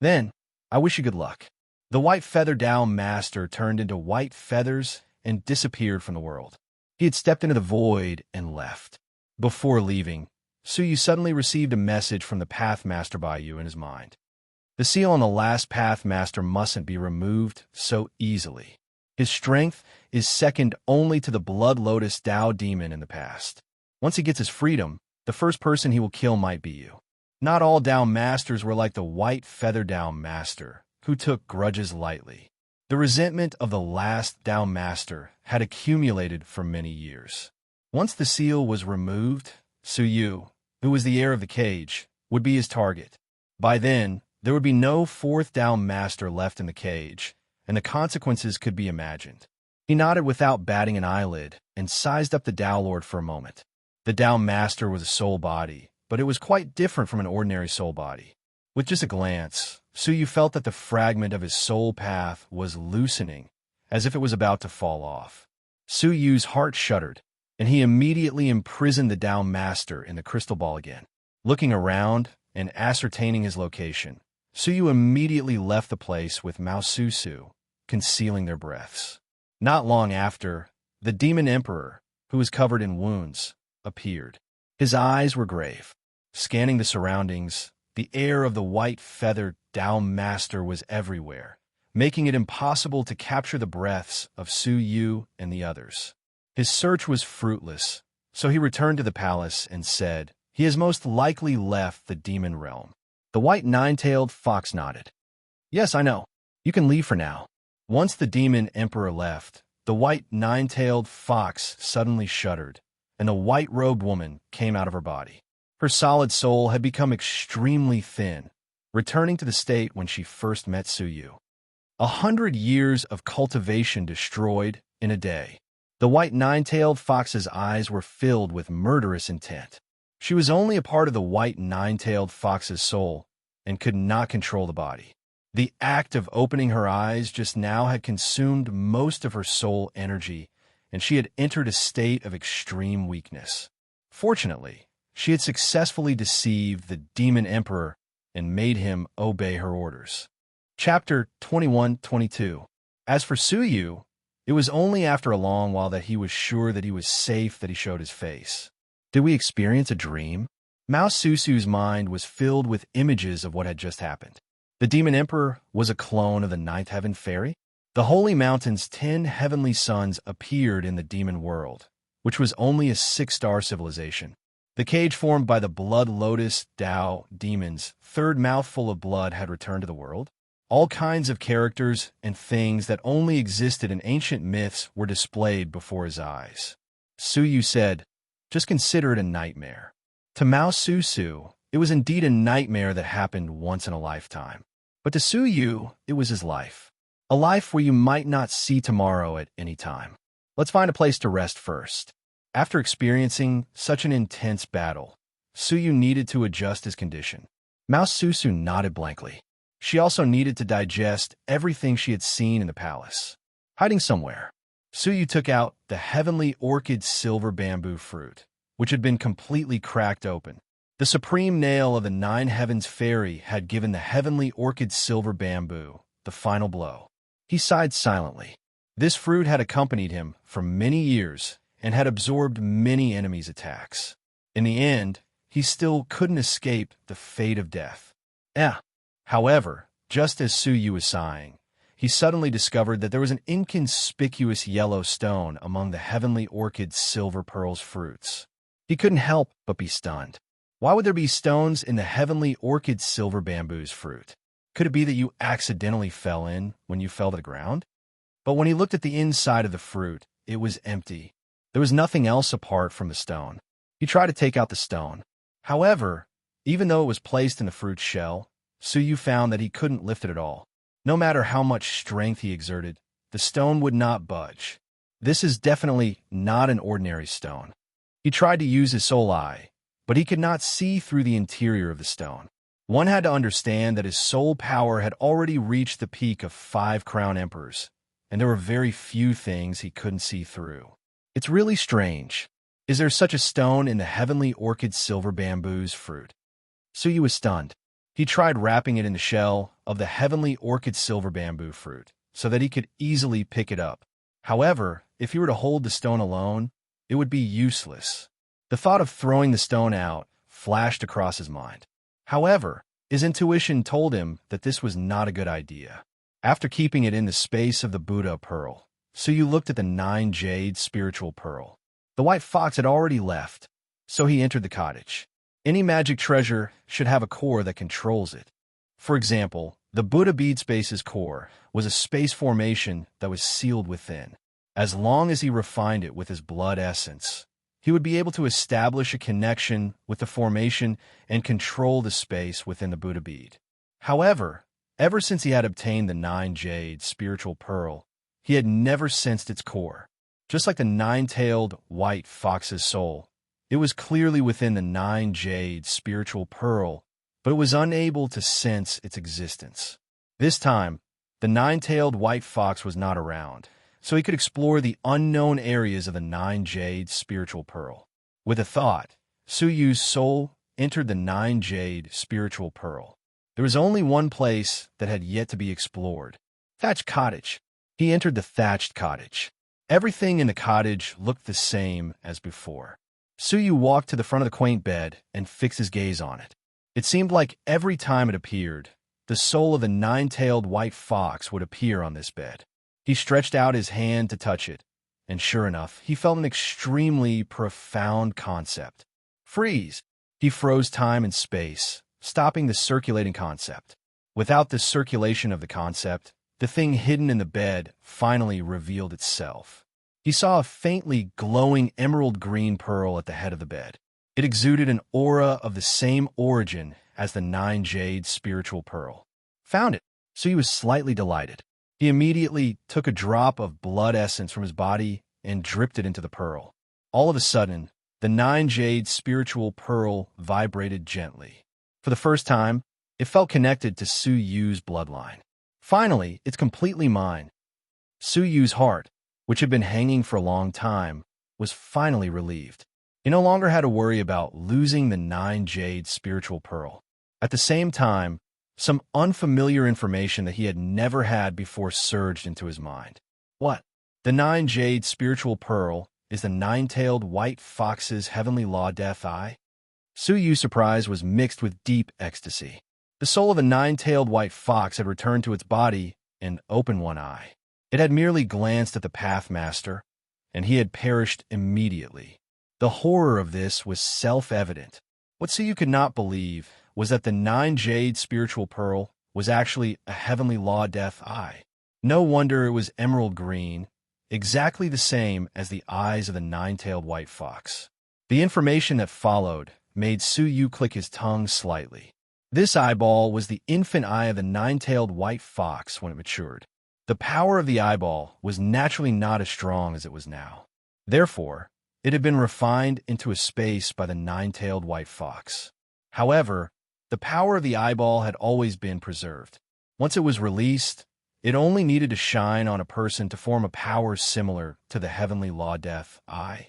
"Then, I wish you good luck." The white feather down master turned into white feathers and disappeared from the world. He had stepped into the void and left. Before leaving, Suyu suddenly received a message from the Pathmaster Baiyu in his mind. The seal on the last Pathmaster mustn't be removed so easily. His strength is second only to the Blood Lotus Dao demon in the past. Once he gets his freedom, the first person he will kill might be you. Not all Dao masters were like the white feather Dao master, who took grudges lightly. The resentment of the last Dao master had accumulated for many years. Once the seal was removed, Suyu, who was the heir of the cage, would be his target. By then, there would be no fourth Dao master left in the cage, and the consequences could be imagined. He nodded without batting an eyelid and sized up the Dao Lord for a moment. The Dao master was a soul body, but it was quite different from an ordinary soul body. With just a glance, Suyu felt that the fragment of his soul path was loosening, as if it was about to fall off. Suyu's heart shuddered, and he immediately imprisoned the Dao master in the crystal ball again. Looking around and ascertaining his location, Suyu immediately left the place with Mao Susu, concealing their breaths. Not long after, the demon emperor, who was covered in wounds, appeared. His eyes were grave. Scanning the surroundings, the air of the white feathered Dao master was everywhere, making it impossible to capture the breaths of Suyu and the others. His search was fruitless, so he returned to the palace and said, "He has most likely left the demon realm." The white nine-tailed fox nodded. "Yes, I know. You can leave for now." Once the demon emperor left, the white nine-tailed fox suddenly shuddered, and the white-robed woman came out of her body. Her solid soul had become extremely thin, returning to the state when she first met Suyu. 100 years of cultivation destroyed in a day. The white nine-tailed fox's eyes were filled with murderous intent. She was only a part of the white nine-tailed fox's soul and could not control the body. The act of opening her eyes just now had consumed most of her soul energy, and she had entered a state of extreme weakness. Fortunately, she had successfully deceived the demon emperor and made him obey her orders. Chapter 21-22. As for Suyu, it was only after a long while that he was sure that he was safe that he showed his face. Did we experience a dream? Mao Susu's mind was filled with images of what had just happened. The demon emperor was a clone of the ninth heaven fairy. The holy mountain's 10 heavenly suns appeared in the demon world, which was only a 6-star civilization. The cage formed by the Blood Lotus Dao demon's third mouthful of blood had returned to the world. All kinds of characters and things that only existed in ancient myths were displayed before his eyes. Suyu said, "Just consider it a nightmare." To Mao Susu, it was indeed a nightmare that happened once in a lifetime. But to Suyu, it was his life. A life where you might not see tomorrow at any time. Let's find a place to rest first. After experiencing such an intense battle, Suyu needed to adjust his condition. Mao Susu nodded blankly. She also needed to digest everything she had seen in the palace. Hiding somewhere, Suyu took out the heavenly orchid silver bamboo fruit, which had been completely cracked open. The supreme nail of the 9 heavens fairy had given the heavenly orchid silver bamboo the final blow. He sighed silently. This fruit had accompanied him for many years and had absorbed many enemies' attacks. In the end, he still couldn't escape the fate of death. However, just as Suyu was sighing, he suddenly discovered that there was an inconspicuous yellow stone among the heavenly orchid silver pearls fruits. He couldn't help but be stunned. Why would there be stones in the heavenly orchid silver bamboo's fruit? Could it be that you accidentally fell in when you fell to the ground? But when he looked at the inside of the fruit, it was empty. There was nothing else apart from the stone. He tried to take out the stone. However, even though it was placed in the fruit's shell, Suyu found that he couldn't lift it at all. No matter how much strength he exerted, the stone would not budge. This is definitely not an ordinary stone. He tried to use his soul eye, but he could not see through the interior of the stone. One had to understand that his soul power had already reached the peak of 5 crown emperors, and there were very few things he couldn't see through. It's really strange. Is there such a stone in the heavenly orchid silver bamboo's fruit? Suyu was stunned. He tried wrapping it in the shell, of the heavenly orchid silver bamboo fruit so that he could easily pick it up. However, if he were to hold the stone alone, it would be useless. The thought of throwing the stone out flashed across his mind. However, his intuition told him that this was not a good idea. After keeping it in the space of the Buddha pearl, Suyu looked at the 9 jade spiritual pearl. The white fox had already left, so he entered the cottage. Any magic treasure should have a core that controls it. For example, the Buddha bead space's core was a space formation that was sealed within. As long as he refined it with his blood essence, he would be able to establish a connection with the formation and control the space within the Buddha bead. However, ever since he had obtained the 9 jade spiritual pearl, he had never sensed its core. Just like the 9-tailed white fox's soul, it was clearly within the 9 jade spiritual pearl, but it was unable to sense its existence. This time, the 9-tailed white fox was not around, so he could explore the unknown areas of the 9 jade spiritual pearl. With a thought, Suyu's soul entered the 9 jade spiritual pearl. There was only one place that had yet to be explored: thatched cottage. He entered the thatched cottage. Everything in the cottage looked the same as before. Suyu walked to the front of the quaint bed and fixed his gaze on it. It seemed like every time it appeared, the soul of the 9-tailed white fox would appear on this bed. He stretched out his hand to touch it, and sure enough, he felt an extremely profound concept. Freeze! He froze time and space, stopping the circulating concept. Without the circulation of the concept, the thing hidden in the bed finally revealed itself. He saw a faintly glowing emerald green pearl at the head of the bed. It exuded an aura of the same origin as the 9 jade spiritual pearl. Found it, so he was slightly delighted. He immediately took a drop of blood essence from his body and dripped it into the pearl. All of a sudden, the 9 jade spiritual pearl vibrated gently. For the first time, it felt connected to Suyu's bloodline. Finally, it's completely mine. Suyu's heart, which had been hanging for a long time, was finally relieved. He no longer had to worry about losing the 9 jade spiritual pearl. At the same time, some unfamiliar information that he had never had before surged into his mind. What? The 9 jade spiritual pearl is the 9-tailed white fox's heavenly law death eye? Suyu's surprise was mixed with deep ecstasy. The soul of a 9-tailed white fox had returned to its body and opened one eye. It had merely glanced at the Pathmaster, and he had perished immediately. The horror of this was self-evident. What Suyu could not believe was that the 9 jade spiritual pearl was actually a heavenly law death eye. No wonder it was emerald green, exactly the same as the eyes of the 9-tailed white fox. The information that followed made Suyu click his tongue slightly. This eyeball was the infant eye of the 9-tailed white fox when it matured. The power of the eyeball was naturally not as strong as it was now. Therefore, it had been refined into a space by the 9-tailed white fox. However, the power of the eyeball had always been preserved. Once it was released, it only needed to shine on a person to form a power similar to the heavenly law death eye.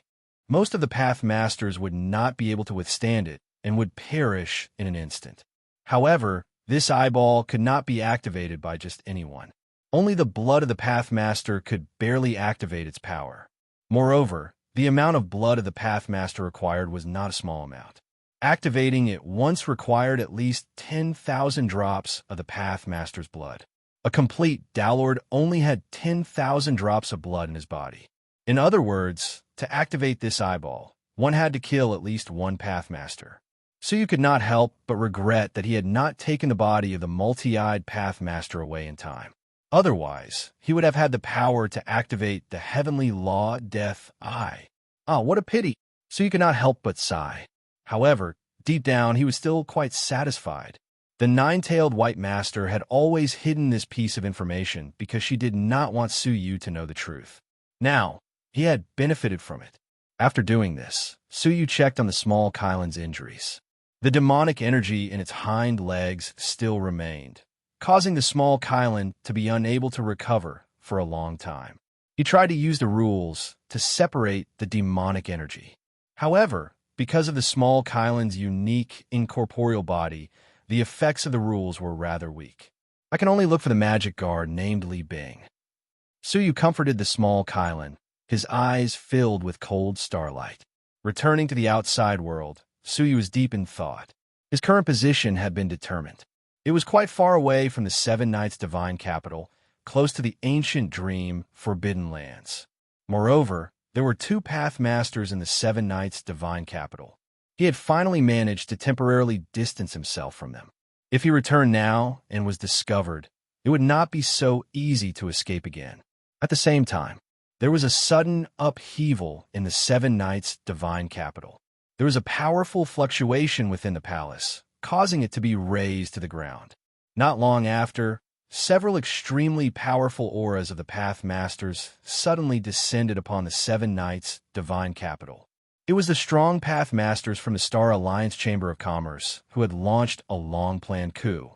Most of the Pathmasters would not be able to withstand it and would perish in an instant. However, this eyeball could not be activated by just anyone. Only the blood of the Pathmaster could barely activate its power. Moreover, the amount of blood of the Pathmaster required was not a small amount. Activating it once required at least 10,000 drops of the Pathmaster's blood. A complete Dowlord only had 10,000 drops of blood in his body. In other words, to activate this eyeball, one had to kill at least one Pathmaster. Suyu could not help but regret that he had not taken the body of the multi-eyed Pathmaster away in time. Otherwise, he would have had the power to activate the heavenly law death eye. Ah, what a pity! Suyu could not help but sigh. However, deep down, he was still quite satisfied. The 9-tailed white master had always hidden this piece of information because she did not want Suyu to know the truth. Now, he had benefited from it. After doing this, Suyu checked on the small Kylan's injuries. The demonic energy in its hind legs still remained, causing the small Kylan to be unable to recover for a long time. He tried to use the rules to separate the demonic energy. However, because of the small Kylan's unique incorporeal body, the effects of the rules were rather weak. I can only look for the magic guard named Li Bing. Su Yu comforted the small Kylan, his eyes filled with cold starlight. Returning to the outside world, Su Yu was deep in thought. His current position had been determined. It was quite far away from the Seven Knights' divine capital, close to the ancient dream, Forbidden Lands. Moreover, there were two Pathmasters in the Seven Knights' divine capital. He had finally managed to temporarily distance himself from them. If he returned now and was discovered, it would not be so easy to escape again. At the same time, there was a sudden upheaval in the Seven Knights' divine capital. There was a powerful fluctuation within the palace, causing it to be razed to the ground. Not long after, several extremely powerful auras of the Pathmasters suddenly descended upon the Seven Knights' divine capital. It was the strong Pathmasters from the Star Alliance Chamber of Commerce who had launched a long-planned coup.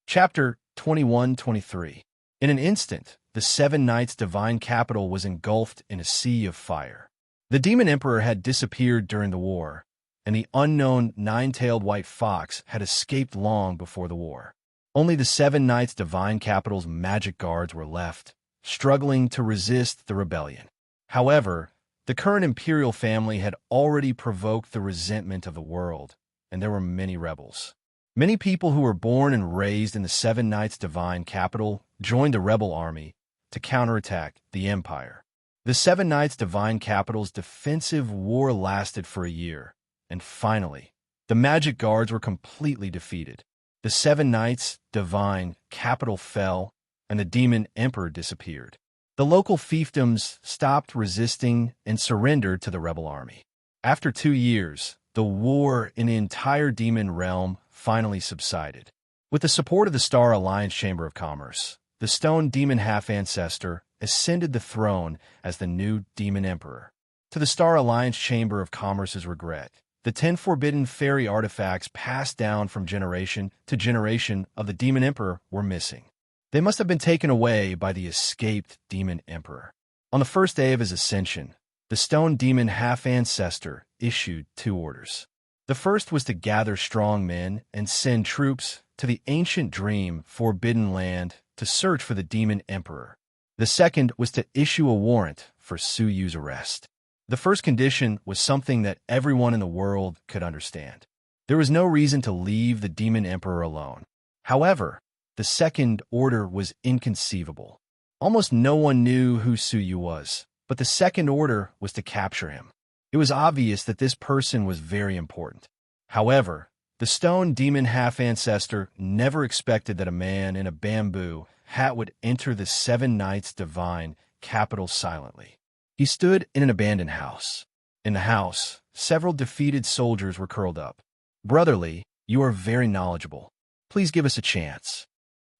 Chapter 21-23. In an instant, the Seven Knights' divine capital was engulfed in a sea of fire. The Demon Emperor had disappeared during the war, and the unknown nine-tailed white fox had escaped long before the war. Only the Seven Knights' divine capital's magic guards were left, struggling to resist the rebellion. However, the current imperial family had already provoked the resentment of the world, and there were many rebels. Many people who were born and raised in the Seven Knights' divine capital joined the rebel army to counterattack the empire. The Seven Knights' divine capital's defensive war lasted for a year, and finally, the magic guards were completely defeated. The Seven Knights' divine capital fell, and the demon emperor disappeared. The local fiefdoms stopped resisting and surrendered to the rebel army. After 2 years, the war in the entire demon realm finally subsided. With the support of the Star Alliance Chamber of Commerce, the stone demon half-ancestor ascended the throne as the new demon emperor. To the Star Alliance Chamber of Commerce's regret, the 10 forbidden fairy artifacts passed down from generation to generation of the demon emperor were missing. They must have been taken away by the escaped demon emperor. On the first day of his ascension, the stone demon half-ancestor issued 2 orders. The first was to gather strong men and send troops to the ancient dream Forbidden Land to search for the demon emperor. The second was to issue a warrant for Su Yu's arrest. The first condition was something that everyone in the world could understand. There was no reason to leave the demon emperor alone. However, the second order was inconceivable. Almost no one knew who Su Yu was, but the second order was to capture him. It was obvious that this person was very important. However, the stone demon half-ancestor never expected that a man in a bamboo hat would enter the Seven Knights' divine capital silently. He stood in an abandoned house. In the house, several defeated soldiers were curled up. "Brotherly, you are very knowledgeable. Please give us a chance."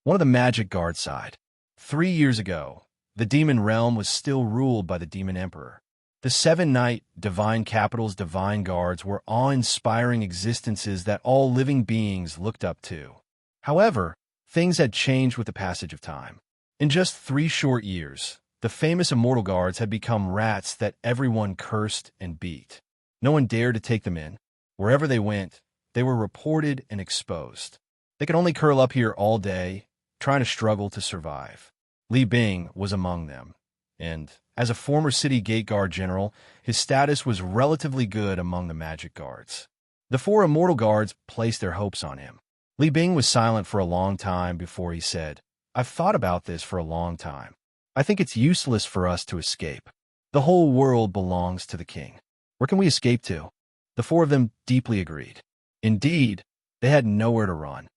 One of the magic guards sighed. 3 years ago, the demon realm was still ruled by the demon emperor. The Seven Knight divine capital's divine guards were awe-inspiring existences that all living beings looked up to. However, things had changed with the passage of time. In just 3 short years, the famous immortal guards had become rats that everyone cursed and beat. No one dared to take them in. Wherever they went, they were reported and exposed. They could only curl up here all day, trying to struggle to survive. Li Bing was among them, and as a former city gate guard general, his status was relatively good among the magic guards. The 4 immortal guards placed their hopes on him. Li Bing was silent for a long time before he said, "I've thought about this for a long time. I think it's useless for us to escape. The whole world belongs to the king. Where can we escape to?" The 4 of them deeply agreed. Indeed, they had nowhere to run.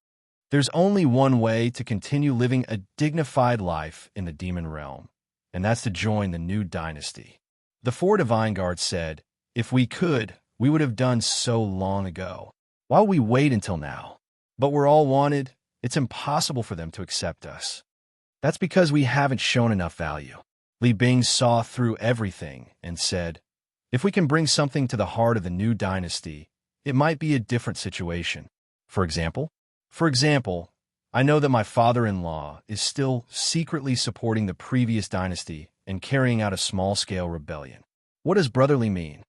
There's only one way to continue living a dignified life in the demon realm, and that's to join the new dynasty. The 4 divine guards said, "If we could, we would have done so long ago. Why would we wait until now? But we're all wanted. It's impossible for them to accept us. That's because we haven't shown enough value." Li Bing saw through everything and said, "If we can bring something to the heart of the new dynasty, it might be a different situation. For example, I know that my father-in-law is still secretly supporting the previous dynasty and carrying out a small-scale rebellion. What does brotherly mean?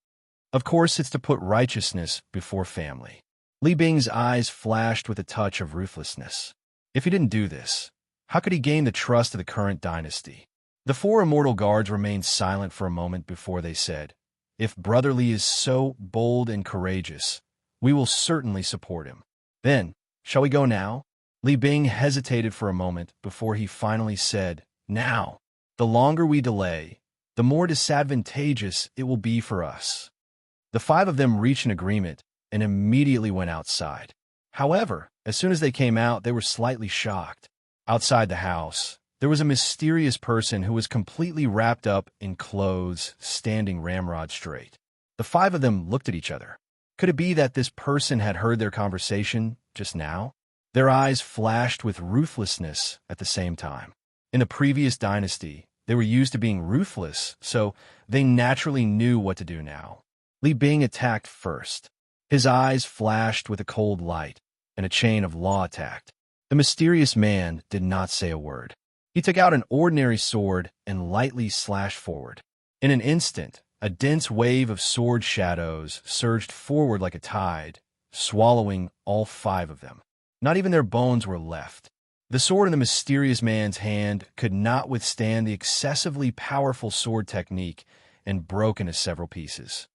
Of course, it's to put righteousness before family." Li Bing's eyes flashed with a touch of ruthlessness. If he didn't do this, How could he gain the trust of the current dynasty? The four immortal guards remained silent for a moment before they said, "If Brother Li is so bold and courageous, we will certainly support him." "Then, shall we go now?" Li Bing hesitated for a moment before he finally said, "Now. The longer we delay, the more disadvantageous it will be for us." The five of them reached an agreement and immediately went outside. However, as soon as they came out, they were slightly shocked. Outside the house, there was a mysterious person who was completely wrapped up in clothes, standing ramrod straight. The five of them looked at each other. Could it be that this person had heard their conversation just now? Their eyes flashed with ruthlessness at the same time. In the previous dynasty, they were used to being ruthless, so they naturally knew what to do now. Li Bing attacked first. His eyes flashed with a cold light, and a chain of law attacked. The mysterious man did not say a word. He took out an ordinary sword and lightly slashed forward. In an instant, a dense wave of sword shadows surged forward like a tide, swallowing all five of them. Not even their bones were left. The sword in the mysterious man's hand could not withstand the excessively powerful sword technique and broke into several pieces.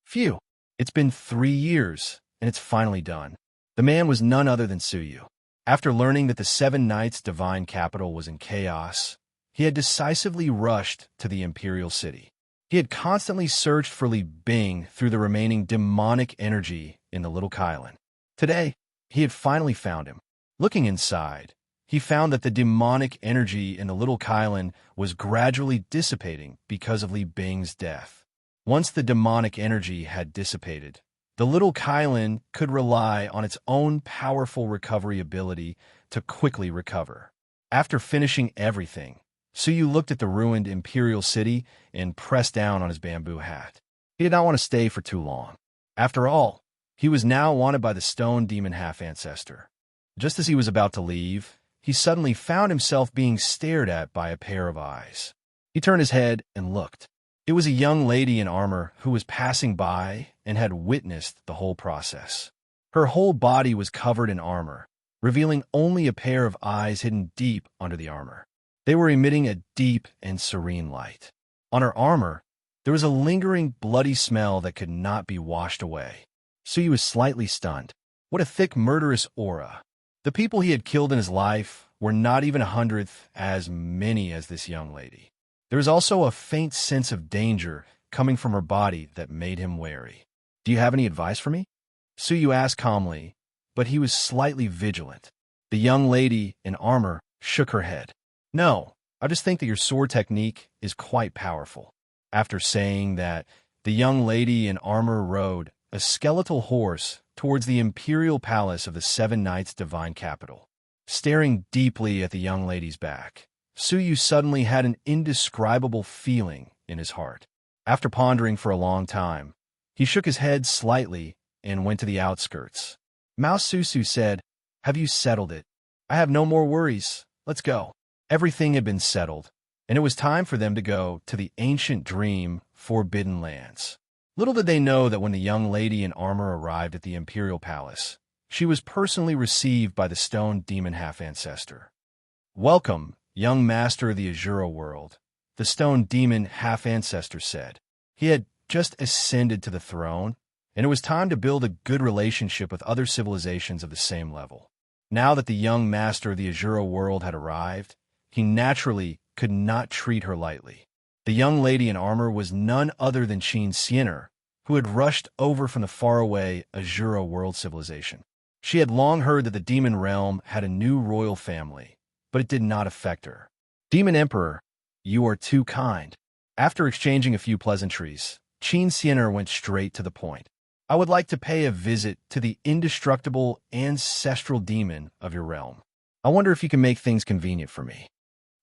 Phew! It's been 3 years, and it's finally done. The man was none other than Suyu. After learning that the Seven Knights' divine capital was in chaos, he had decisively rushed to the imperial city. He had constantly searched for Li Bing through the remaining demonic energy in the little Kylan. Today, he had finally found him. Looking inside, he found that the demonic energy in the little Kylan was gradually dissipating because of Li Bing's death. Once the demonic energy had dissipated, the little Kylan could rely on its own powerful recovery ability to quickly recover. After finishing everything, Suyu looked at the ruined imperial city and pressed down on his bamboo hat. He did not want to stay for too long. After all, he was now wanted by the stone demon half-ancestor. Just as he was about to leave, he suddenly found himself being stared at by a pair of eyes. He turned his head and looked. It was a young lady in armor who was passing by and had witnessed the whole process. Her whole body was covered in armor, revealing only a pair of eyes hidden deep under the armor. They were emitting a deep and serene light. On her armor, there was a lingering bloody smell that could not be washed away. Suyu was slightly stunned. What a thick, murderous aura. The people he had killed in his life were not even 100th as many as this young lady. There was also a faint sense of danger coming from her body that made him wary. "Do you have any advice for me?" Suyu asked calmly, but he was slightly vigilant. The young lady in armor shook her head. "No, I just think that your sword technique is quite powerful." After saying that, the young lady in armor rode a skeletal horse towards the imperial palace of the Seven Knights' divine capital. Staring deeply at the young lady's back, Suyu suddenly had an indescribable feeling in his heart. After pondering for a long time, he shook his head slightly and went to the outskirts. Mao Susu said, "Have you settled it? I have no more worries. Let's go." Everything had been settled, and it was time for them to go to the ancient dream Forbidden Lands. Little did they know that when the young lady in armor arrived at the imperial palace, she was personally received by the stone demon half-ancestor. "Welcome, young master of the Azura world," the stone demon half-ancestor said. He had just ascended to the throne, and it was time to build a good relationship with other civilizations of the same level. Now that the young master of the Azura world had arrived, he naturally could not treat her lightly. The young lady in armor was none other than Qin Xian'er, who had rushed over from the faraway Azura world civilization. She had long heard that the demon realm had a new royal family, but it did not affect her. "Demon Emperor, you are too kind." After exchanging a few pleasantries, Qin Xian'er went straight to the point. "I would like to pay a visit to the indestructible ancestral demon of your realm. I wonder if you can make things convenient for me."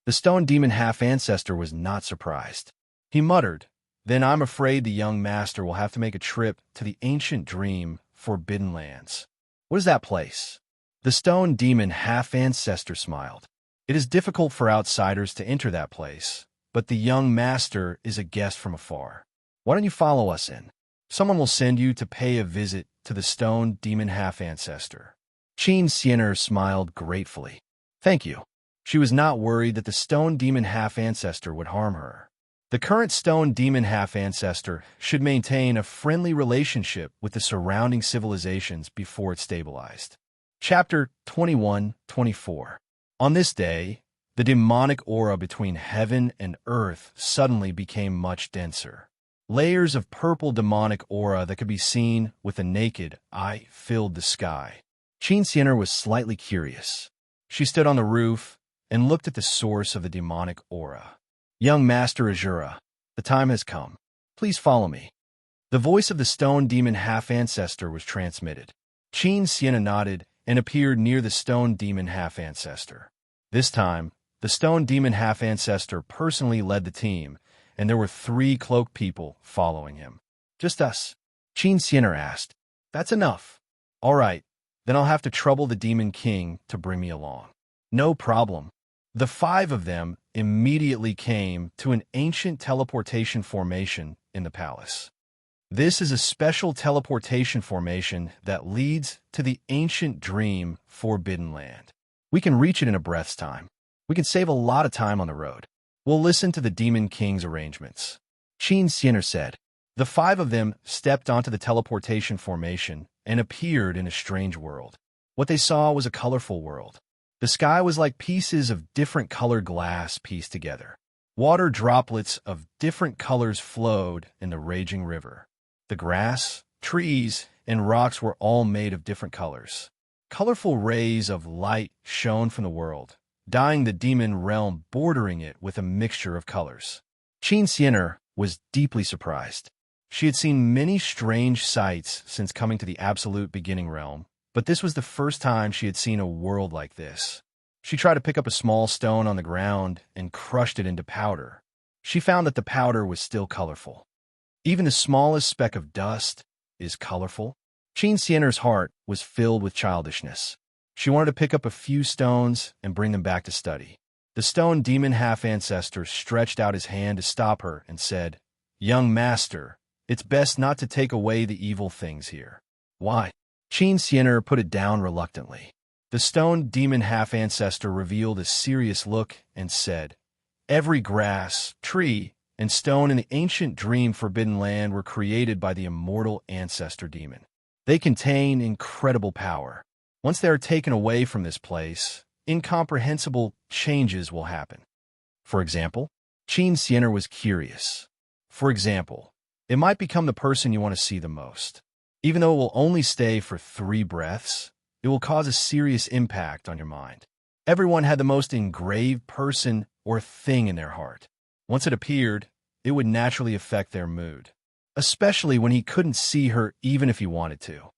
The stone demon half-ancestor was not surprised. He muttered, "Then I'm afraid the young master will have to make a trip to the ancient dream Forbidden Lands." "What is that place?" The stone demon half-ancestor smiled. "It is difficult for outsiders to enter that place, but the young master is a guest from afar. Why don't you follow us in? Someone will send you to pay a visit to the stone demon half-ancestor." Qin Xian'er smiled gratefully. "Thank you." She was not worried that the stone demon half-ancestor would harm her. The current stone demon half-ancestor should maintain a friendly relationship with the surrounding civilizations before it stabilized. Chapter 21-24. On this day, the demonic aura between heaven and earth suddenly became much denser. Layers of purple demonic aura that could be seen with the naked eye filled the sky. Qin Xian'er was slightly curious. She stood on the roof and looked at the source of the demonic aura. Young Master Azura, the time has come. Please follow me. The voice of the stone demon half-ancestor was transmitted. Qin Xian'er nodded and appeared near the stone demon half-ancestor. This time, the stone demon half-ancestor personally led the team, and there were 3 cloaked people following him. Just us? Qin Xian'er asked. That's enough. All right, then I'll have to trouble the Demon King to bring me along. No problem. The 5 of them immediately came to an ancient teleportation formation in the palace. This is a special teleportation formation that leads to the ancient dream Forbidden Land. We can reach it in a breath's time. We can save a lot of time on the road. We'll listen to the Demon King's arrangements. Qin Xian'er said. The 5 of them stepped onto the teleportation formation and appeared in a strange world. What they saw was a colorful world. The sky was like pieces of different colored glass pieced together. Water droplets of different colors flowed in the raging river. The grass, trees, and rocks were all made of different colors. Colorful rays of light shone from the world, dyeing the demon realm, bordering it with a mixture of colors. Qin Xian'er was deeply surprised. She had seen many strange sights since coming to the absolute beginning realm, but this was the first time she had seen a world like this. She tried to pick up a small stone on the ground and crushed it into powder. She found that the powder was still colorful. Even the smallest speck of dust is colorful. Qin Xian'er's heart was filled with childishness. She wanted to pick up a few stones and bring them back to study. The stone demon half-ancestor stretched out his hand to stop her and said, "Young master, it's best not to take away the evil things here." Why? Qin Xian'er put it down reluctantly. The stone demon half-ancestor revealed a serious look and said, "Every grass, tree, and stone in the ancient dream Forbidden Land were created by the immortal ancestor demon. They contain incredible power. Once they are taken away from this place, incomprehensible changes will happen." For example, Qin Xian'er was curious. For example, it might become the person you want to see the most. Even though it will only stay for 3 breaths, it will cause a serious impact on your mind. Everyone had the most engraved person or thing in their heart. Once it appeared, it would naturally affect their mood, especially when he couldn't see her even if he wanted to.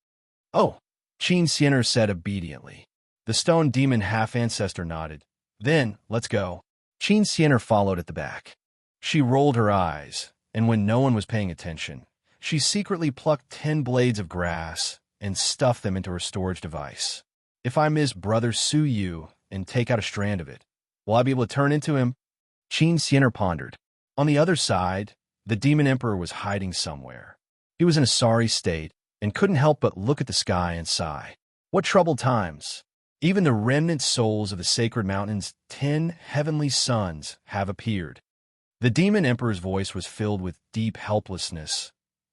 "Oh," Qin Xian'er said obediently. The stone demon half-ancestor nodded. "Then, let's go." Qin Xian'er followed at the back. She rolled her eyes, and when no one was paying attention, she secretly plucked 10 blades of grass and stuffed them into her storage device. "If I miss Brother Su Yu and take out a strand of it, will I be able to turn into him?" Qin Xian'er pondered. On the other side, the Demon Emperor was hiding somewhere. He was in a sorry state and couldn't help but look at the sky and sigh. What troubled times! Even the remnant souls of the sacred mountain's 10 heavenly sons have appeared. The Demon Emperor's voice was filled with deep helplessness.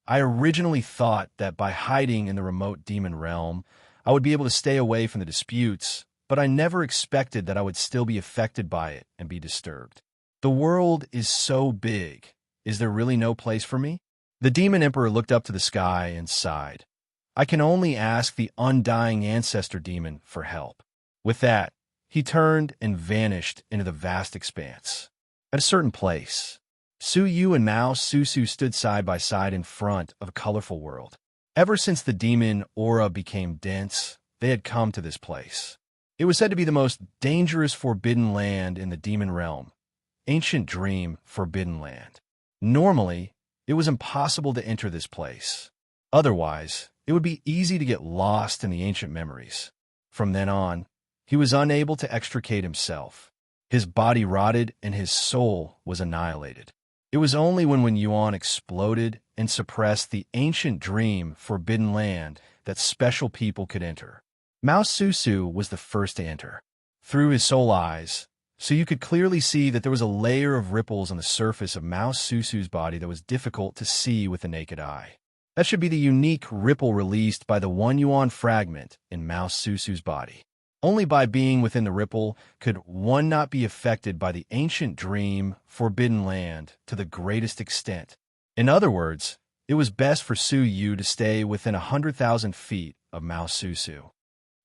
"I originally thought that by hiding in the remote demon realm, I would be able to stay away from the disputes, but I never expected that I would still be affected by it and be disturbed. The world is so big. Is there really no place for me?" The Demon Emperor looked up to the sky and sighed. "I can only ask the undying ancestor demon for help." With that, he turned and vanished into the vast expanse. At a certain place, Su Yu and Mao Susu stood side by side in front of a colorful world. Ever since the demon aura became dense, they had come to this place. It was said to be the most dangerous forbidden land in the demon realm, ancient dream Forbidden Land. Normally, it was impossible to enter this place. Otherwise, it would be easy to get lost in the ancient memories. From then on, he was unable to extricate himself. His body rotted and his soul was annihilated. It was only when Yuan exploded and suppressed the ancient dream Forbidden Land that special people could enter. Mao Susu was the first to enter. Through his soul eyes, So you could clearly see that there was a layer of ripples on the surface of Mouse Susu's body that was difficult to see with the naked eye. That should be the unique ripple released by the 1 yuan fragment in Mouse Susu's body. Only by being within the ripple could one not be affected by the ancient dream, forbidden land, to the greatest extent. In other words, it was best for Su Yu to stay within 100,000 feet of Mouse Susu.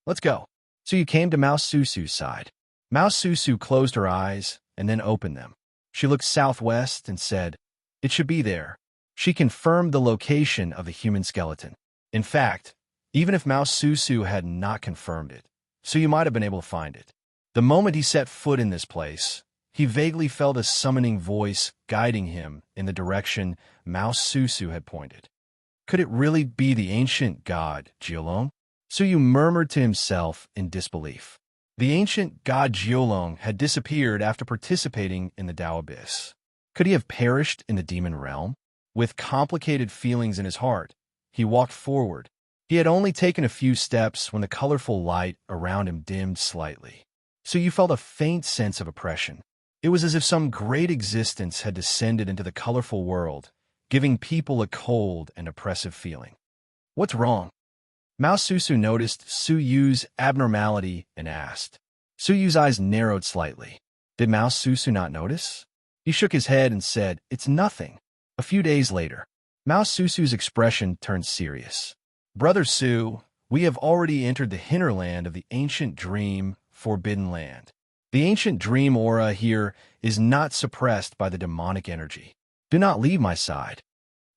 Let's go. So you came to Mouse Susu's side. Mouse Susu closed her eyes and then opened them. She looked southwest and said, "It should be there." She confirmed the location of the human skeleton. In fact, even if Mouse Susu had not confirmed it, so you might have been able to find it. The moment he set foot in this place, he vaguely felt a summoning voice guiding him in the direction Mouse Susu had pointed. Could it really be the ancient god, Jiolong? Suyu murmured to himself in disbelief. The ancient god Jiolong had disappeared after participating in the Tao Abyss. Could he have perished in the demon realm? With complicated feelings in his heart, he walked forward. He had only taken a few steps when the colorful light around him dimmed slightly. Suyu felt a faint sense of oppression. It was as if some great existence had descended into the colorful world, giving people a cold and oppressive feeling. What's wrong? Mouse Susu noticed Suyu's abnormality and asked. Suyu's eyes narrowed slightly. Did Mouse Susu not notice? He shook his head and said, "It's nothing." A few days later, Mouse Susu's expression turned serious. "Brother Su, we have already entered the hinterland of the ancient dream, forbidden land. The ancient dream aura here is not suppressed by the demonic energy. Do not leave my side."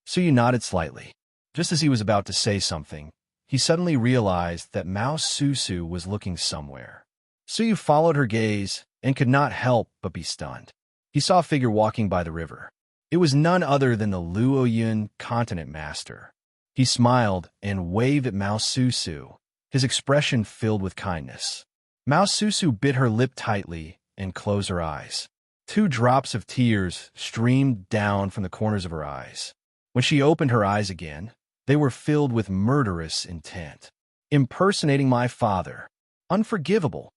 Suyu nodded slightly. Just as he was about to say something, he suddenly realized that Mouse Susu was looking somewhere. Suyu followed her gaze and could not help but be stunned. He saw a figure walking by the river. It was none other than the Luoyun continent master. He smiled and waved at Mouse Susu, his expression filled with kindness. Mouse Susu bit her lip tightly and closed her eyes. 2 drops of tears streamed down from the corners of her eyes. When she opened her eyes again, they were filled with murderous intent. "Impersonating my father. Unforgivable."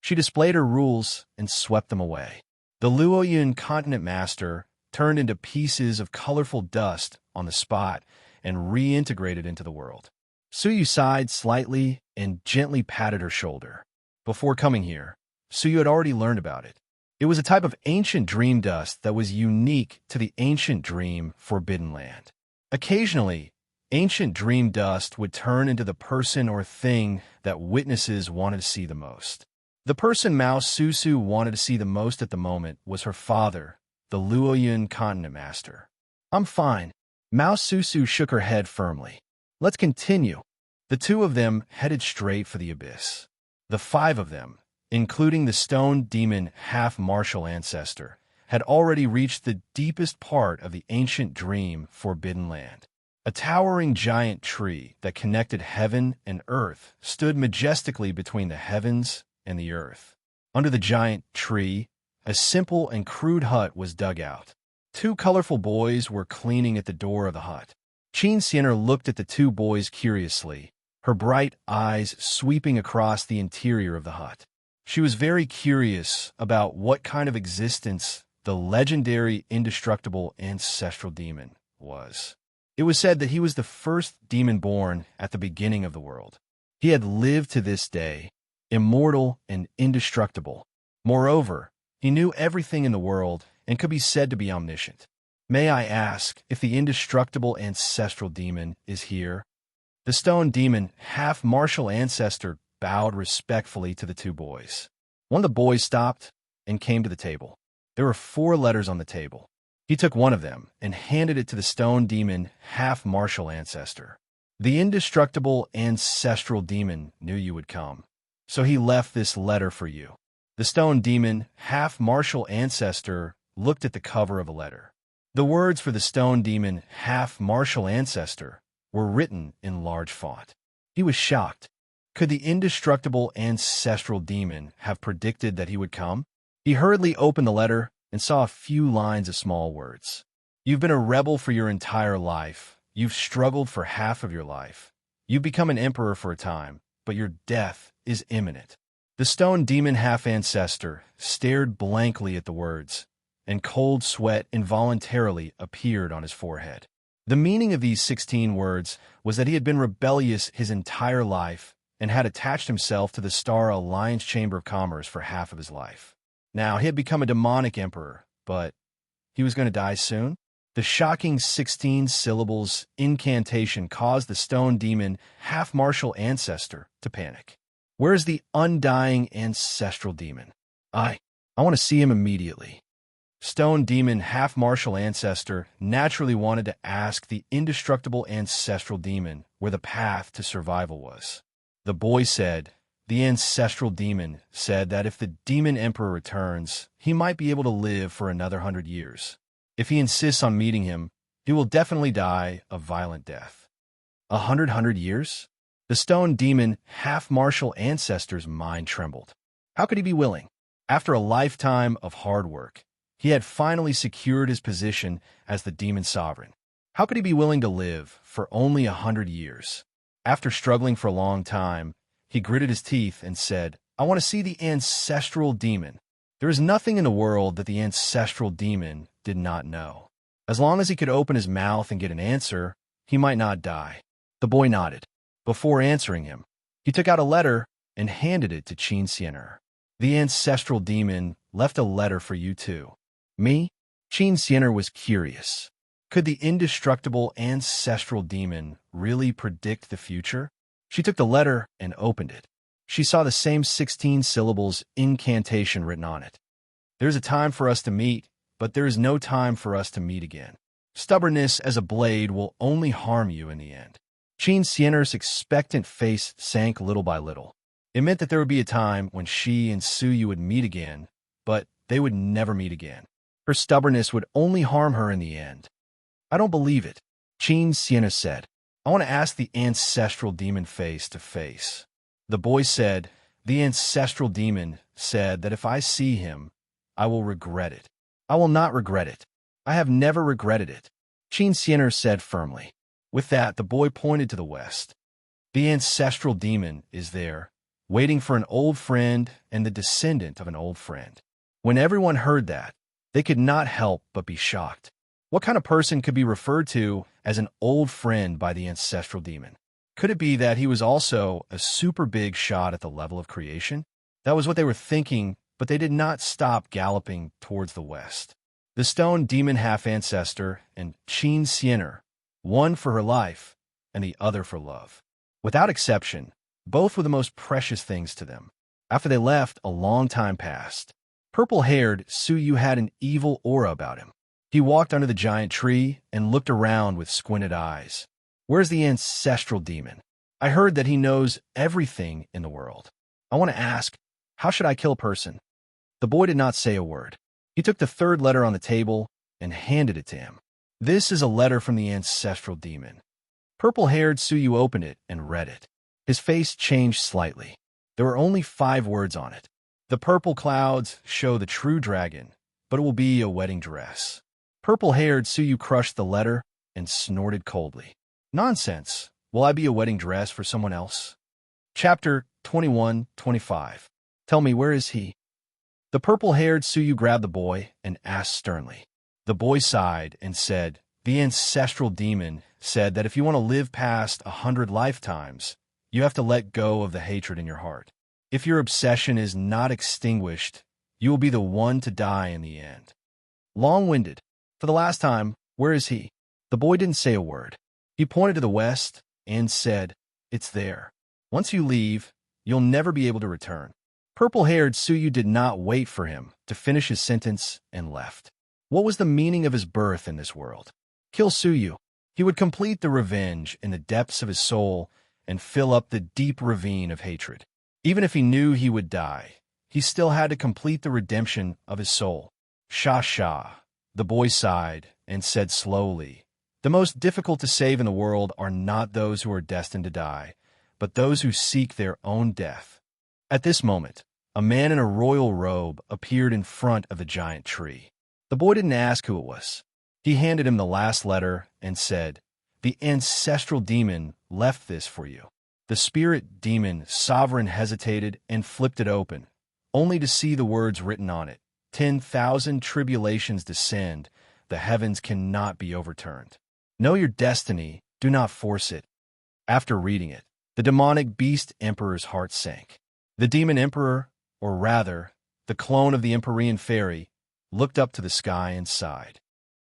She displayed her rules and swept them away. The Luoyun continent master turned into pieces of colorful dust on the spot and reintegrated into the world. Suyu sighed slightly and gently patted her shoulder. Before coming here, Suyu had already learned about it. It was a type of ancient dream dust that was unique to the ancient dream forbidden land. Occasionally, ancient dream dust would turn into the person or thing that witnesses wanted to see the most. The person Mouse Susu wanted to see the most at the moment was her father, the Luoyun continent master. "I'm fine." Mouse Susu shook her head firmly. "Let's continue." The 2 of them headed straight for the abyss. The 5 of them, including the stone demon half-martial ancestor, had already reached the deepest part of the ancient dream forbidden land. A towering giant tree that connected heaven and earth stood majestically between the heavens and the earth. Under the giant tree, a simple and crude hut was dug out. 2 colorful boys were cleaning at the door of the hut. Qin Xianer looked at the 2 boys curiously, her bright eyes sweeping across the interior of the hut. She was very curious about what kind of existence the legendary indestructible ancestral demon was. It was said that he was the first demon born at the beginning of the world. He had lived to this day, immortal and indestructible. Moreover, he knew everything in the world and could be said to be omniscient. "May I ask if the indestructible ancestral demon is here?" The stone demon half-martial ancestor bowed respectfully to the 2 boys. One of the boys stopped and came to the table. There were 4 letters on the table. He took one of them and handed it to the stone demon half-martial ancestor. "The indestructible ancestral demon knew you would come, so he left this letter for you." The stone demon half-martial ancestor looked at the cover of a letter. The words for the stone demon half-martial ancestor were written in large font. He was shocked. Could the indestructible ancestral demon have predicted that he would come? He hurriedly opened the letter and saw a few lines of small words. "You've been a rebel for your entire life. You've struggled for half of your life. You've become an emperor for a time, but your death is imminent. The stone demon half-ancestor stared blankly at the words, and cold sweat involuntarily appeared on his forehead. The meaning of these 16 words was that he had been rebellious his entire life and had attached himself to the Star Alliance Chamber of Commerce for half of his life. Now, he had become a demonic emperor, but he was going to die soon? The shocking 16 syllables incantation caused the stone demon half-martial ancestor to panic. Where is the undying ancestral demon? I want to see him immediately. Stone demon half-martial ancestor naturally wanted to ask the indestructible ancestral demon where the path to survival was. The boy said, the ancestral demon said that if the demon emperor returns, he might be able to live for another 100 years. If he insists on meeting him, he will definitely die a violent death. 100 years? The stone demon half-martial ancestor's mind trembled. How could he be willing? After a lifetime of hard work, he had finally secured his position as the demon sovereign. How could he be willing to live for only 100 years? After struggling for a long time, he gritted his teeth and said, I want to see the ancestral demon. There is nothing in the world that the ancestral demon did not know. As long as he could open his mouth and get an answer, he might not die. The boy nodded. Before answering him, he took out a letter and handed it to Chin Siener. The ancestral demon left a letter for you too. Me? Chin Siener was curious. Could the indestructible ancestral demon really predict the future? She took the letter and opened it. She saw the same 16 syllables incantation written on it. There's a time for us to meet, but there is no time for us to meet again. Stubbornness as a blade will only harm you in the end. Chin Siener's expectant face sank little by little. It meant that there would be a time when she and Suyu would meet again, but they would never meet again. Her stubbornness would only harm her in the end. I don't believe it, Chin Siener said. I want to ask the ancestral demon face to face. The boy said, the ancestral demon said that if I see him, I will regret it. I will not regret it. I have never regretted it, Chin Siener said firmly. With that, the boy pointed to the west. The ancestral demon is there, waiting for an old friend and the descendant of an old friend. When everyone heard that, they could not help but be shocked. What kind of person could be referred to as an old friend by the ancestral demon? Could it be that he was also a super big shot at the level of creation? That was what they were thinking, but they did not stop galloping towards the west. The stone demon half-ancestor and Chin Siener, one for her life and the other for love. Without exception, both were the most precious things to them. After they left, a long time passed. Purple-haired Suyu had an evil aura about him. He walked under the giant tree and looked around with squinted eyes. Where's the ancestral demon? I heard that he knows everything in the world. I want to ask, how should I kill a person? The boy did not say a word. He took the third letter on the table and handed it to him. This is a letter from the ancestral demon. Purple-haired Suyu opened it and read it. His face changed slightly. There were only 5 words on it. The purple clouds show the true dragon, but it will be a wedding dress. Purple-haired Suyu crushed the letter and snorted coldly. Nonsense. Will I be a wedding dress for someone else? Chapter 21-25. Tell me, where is he? The purple-haired Suyu grabbed the boy and asked sternly. The boy sighed and said, the ancestral demon said that if you want to live past 100 lifetimes, you have to let go of the hatred in your heart. If your obsession is not extinguished, you will be the one to die in the end. Long-winded. For the last time, where is he? The boy didn't say a word. He pointed to the west and said, it's there. Once you leave, you'll never be able to return. Purple-haired Suyu did not wait for him to finish his sentence and left. What was the meaning of his birth in this world? Kill Suyu. He would complete the revenge in the depths of his soul and fill up the deep ravine of hatred. Even if he knew he would die, he still had to complete the redemption of his soul. Sha. The boy sighed and said slowly, the most difficult to save in the world are not those who are destined to die, but those who seek their own death. At this moment, a man in a royal robe appeared in front of the giant tree. The boy didn't ask who it was. He handed him the last letter and said, the ancestral demon left this for you. The spirit demon sovereign hesitated and flipped it open, only to see the words written on it. 10,000 tribulations descend, the heavens cannot be overturned. Know your destiny, do not force it. After reading it, the demonic beast emperor's heart sank. The demon emperor, or rather, the clone of the Empyrean fairy, looked up to the sky and sighed.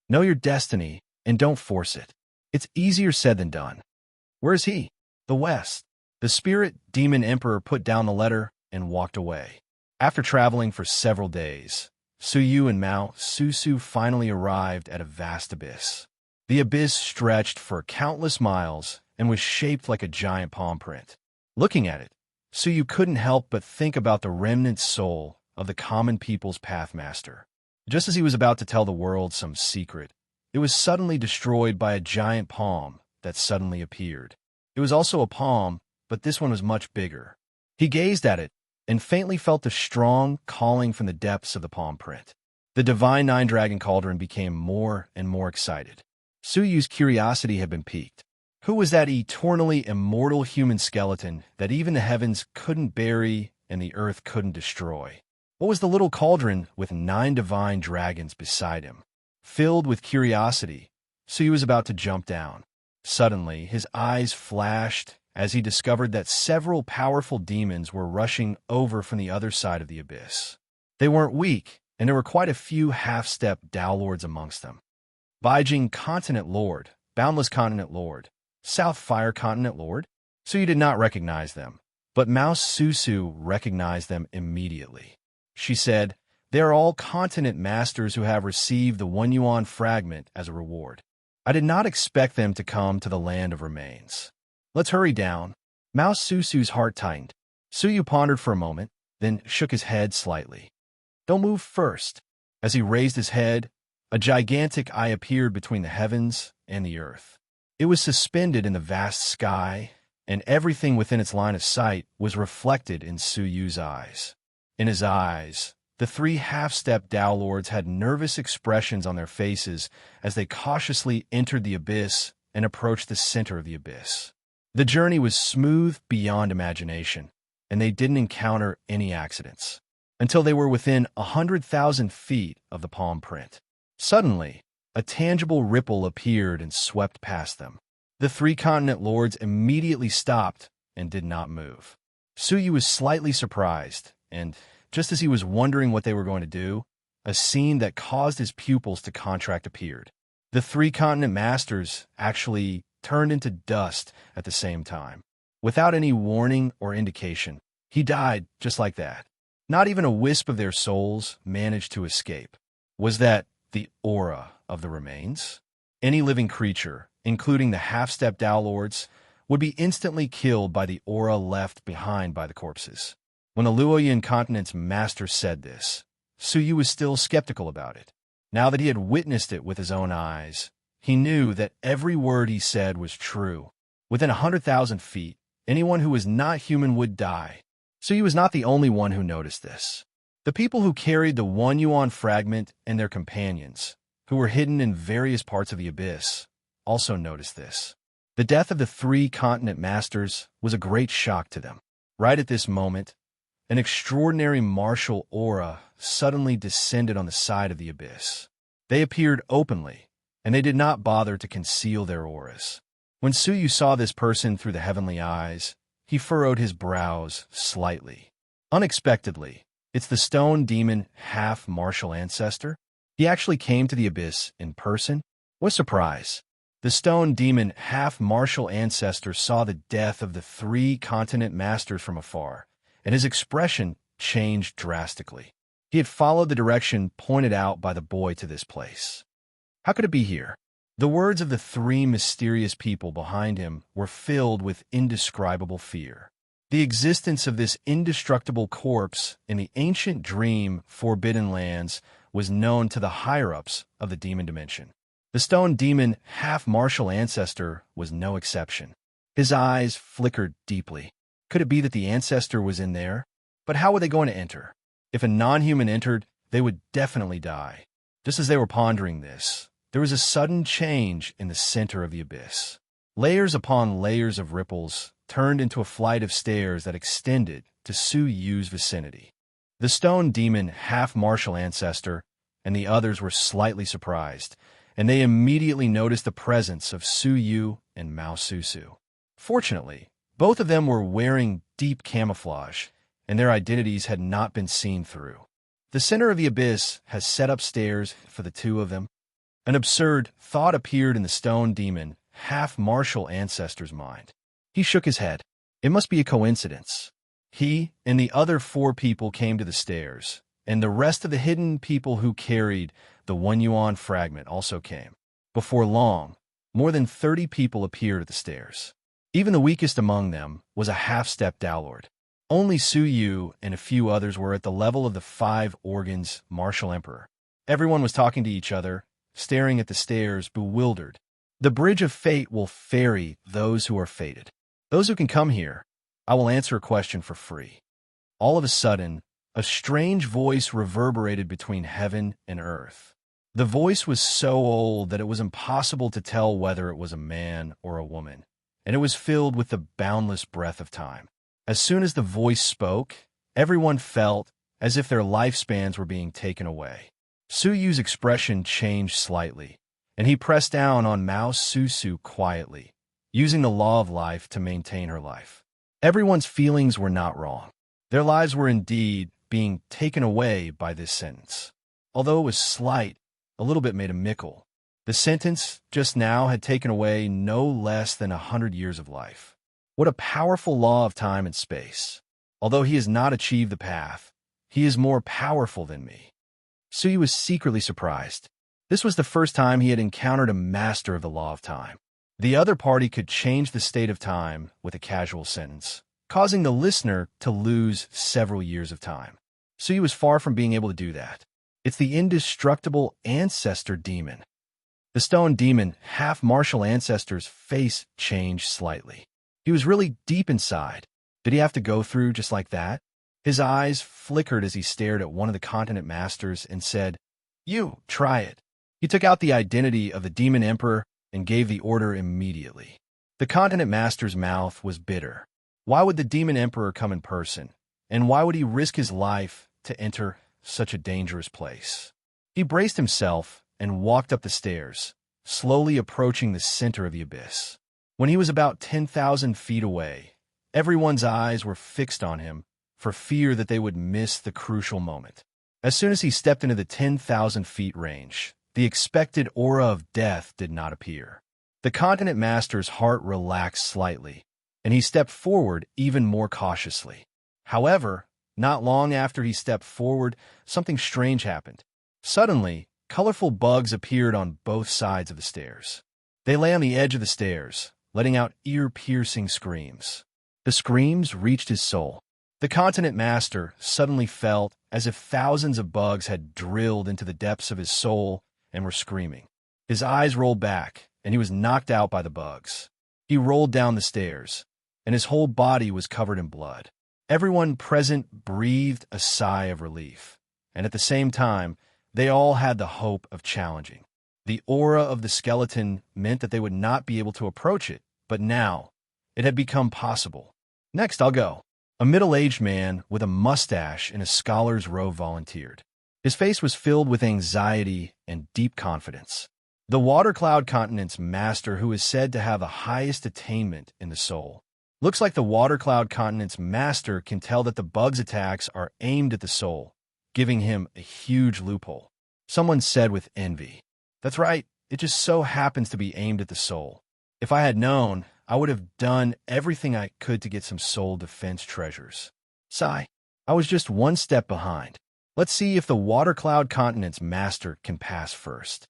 Know your destiny, and don't force it. It's easier said than done. Where is he? The West. The spirit demon emperor put down the letter and walked away. After traveling for several days, Suyu and Mao Susu finally arrived at a vast abyss. The abyss stretched for countless miles and was shaped like a giant palm print. Looking at it, Suyu couldn't help but think about the remnant soul of the common people's pathmaster. Just as he was about to tell the world some secret, it was suddenly destroyed by a giant palm that suddenly appeared. It was also a palm, but this one was much bigger. He gazed at it and faintly felt the strong calling from the depths of the palm print. The divine nine-dragon cauldron became more and more excited. Suyu's curiosity had been piqued. Who was that eternally immortal human skeleton that even the heavens couldn't bury and the earth couldn't destroy? What was the little cauldron with 9 divine dragons beside him? Filled with curiosity, Suyu was about to jump down. Suddenly, his eyes flashed as he discovered that several powerful demons were rushing over from the other side of the abyss. They weren't weak, and there were quite a few half-step Dao Lords amongst them. Beijing Continent Lord, Boundless Continent Lord, South Fire Continent Lord. Suyu did not recognize them, but Mouse Susu recognized them immediately. She said, "They are all continent masters who have received the 1 yuan fragment as a reward. I did not expect them to come to the land of remains. Let's hurry down." Mouse Susu's heart tightened. Suyu pondered for a moment, then shook his head slightly. "Don't move first." As he raised his head, a gigantic eye appeared between the heavens and the earth. It was suspended in the vast sky, and everything within its line of sight was reflected in Suyu's eyes. In his eyes, the 3 half-step Dao Lords had nervous expressions on their faces as they cautiously entered the abyss and approached the center of the abyss. The journey was smooth beyond imagination, and they didn't encounter any accidents until they were within 100,000 feet of the palm print. Suddenly, a tangible ripple appeared and swept past them. The 3 continent lords immediately stopped and did not move. Suyu was slightly surprised, and just as he was wondering what they were going to do, a scene that caused his pupils to contract appeared. The 3 continent masters actually turned into dust at the same time. Without any warning or indication, he died just like that. Not even a wisp of their souls managed to escape. Was that the aura of the remains? Any living creature, including the half-step Dao Lords, would be instantly killed by the aura left behind by the corpses. When the Luoyan continent's master said this, Suyu was still skeptical about it. Now that he had witnessed it with his own eyes, he knew that every word he said was true. Within 100,000 feet, anyone who was not human would die. Suyu was not the only one who noticed this. The people who carried the 1 yuan fragment and their companions, who were hidden in various parts of the abyss, also noticed this. The death of the 3 continent masters was a great shock to them. Right at this moment, an extraordinary martial aura suddenly descended on the side of the abyss. They appeared openly, and they did not bother to conceal their auras. When Suyu saw this person through the heavenly eyes, he furrowed his brows slightly. Unexpectedly, it's the stone demon half-martial ancestor. He actually came to the abyss in person. What a surprise! The stone demon half-martial ancestor saw the death of the 3 continent masters from afar, and his expression changed drastically. He had followed the direction pointed out by the boy to this place. How could it be here? The words of the 3 mysterious people behind him were filled with indescribable fear. The existence of this indestructible corpse in the ancient dream Forbidden Lands was known to the higher-ups of the demon dimension. The stone demon half-martial ancestor was no exception. His eyes flickered deeply. Could it be that the ancestor was in there? But how were they going to enter? If a non-human entered, they would definitely die. Just as they were pondering this, there was a sudden change in the center of the abyss. Layers upon layers of ripples turned into a flight of stairs that extended to Su Yu's vicinity. The stone demon half-martial ancestor and the others were slightly surprised, and they immediately noticed the presence of Su Yu and Mao Susu. Fortunately, both of them were wearing deep camouflage, and their identities had not been seen through. The center of the abyss has set up stairs for the two of them. An absurd thought appeared in the stone demon half-martial ancestor's mind. He shook his head. It must be a coincidence. He and the other 4 people came to the stairs, and the rest of the hidden people who carried the 1 yuan fragment also came. Before long, more than 30 people appeared at the stairs. Even the weakest among them was a half-step Dowlord. Only Su Yu and a few others were at the level of the 5 organs martial emperor. Everyone was talking to each other, staring at the stairs, bewildered. The bridge of fate will ferry those who are fated. Those who can come here, I will answer a question for free. All of a sudden, a strange voice reverberated between heaven and earth. The voice was so old that it was impossible to tell whether it was a man or a woman, and it was filled with the boundless breath of time. As soon as the voice spoke, everyone felt as if their lifespans were being taken away. Su Yu's expression changed slightly, and he pressed down on Mao Susu quietly, using the law of life to maintain her life. Everyone's feelings were not wrong. Their lives were indeed being taken away by this sentence. Although it was slight, a little bit made a mickle. The sentence just now had taken away no less than 100 years of life. What a powerful law of time and space. Although he has not achieved the path, he is more powerful than me. Su Yu was secretly surprised. This was the first time he had encountered a master of the law of time. The other party could change the state of time with a casual sentence, causing the listener to lose several years of time. Su Yu was far from being able to do that. It's the indestructible ancestor demon. The stone demon half-martial ancestor's face changed slightly. He was really deep inside. Did he have to go through just like that? His eyes flickered as he stared at one of the continent masters and said, "You, try it." He took out the identity of the demon emperor and gave the order immediately. The continent master's mouth was bitter. Why would the demon emperor come in person? And why would he risk his life to enter such a dangerous place? He braced himself and walked up the stairs, slowly approaching the center of the abyss. When he was about 10,000 feet away, everyone's eyes were fixed on him for fear that they would miss the crucial moment. As soon as he stepped into the 10,000 feet range, the expected aura of death did not appear. The continent master's heart relaxed slightly, and he stepped forward even more cautiously. However, not long after he stepped forward, something strange happened. Suddenly, colorful bugs appeared on both sides of the stairs. They lay on the edge of the stairs, letting out ear-piercing screams. The screams reached his soul. The continent master suddenly felt as if thousands of bugs had drilled into the depths of his soul and were screaming. His eyes rolled back, and he was knocked out by the bugs. He rolled down the stairs, and his whole body was covered in blood. Everyone present breathed a sigh of relief, and at the same time, they all had the hope of challenging. The aura of the skeleton meant that they would not be able to approach it, but now it had become possible. "Next, I'll go." A middle-aged man with a mustache in a scholar's robe volunteered. His face was filled with anxiety and deep confidence. The Water Cloud Continent's master, who is said to have the highest attainment in the soul. Looks like the Water Cloud Continent's master can tell that the bug's attacks are aimed at the soul, giving him a huge loophole. Someone said with envy, "That's right, it just so happens to be aimed at the soul. If I had known, I would have done everything I could to get some soul defense treasures. Sigh, I was just one step behind. Let's see if the Water Cloud Continent's master can pass first."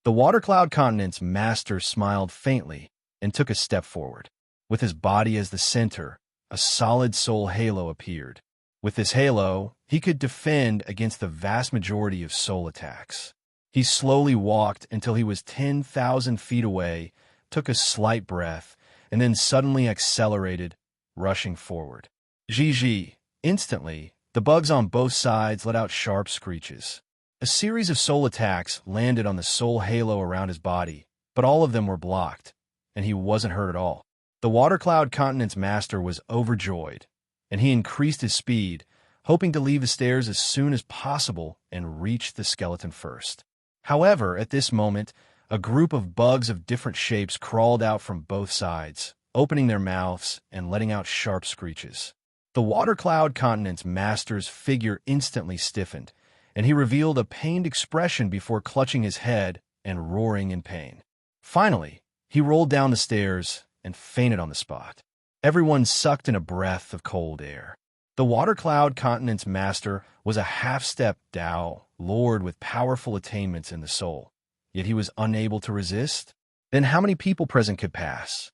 The Water Cloud Continent's master smiled faintly and took a step forward. With his body as the center, a solid soul halo appeared. With this halo, he could defend against the vast majority of soul attacks. He slowly walked until he was 10,000 feet away, took a slight breath, and then suddenly accelerated, rushing forward. Gigi. Instantly, the bugs on both sides let out sharp screeches. A series of soul attacks landed on the soul halo around his body, but all of them were blocked, and he wasn't hurt at all. The Water Cloud Continent's master was overjoyed, and he increased his speed, hoping to leave the stairs as soon as possible and reach the skeleton first. However, at this moment, a group of bugs of different shapes crawled out from both sides, opening their mouths and letting out sharp screeches. The Water Cloud Continent's master's figure instantly stiffened, and he revealed a pained expression before clutching his head and roaring in pain. Finally, he rolled down the stairs and fainted on the spot. Everyone sucked in a breath of cold air. The Water Cloud Continent's master was a half-step Tao lord with powerful attainments in the soul, yet he was unable to resist? Then how many people present could pass?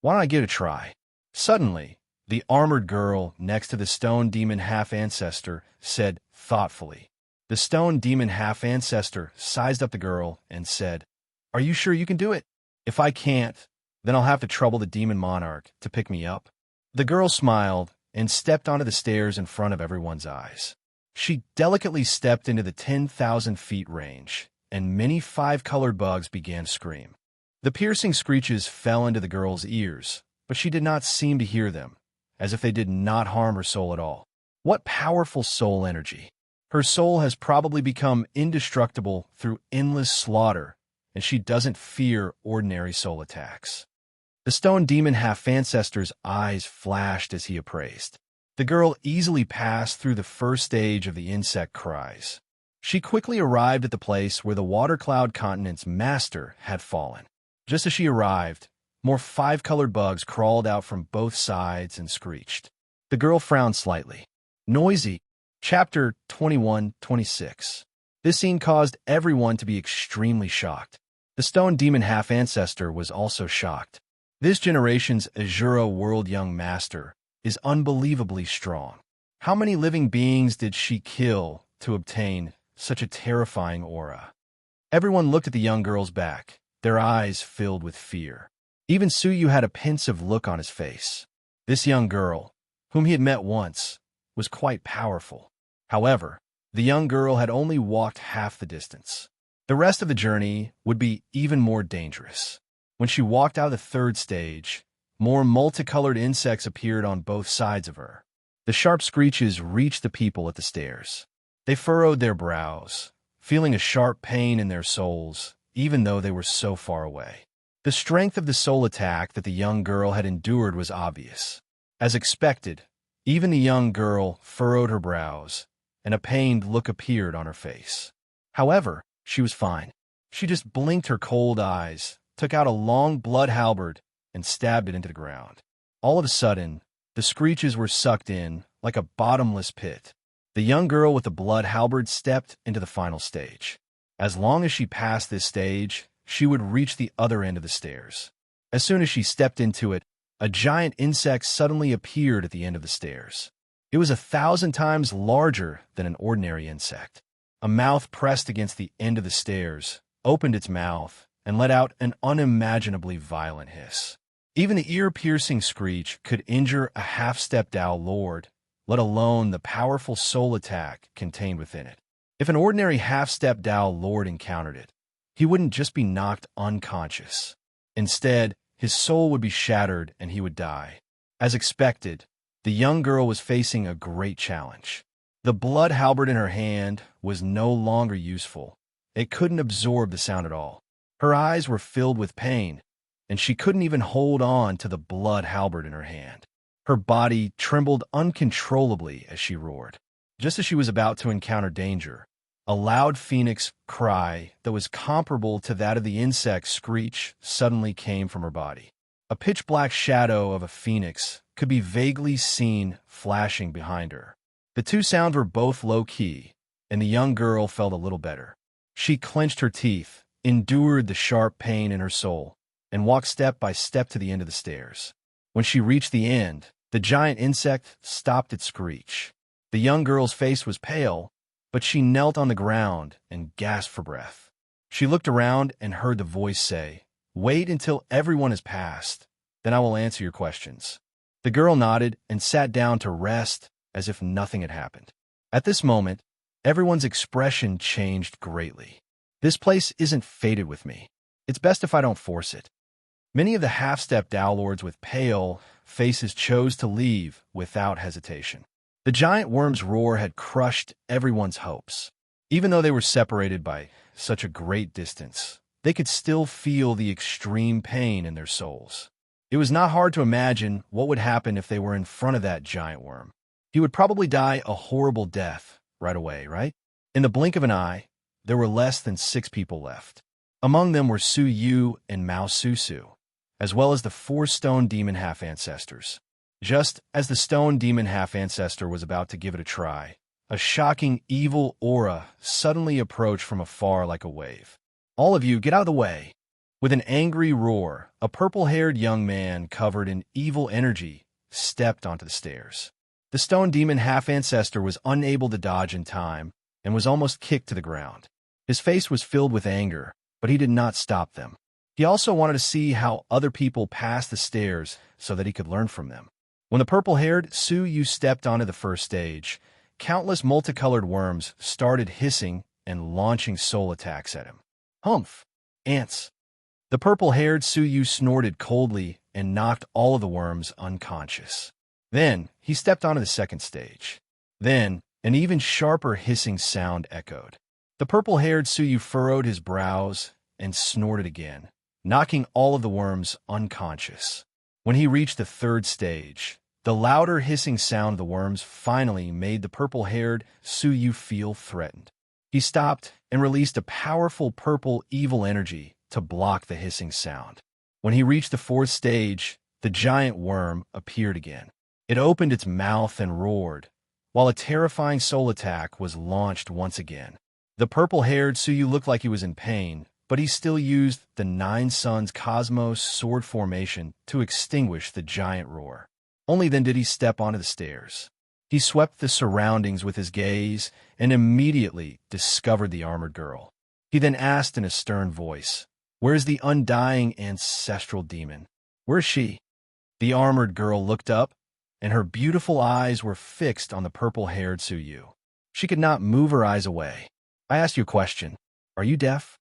Why don't I give it a try? Suddenly, the armored girl next to the stone demon half-ancestor said thoughtfully. The stone demon half-ancestor sized up the girl and said, "Are you sure you can do it? If I can't, then I'll have to trouble the demon monarch to pick me up." The girl smiled and stepped onto the stairs in front of everyone's eyes. She delicately stepped into the 10,000 feet range, and many five-colored bugs began to scream. The piercing screeches fell into the girl's ears, but she did not seem to hear them, as if they did not harm her soul at all. What powerful soul energy! Her soul has probably become indestructible through endless slaughter, and she doesn't fear ordinary soul attacks. The stone demon half-ancestor's eyes flashed as he appraised. The girl easily passed through the first stage of the insect cries. She quickly arrived at the place where the Water Cloud Continent's master had fallen. Just as she arrived, more five-colored bugs crawled out from both sides and screeched. The girl frowned slightly. Noisy. Chapter 21-26. This scene caused everyone to be extremely shocked. The stone demon half-ancestor was also shocked. This generation's Azura World Young Master is unbelievably strong. How many living beings did she kill to obtain such a terrifying aura? Everyone looked at the young girl's back, their eyes filled with fear. Even Suyu had a pensive look on his face. This young girl, whom he had met once, was quite powerful. However, the young girl had only walked half the distance. The rest of the journey would be even more dangerous. When she walked out of the third stage, more multicolored insects appeared on both sides of her. The sharp screeches reached the people at the stairs. They furrowed their brows, feeling a sharp pain in their souls, even though they were so far away. The strength of the soul attack that the young girl had endured was obvious. As expected, even the young girl furrowed her brows, and a pained look appeared on her face. However, she was fine. She just blinked her cold eyes, took out a long blood halberd, and stabbed it into the ground. All of a sudden, the screeches were sucked in like a bottomless pit. The young girl with the blood halberd stepped into the final stage. As long as she passed this stage, she would reach the other end of the stairs. As soon as she stepped into it, a giant insect suddenly appeared at the end of the stairs. It was 1,000 times larger than an ordinary insect. A mouth pressed against the end of the stairs, opened its mouth, and let out an unimaginably violent hiss. Even the ear-piercing screech could injure a half-step Tao Lord, let alone the powerful soul attack contained within it. If an ordinary half-step Tao Lord encountered it, he wouldn't just be knocked unconscious. Instead, his soul would be shattered and he would die. As expected, the young girl was facing a great challenge. The blood halberd in her hand was no longer useful. It couldn't absorb the sound at all. Her eyes were filled with pain, and she couldn't even hold on to the blood halberd in her hand. Her body trembled uncontrollably as she roared. Just as she was about to encounter danger, a loud phoenix cry that was comparable to that of the insect's screech suddenly came from her body. A pitch-black shadow of a phoenix could be vaguely seen flashing behind her. The two sounds were both low-key, and the young girl felt a little better. She clenched her teeth, endured the sharp pain in her soul, and walked step by step to the end of the stairs. When she reached the end, the giant insect stopped its screech. The young girl's face was pale, but she knelt on the ground and gasped for breath. She looked around and heard the voice say, "Wait until everyone has passed, then I will answer your questions." The girl nodded and sat down to rest as if nothing had happened. At this moment, everyone's expression changed greatly. This place isn't fated with me. It's best if I don't force it. Many of the half-step Dowlords with pale faces chose to leave without hesitation. The giant worm's roar had crushed everyone's hopes. Even though they were separated by such a great distance, they could still feel the extreme pain in their souls. It was not hard to imagine what would happen if they were in front of that giant worm. He would probably die a horrible death right away, right? In the blink of an eye, there were less than 6 people left. Among them were Su Yu and Mao Susu, as well as the 4 stone demon half-ancestors. Just as the stone demon half-ancestor was about to give it a try, a shocking evil aura suddenly approached from afar like a wave. "All of you, get out of the way!" With an angry roar, a purple-haired young man covered in evil energy stepped onto the stairs. The stone demon half-ancestor was unable to dodge in time and was almost kicked to the ground. His face was filled with anger, but he did not stop them. He also wanted to see how other people passed the stairs so that he could learn from them. When the purple-haired Su Yu stepped onto the first stage, countless multicolored worms started hissing and launching soul attacks at him. "Humph! Ants!" The purple-haired Su Yu snorted coldly and knocked all of the worms unconscious. Then he stepped onto the second stage. Then an even sharper hissing sound echoed. The purple-haired Su Yu furrowed his brows and snorted again, knocking all of the worms unconscious. When he reached the third stage, the louder hissing sound of the worms finally made the purple-haired Su Yu feel threatened. He stopped and released a powerful purple evil energy to block the hissing sound. When he reached the fourth stage, the giant worm appeared again. It opened its mouth and roared, while a terrifying soul attack was launched once again. The purple-haired Su Yu looked like he was in pain, but he still used the 9 Suns Cosmos sword formation to extinguish the giant roar. Only then did he step onto the stairs. He swept the surroundings with his gaze and immediately discovered the armored girl. He then asked in a stern voice, "Where is the undying ancestral demon? Where is she?" The armored girl looked up, and her beautiful eyes were fixed on the purple-haired Su Yu. She could not move her eyes away. "I asked you a question. Are you deaf?"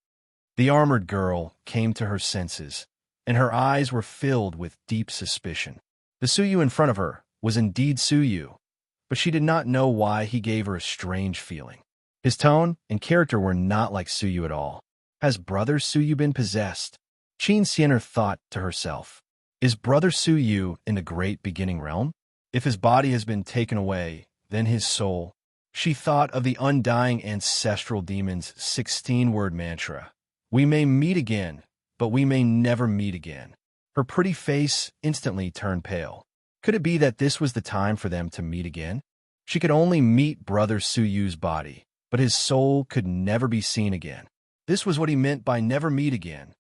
The armored girl came to her senses, and her eyes were filled with deep suspicion. The Su Yu in front of her was indeed Su Yu, but she did not know why he gave her a strange feeling. His tone and character were not like Su Yu at all. Has brother Su Yu been possessed? Qin Xianer thought to herself. Is brother Su Yu in the great beginning realm? If his body has been taken away, then his soul. She thought of the undying ancestral demon's 16-word mantra. We may meet again, but we may never meet again. Her pretty face instantly turned pale. Could it be that this was the time for them to meet again? She could only meet brother Su Yu's body, but his soul could never be seen again. This was what he meant by never meet again.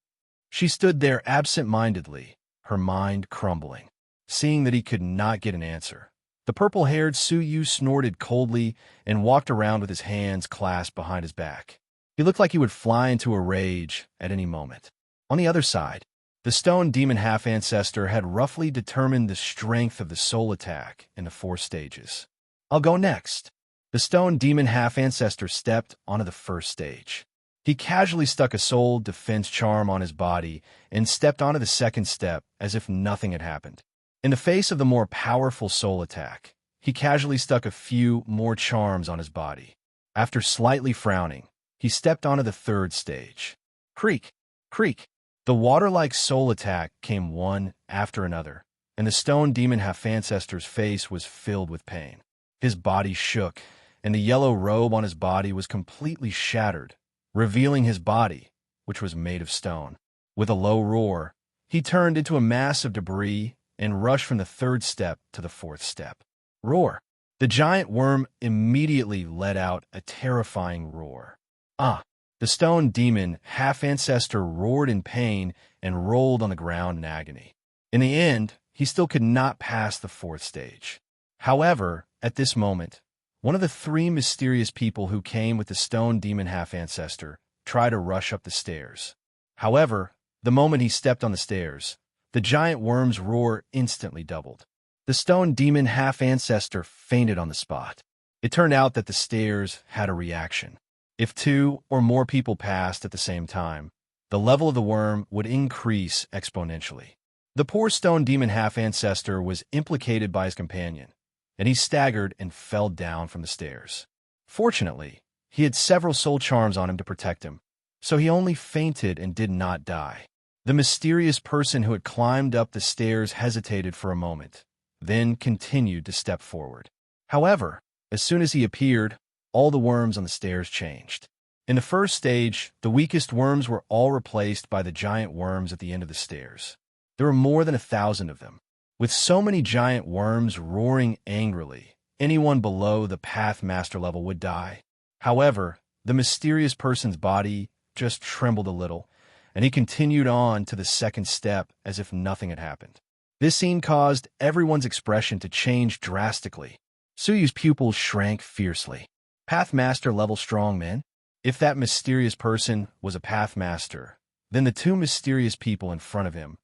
She stood there absent-mindedly, her mind crumbling, seeing that he could not get an answer. The purple-haired Su Yu snorted coldly and walked around with his hands clasped behind his back. He looked like he would fly into a rage at any moment. On the other side, the stone demon half-ancestor had roughly determined the strength of the soul attack in the 4 stages. "I'll go next." The stone demon half-ancestor stepped onto the first stage. He casually stuck a soul defense charm on his body and stepped onto the second step as if nothing had happened. In the face of the more powerful soul attack, he casually stuck a few more charms on his body. After slightly frowning, he stepped onto the third stage. Creak, creak. The water-like soul attack came one after another, and the stone demon half-ancestor's face was filled with pain. His body shook, and the yellow robe on his body was completely shattered, revealing his body, which was made of stone. With a low roar, he turned into a mass of debris and rushed from the third step to the fourth step. Roar! The giant worm immediately let out a terrifying roar. Ah! The stone demon half-ancestor roared in pain and rolled on the ground in agony. In the end, he still could not pass the fourth stage. However, at this moment, one of the 3 mysterious people who came with the stone demon half-ancestor tried to rush up the stairs. However, the moment he stepped on the stairs, the giant worm's roar instantly doubled. The stone demon half-ancestor fainted on the spot. It turned out that the stairs had a reaction. If 2 or more people passed at the same time, the level of the worm would increase exponentially. The poor stone demon half-ancestor was implicated by his companion, and he staggered and fell down from the stairs. Fortunately, he had several soul charms on him to protect him, so he only fainted and did not die. The mysterious person who had climbed up the stairs hesitated for a moment, then continued to step forward. However, as soon as he appeared, all the worms on the stairs changed. In the first stage, the weakest worms were all replaced by the giant worms at the end of the stairs. There were more than 1,000 of them. With so many giant worms roaring angrily, anyone below the Pathmaster level would die. However, the mysterious person's body just trembled a little, and he continued on to the second step as if nothing had happened. This scene caused everyone's expression to change drastically. Suyu's pupils shrank fiercely. Pathmaster level strongman? If that mysterious person was a Pathmaster, then the two mysterious people in front of him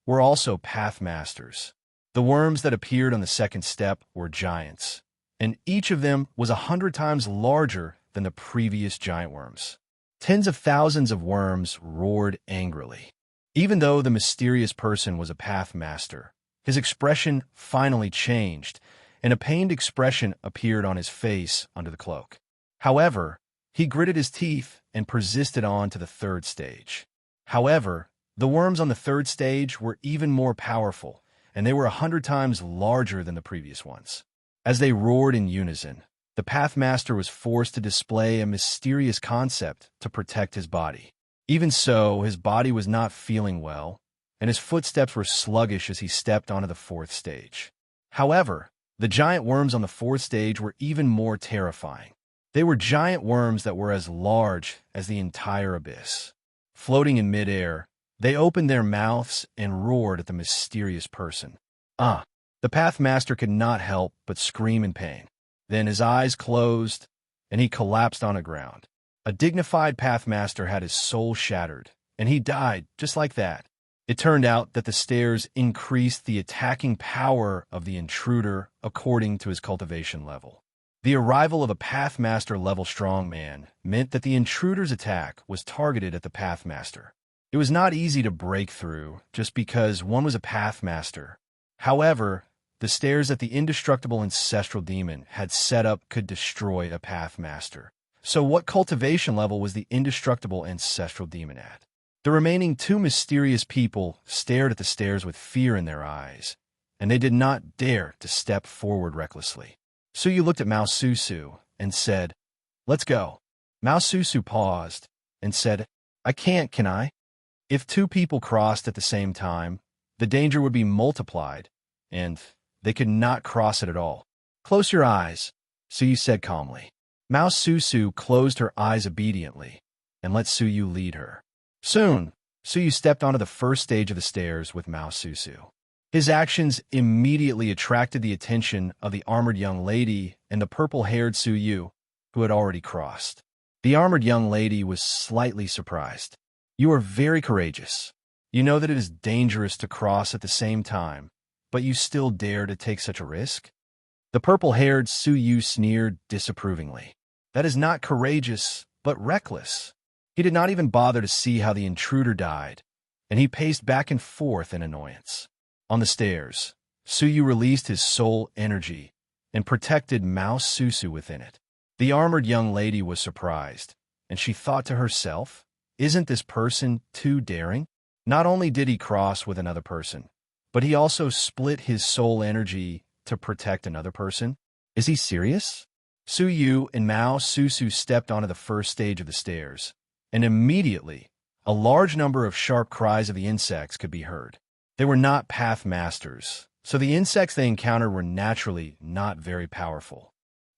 were also Pathmasters. The worms that appeared on the second step were giants, and each of them was 100 times larger than the previous giant worms. Tens of thousands of worms roared angrily. Even though the mysterious person was a Pathmaster, his expression finally changed, and a pained expression appeared on his face under the cloak. However, he gritted his teeth and persisted on to the third stage. However, the worms on the third stage were even more powerful, and they were 100 times larger than the previous ones. As they roared in unison, the Pathmaster was forced to display a mysterious concept to protect his body. Even so, his body was not feeling well, and his footsteps were sluggish as he stepped onto the fourth stage. However, the giant worms on the fourth stage were even more terrifying. They were giant worms that were as large as the entire abyss. Floating in midair, they opened their mouths and roared at the mysterious person. The Pathmaster could not help but scream in pain. Then his eyes closed, and he collapsed on the ground. A dignified Pathmaster had his soul shattered, and he died just like that. It turned out that the stairs increased the attacking power of the intruder according to his cultivation level. The arrival of a Pathmaster level strongman meant that the intruder's attack was targeted at the Pathmaster. It was not easy to break through just because one was a Pathmaster. However, the stairs that the indestructible ancestral demon had set up could destroy a Pathmaster. So what cultivation level was the indestructible ancestral demon at? The remaining two mysterious people stared at the stairs with fear in their eyes, and they did not dare to step forward recklessly. Suyu looked at Mao Susu and said, "Let's go." Mao Susu paused and said, "I can't, can I?" If two people crossed at the same time, the danger would be multiplied, and they could not cross it at all. "Close your eyes," Suyu said calmly. Mao Susu closed her eyes obediently and let Suyu lead her. Soon, Suyu stepped onto the first stage of the stairs with Mao Susu. His actions immediately attracted the attention of the armored young lady and the purple-haired Suyu, who had already crossed. The armored young lady was slightly surprised. "You are very courageous. You know that it is dangerous to cross at the same time, but you still dare to take such a risk?" The purple-haired Suyu sneered disapprovingly. "That is not courageous, but reckless." He did not even bother to see how the intruder died, and he paced back and forth in annoyance. On the stairs, Suyu released his soul energy and protected Mao Susu within it. The armored young lady was surprised, and she thought to herself, "Isn't this person too daring?" Not only did he cross with another person, but he also split his soul energy to protect another person. Is he serious? Suyu and Mao Susu stepped onto the first stage of the stairs, and immediately, a large number of sharp cries of the insects could be heard. They were not Pathmasters, so the insects they encountered were naturally not very powerful.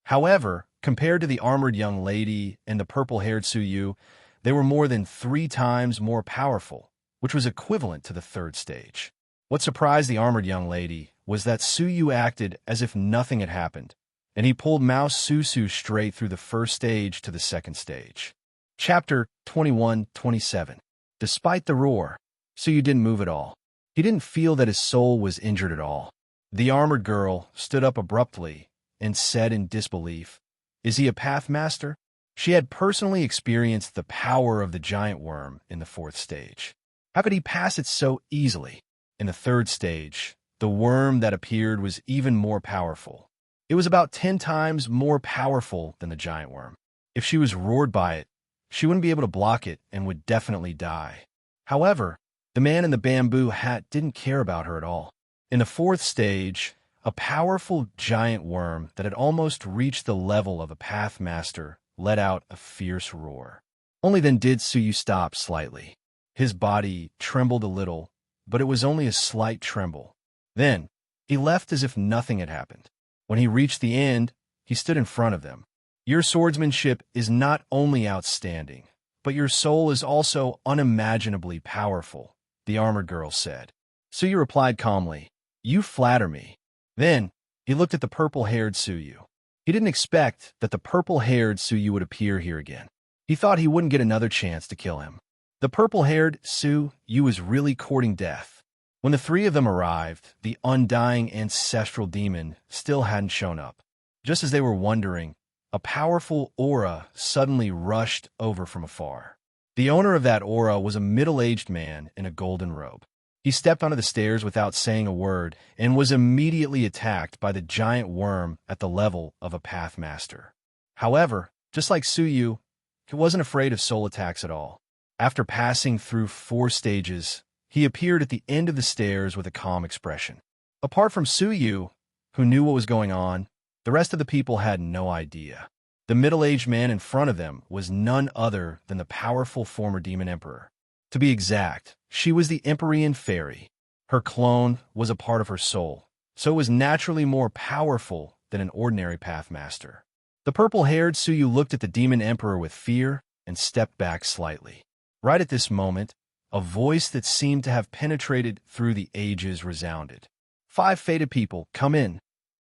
However, compared to the armored young lady and the purple-haired Suyu, they were more than 3 times more powerful, which was equivalent to the third stage. What surprised the armored young lady was that Suyu acted as if nothing had happened, and he pulled Mao Susu straight through the first stage to the second stage. Chapter 21-27. Despite the roar, Suyu didn't move at all. He didn't feel that his soul was injured at all. The armored girl stood up abruptly and said in disbelief, "Is he a Pathmaster?" She had personally experienced the power of the giant worm in the fourth stage. How could he pass it so easily? In the third stage, the worm that appeared was even more powerful. It was about 10 times more powerful than the giant worm. If she was roared by it, she wouldn't be able to block it and would definitely die. However, the man in the bamboo hat didn't care about her at all. In the fourth stage, a powerful giant worm that had almost reached the level of a pathmaster let out a fierce roar. Only then did Suyu stop slightly. His body trembled a little, but it was only a slight tremble. Then, he left as if nothing had happened. When he reached the end, he stood in front of them. Your swordsmanship is not only outstanding, but your soul is also unimaginably powerful, the armored girl said. Suyu replied calmly, "You flatter me." Then, he looked at the purple-haired Suyu. He didn't expect that the purple-haired Suyu would appear here again. He thought he wouldn't get another chance to kill him. The purple-haired Suyu was really courting death. When the three of them arrived, the undying ancestral demon still hadn't shown up. Just as they were wondering, a powerful aura suddenly rushed over from afar. The owner of that aura was a middle-aged man in a golden robe. He stepped onto the stairs without saying a word and was immediately attacked by the giant worm at the level of a pathmaster. However, just like Suyu, he wasn't afraid of soul attacks at all. After passing through 4 stages, he appeared at the end of the stairs with a calm expression. Apart from Suyu, who knew what was going on, the rest of the people had no idea. The middle-aged man in front of them was none other than the powerful former demon emperor. To be exact, she was the Empyrean fairy. Her clone was a part of her soul, so it was naturally more powerful than an ordinary pathmaster. The purple-haired Suyu looked at the demon emperor with fear and stepped back slightly. Right at this moment, a voice that seemed to have penetrated through the ages resounded. 5 fated people, come in."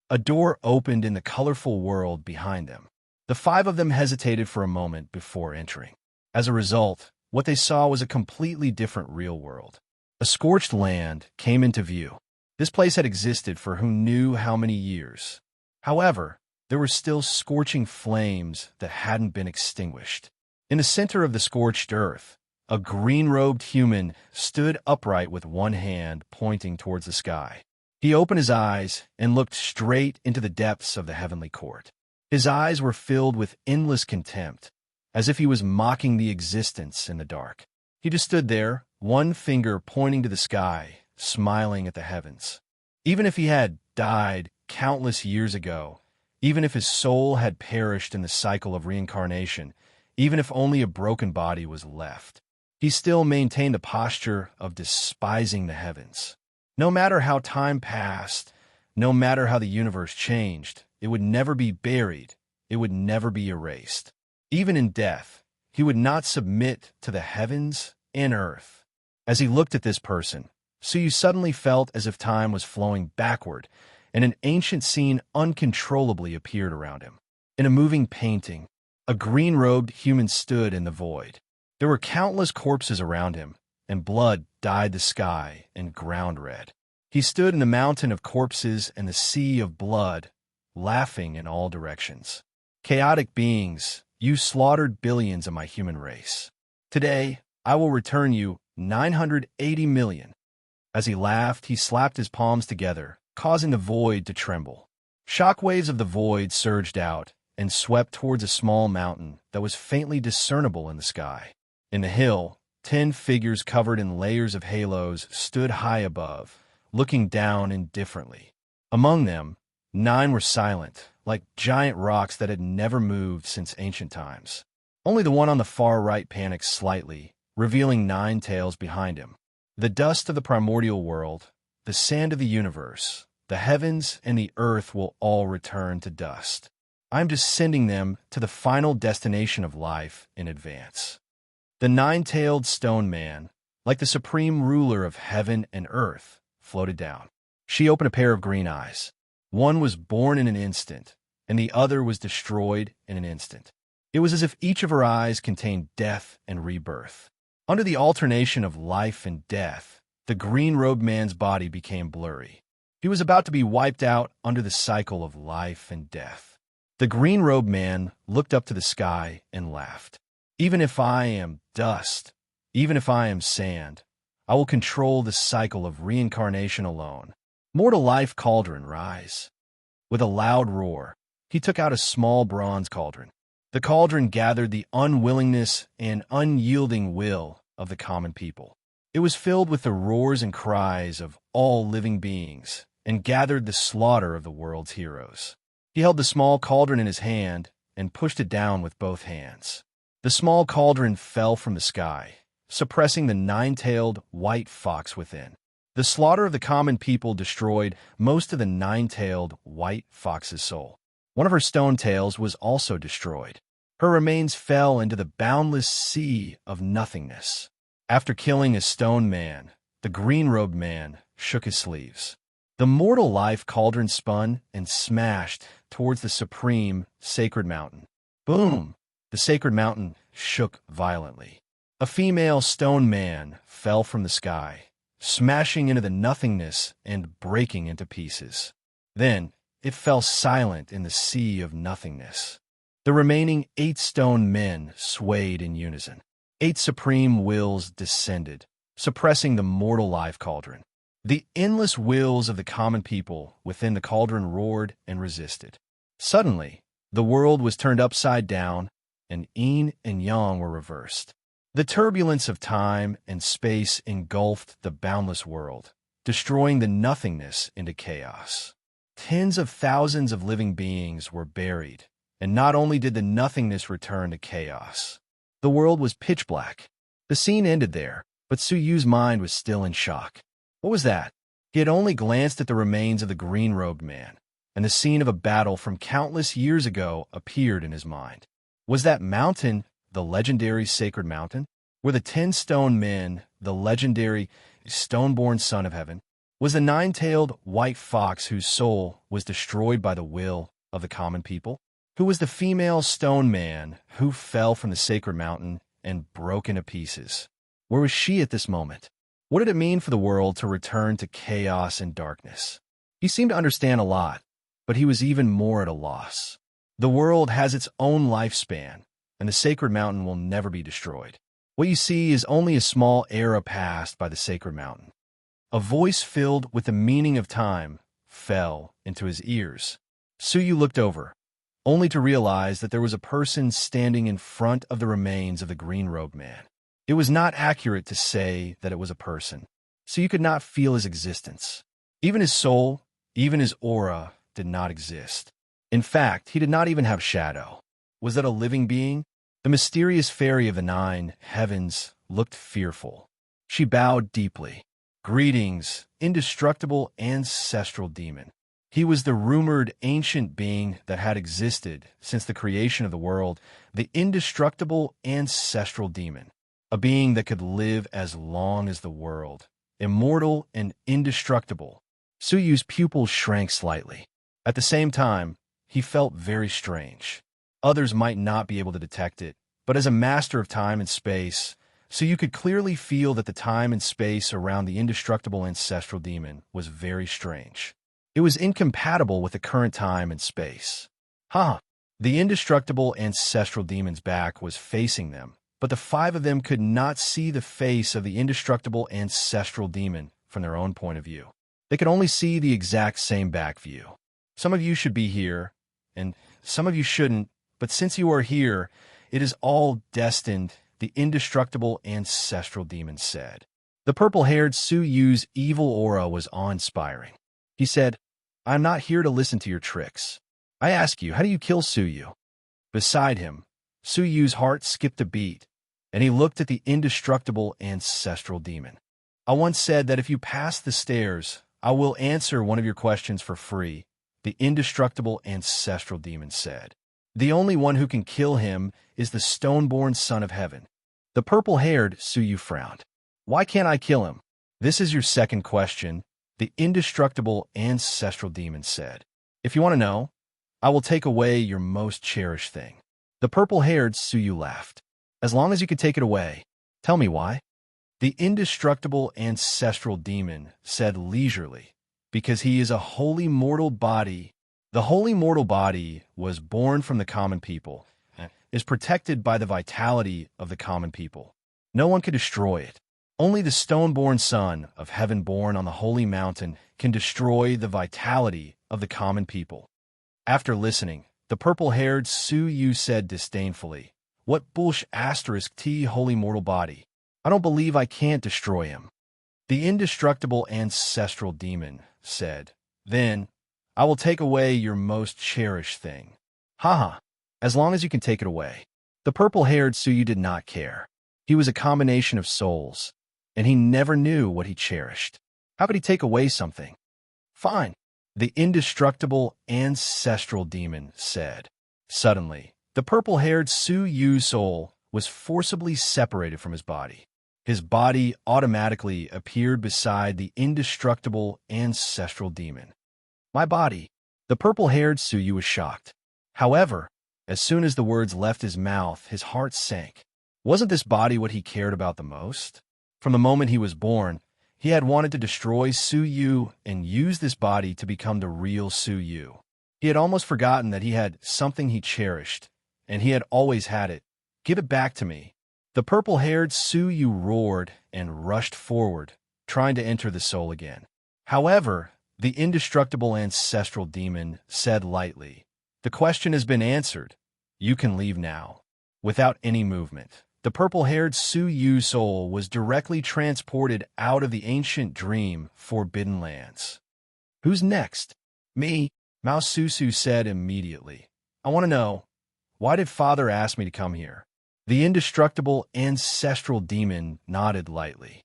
A door opened in the colorful world behind them. The 5 of them hesitated for a moment before entering. As a result, what they saw was a completely different real world. A scorched land came into view. This place had existed for who knew how many years. However, there were still scorching flames that hadn't been extinguished. In the center of the scorched earth, a green-robed human stood upright with one hand pointing towards the sky. He opened his eyes and looked straight into the depths of the heavenly court. His eyes were filled with endless contempt, as if he was mocking the existence in the dark. He just stood there, one finger pointing to the sky, smiling at the heavens. Even if he had died countless years ago, even if his soul had perished in the cycle of reincarnation, even if only a broken body was left, he still maintained a posture of despising the heavens. No matter how time passed, no matter how the universe changed, it would never be buried, it would never be erased. Even in death, he would not submit to the heavens and earth. As he looked at this person, Suyu suddenly felt as if time was flowing backward, and an ancient scene uncontrollably appeared around him. In a moving painting, a green-robed human stood in the void. There were countless corpses around him, and blood dyed the sky and ground red. He stood in the mountain of corpses and the sea of blood, laughing in all directions. Chaotic beings, you slaughtered billions of my human race. Today, I will return you 980 million. As he laughed, he slapped his palms together, causing the void to tremble. Shockwaves of the void surged out and swept towards a small mountain that was faintly discernible in the sky. In the hill, 10 figures covered in layers of halos stood high above, looking down indifferently. Among them, 9 were silent, like giant rocks that had never moved since ancient times. Only the one on the far right panicked slightly, revealing 9 tails behind him. The dust of the primordial world, the sand of the universe, the heavens and the earth will all return to dust. I am just sending them to the final destination of life in advance. The 9-tailed stone man, like the supreme ruler of heaven and earth, floated down. She opened a pair of green eyes. One was born in an instant, and the other was destroyed in an instant. It was as if each of her eyes contained death and rebirth. Under the alternation of life and death, the green-robed man's body became blurry. He was about to be wiped out under the cycle of life and death. The green-robed man looked up to the sky and laughed. Even if I am dust, even if I am sand, I will control the cycle of reincarnation alone. Mortal life, Cauldron, rise. With a loud roar, he took out a small bronze cauldron. The cauldron gathered the unwillingness and unyielding will of the common people. It was filled with the roars and cries of all living beings and gathered the slaughter of the world's heroes. He held the small cauldron in his hand and pushed it down with both hands. The small cauldron fell from the sky, suppressing the nine-tailed white fox within. The slaughter of the common people destroyed most of the nine-tailed white fox's soul. One of her stone tails was also destroyed. Her remains fell into the boundless sea of nothingness. After killing a stone man, the green-robed man shook his sleeves. The mortal life cauldron spun and smashed towards the supreme sacred mountain. Boom! The sacred mountain shook violently. A female stone man fell from the sky, smashing into the nothingness and breaking into pieces. Then it fell silent in the sea of nothingness. The remaining 8 stone men swayed in unison. 8 supreme wills descended, suppressing the mortal life cauldron. The endless wills of the common people within the cauldron roared and resisted. Suddenly, the world was turned upside down, and yin and yang were reversed. The turbulence of time and space engulfed the boundless world, destroying the nothingness into chaos. Tens of thousands of living beings were buried, and not only did the nothingness return to chaos, the world was pitch black. The scene ended there, but Su Yu's mind was still in shock. What was that? He had only glanced at the remains of the green-robed man, and the scene of a battle from countless years ago appeared in his mind. Was that mountain the legendary sacred mountain? Were the 10 stone men the legendary stone-born son of heaven? Was the nine-tailed white fox whose soul was destroyed by the will of the common people? Who was the female stone man who fell from the sacred mountain and broke into pieces? Where was she at this moment? What did it mean for the world to return to chaos and darkness? He seemed to understand a lot, but he was even more at a loss. The world has its own lifespan, and the sacred mountain will never be destroyed. What you see is only a small era passed by the sacred mountain. A voice filled with the meaning of time fell into his ears. Su Yu looked over, only to realize that there was a person standing in front of the remains of the green-robed man. It was not accurate to say that it was a person, so you could not feel his existence. Even his soul, even his aura, did not exist. In fact, he did not even have shadow. Was that a living being? The mysterious fairy of the 9 heavens looked fearful. She bowed deeply. Greetings, indestructible ancestral demon. He was the rumored ancient being that had existed since the creation of the world, the indestructible ancestral demon, a being that could live as long as the world, immortal and indestructible. Su Yu's pupils shrank slightly. At the same time, he felt very strange. Others might not be able to detect it, but as a master of time and space, Su Yu could clearly feel that the time and space around the indestructible ancestral demon was very strange. It was incompatible with the current time and space. The indestructible ancestral demon's back was facing them, but the 5 of them could not see the face of the indestructible ancestral demon from their own point of view. They could only see the exact same back view. Some of you should be here, and some of you shouldn't, but since you are here, it is all destined, the indestructible ancestral demon said. The purple-haired Su Yu's evil aura was awe-inspiring. He said, I am not here to listen to your tricks. I ask you, how do you kill Su Yu? Beside him, Su Yu's heart skipped a beat, and he looked at the indestructible ancestral demon. I once said that if you pass the stairs, I will answer one of your questions for free, the indestructible ancestral demon said. The only one who can kill him is the stone-born son of heaven. The purple-haired Su Yu frowned. Why can't I kill him? This is your second question, the indestructible ancestral demon said. If you want to know, I will take away your most cherished thing. The purple-haired Su Yu laughed. As long as you can take it away. Tell me why. The indestructible ancestral demon said leisurely, because he is a holy mortal body, The holy mortal body was born from the common people, is protected by the vitality of the common people. No one can destroy it. Only the stone-born son of heaven born on the holy mountain can destroy the vitality of the common people. After listening, the purple-haired Su Yu said disdainfully, "What bullsh** T holy mortal body? I don't believe I can't destroy him." The indestructible ancestral demon said, "Then, I will take away your most cherished thing." Haha, as long as you can take it away. The purple-haired Su Yu did not care. He was a combination of souls, and he never knew what he cherished. How could he take away something? Fine. The indestructible ancestral demon said. Suddenly, the purple-haired Su Yu's soul was forcibly separated from his body. His body automatically appeared beside the indestructible ancestral demon. My body. The purple-haired Su Yu was shocked. However, as soon as the words left his mouth, his heart sank. Wasn't this body what he cared about the most? From the moment he was born, he had wanted to destroy Su Yu and use this body to become the real Su Yu. He had almost forgotten that he had something he cherished, and he had always had it. Give it back to me. The purple-haired Su Yu roared and rushed forward, trying to enter the soul again. However, the indestructible ancestral demon said lightly, "The question has been answered. You can leave now." Without any movement, the purple-haired Su Yu soul was directly transported out of the ancient dream Forbidden Lands. "Who's next?" "Me," Mao Susu said immediately. "I want to know, why did Father ask me to come here?" The indestructible ancestral demon nodded lightly.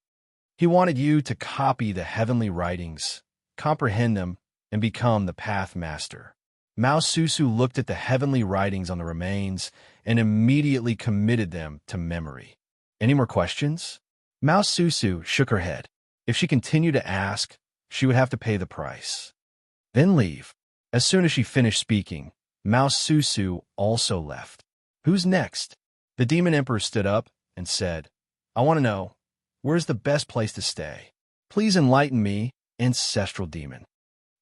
"He wanted you to copy the heavenly writings, comprehend them, and become the Path Master." Mao Susu looked at the heavenly writings on the remains and immediately committed them to memory. "Any more questions?" Mao Susu shook her head. If she continued to ask, she would have to pay the price. "Then leave." As soon as she finished speaking, Mao Susu also left. "Who's next?" The Demon Emperor stood up and said, "I want to know, where's the best place to stay? Please enlighten me, ancestral demon."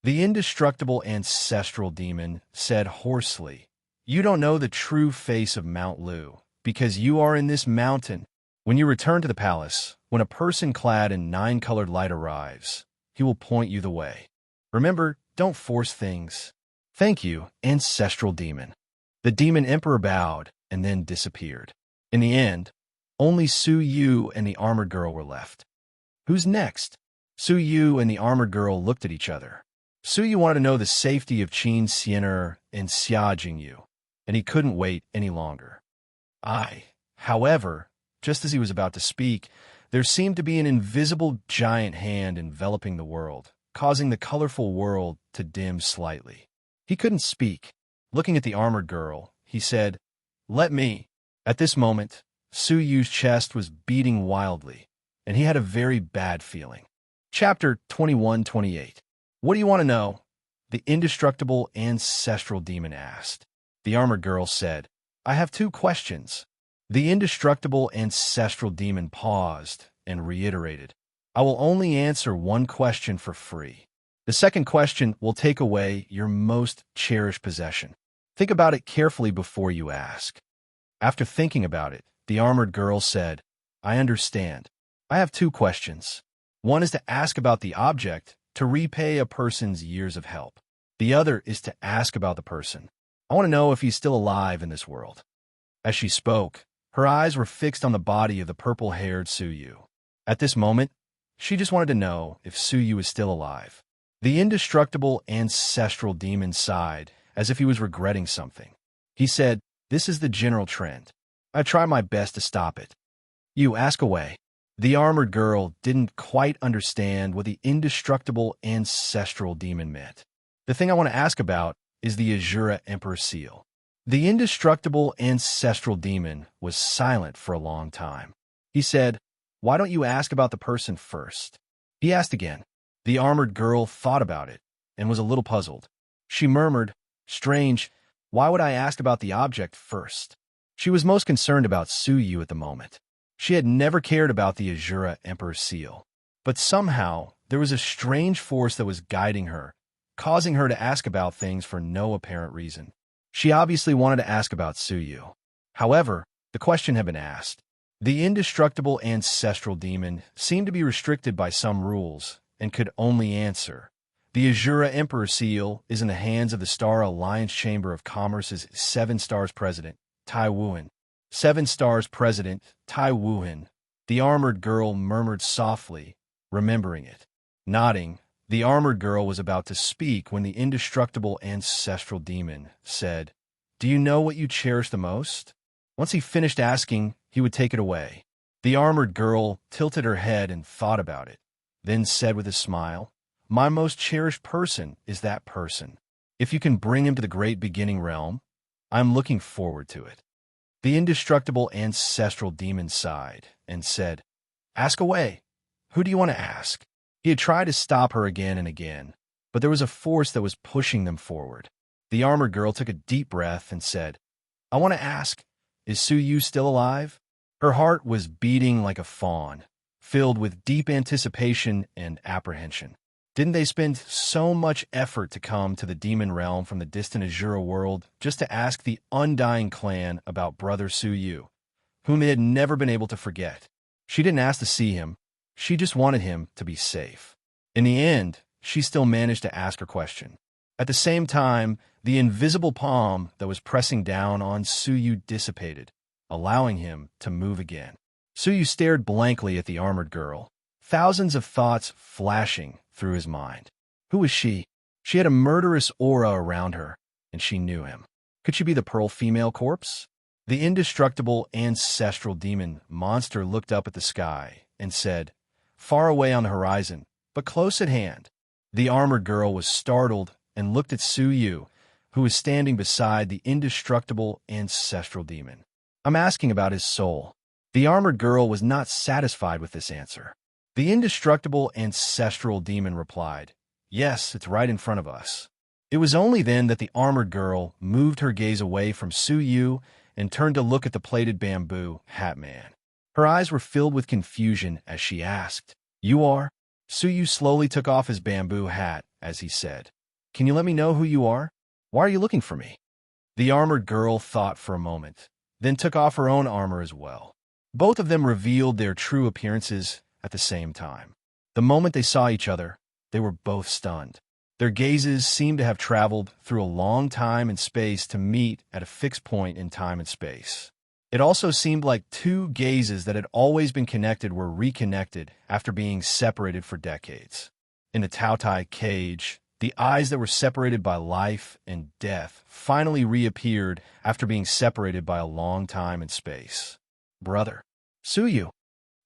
The indestructible ancestral demon said hoarsely, "You don't know the true face of Mount Lu, because you are in this mountain. When you return to the palace, when a person clad in 9-colored light arrives, he will point you the way. Remember, don't force things." "Thank you, ancestral demon." The Demon Emperor bowed and then disappeared. In the end, only Su Yu and the armored girl were left. "Who's next?" Su Yu and the armored girl looked at each other. Su Yu wanted to know the safety of Qin Xiener and Xia Jingyu, and he couldn't wait any longer. However, just as he was about to speak, there seemed to be an invisible giant hand enveloping the world, causing the colorful world to dim slightly. He couldn't speak. Looking at the armored girl, he said, "Let me." At this moment, Su Yu's chest was beating wildly, and he had a very bad feeling. Chapter 21-28. "What do you want to know?" the indestructible ancestral demon asked. The armored girl said, "I have 2 questions." The indestructible ancestral demon paused and reiterated, "I will only answer 1 question for free. The second question will take away your most cherished possession. Think about it carefully before you ask." After thinking about it, the armored girl said, "I understand. I have 2 questions. One is to ask about the object to repay a person's years of help. The other is to ask about the person. I want to know if he's still alive in this world." As she spoke, her eyes were fixed on the body of the purple-haired Su Yu. At this moment, she just wanted to know if Su Yu is still alive. The indestructible ancestral demon sighed as if he was regretting something. He said, "This is the general trend. I try my best to stop it." "You ask away." The armored girl didn't quite understand what the indestructible ancestral demon meant. "The thing I want to ask about is the Azura Emperor seal." The indestructible ancestral demon was silent for a long time. He said, "Why don't you ask about the person first?" He asked again. The armored girl thought about it and was a little puzzled. She murmured, "Strange, why would I ask about the object first?" She was most concerned about Su Yu at the moment. She had never cared about the Azura Emperor seal. But somehow, there was a strange force that was guiding her, causing her to ask about things for no apparent reason. She obviously wanted to ask about Suyu. However, the question had been asked. The indestructible ancestral demon seemed to be restricted by some rules and could only answer. The Azura Emperor seal is in the hands of the Star Alliance Chamber of Commerce's 7 Stars President, Tai Wuhan. 7 Stars President, Tai Wuhan. The armored girl murmured softly, remembering it. Nodding, the armored girl was about to speak when the indestructible ancestral demon said, "Do you know what you cherish the most?" Once he finished asking, he would take it away. The armored girl tilted her head and thought about it, then said with a smile, "My most cherished person is that person. If you can bring him to the great beginning realm, I'm looking forward to it." The indestructible ancestral demon sighed and said, "Ask away. Who do you want to ask?" He had tried to stop her again and again, but there was a force that was pushing them forward. The armored girl took a deep breath and said, "I want to ask, is Suyu still alive?" Her heart was beating like a fawn, filled with deep anticipation and apprehension. Didn't they spend so much effort to come to the demon realm from the distant Azura world just to ask the undying clan about brother Suyu, whom they had never been able to forget? She didn't ask to see him. She just wanted him to be safe. In the end, she still managed to ask her question. At the same time, the invisible palm that was pressing down on Suyu dissipated, allowing him to move again. Suyu stared blankly at the armored girl, thousands of thoughts flashing through his mind. Who was she? She had a murderous aura around her, and she knew him. Could she be the pearl female corpse? The indestructible ancestral demon monster looked up at the sky and said, "Far away on the horizon, but close at hand." The armored girl was startled and looked at Suyu, who was standing beside the indestructible ancestral demon. "I'm asking about his soul." The armored girl was not satisfied with this answer. The indestructible ancestral demon replied, "Yes, it's right in front of us." It was only then that the armored girl moved her gaze away from Suyu and turned to look at the plated bamboo hat man. Her eyes were filled with confusion as she asked, "You are?" Suyu slowly took off his bamboo hat as he said, "Can you let me know who you are? Why are you looking for me?" The armored girl thought for a moment, then took off her own armor as well. Both of them revealed their true appearances at the same time. The moment they saw each other, they were both stunned. Their gazes seemed to have traveled through a long time and space to meet at a fixed point in time and space. It also seemed like two gazes that had always been connected were reconnected after being separated for decades. In the Taotai cage, the eyes that were separated by life and death finally reappeared after being separated by a long time and space. "Brother." "Suyu."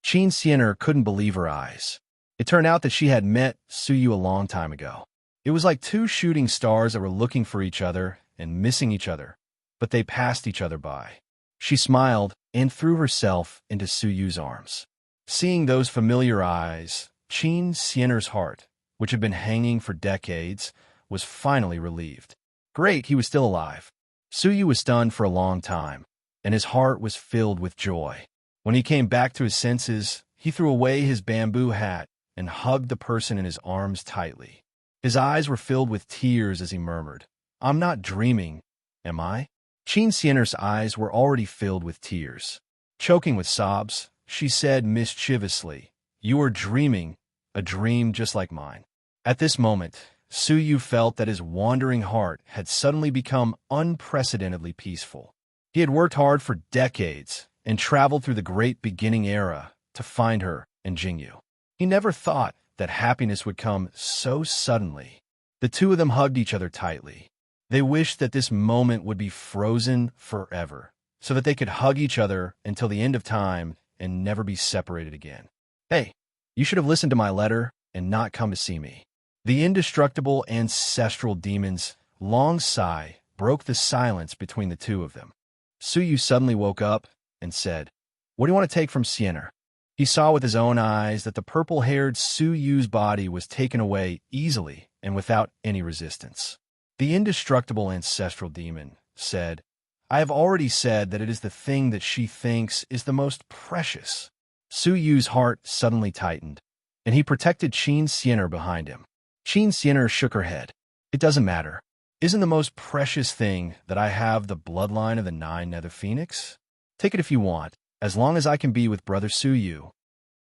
Qin Xian'er couldn't believe her eyes. It turned out that she had met Suyu a long time ago. It was like two shooting stars that were looking for each other and missing each other, but they passed each other by. She smiled and threw herself into Suyu's arms. Seeing those familiar eyes, Qin Xian'er's heart, which had been hanging for decades, was finally relieved. Great, he was still alive. Suyu was stunned for a long time, and his heart was filled with joy. When he came back to his senses, he threw away his bamboo hat and hugged the person in his arms tightly. His eyes were filled with tears as he murmured, "I'm not dreaming, am I?" Qin Xian'er's eyes were already filled with tears. Choking with sobs, she said mischievously, "You are dreaming, a dream just like mine." At this moment, Suyu felt that his wandering heart had suddenly become unprecedentedly peaceful. He had worked hard for decades and traveled through the great beginning era to find her and Jingyu. He never thought that happiness would come so suddenly. The two of them hugged each other tightly. They wished that this moment would be frozen forever, so that they could hug each other until the end of time and never be separated again. "Hey, you should have listened to my letter and not come to see me." The indestructible ancestral demon's long sigh broke the silence between the two of them. Suyu suddenly woke up and said, "What do you want to take from Xian'er?" He saw with his own eyes that the purple-haired Suyu's body was taken away easily and without any resistance. The indestructible ancestral demon said, "I have already said that it is the thing that she thinks is the most precious." Suyu's heart suddenly tightened, and he protected Qin Xian'er behind him. Qin Xian'er shook her head. It doesn't matter. Isn't the most precious thing that I have the bloodline of the 9 Nether Phoenix? Take it if you want, as long as I can be with Brother Suyu.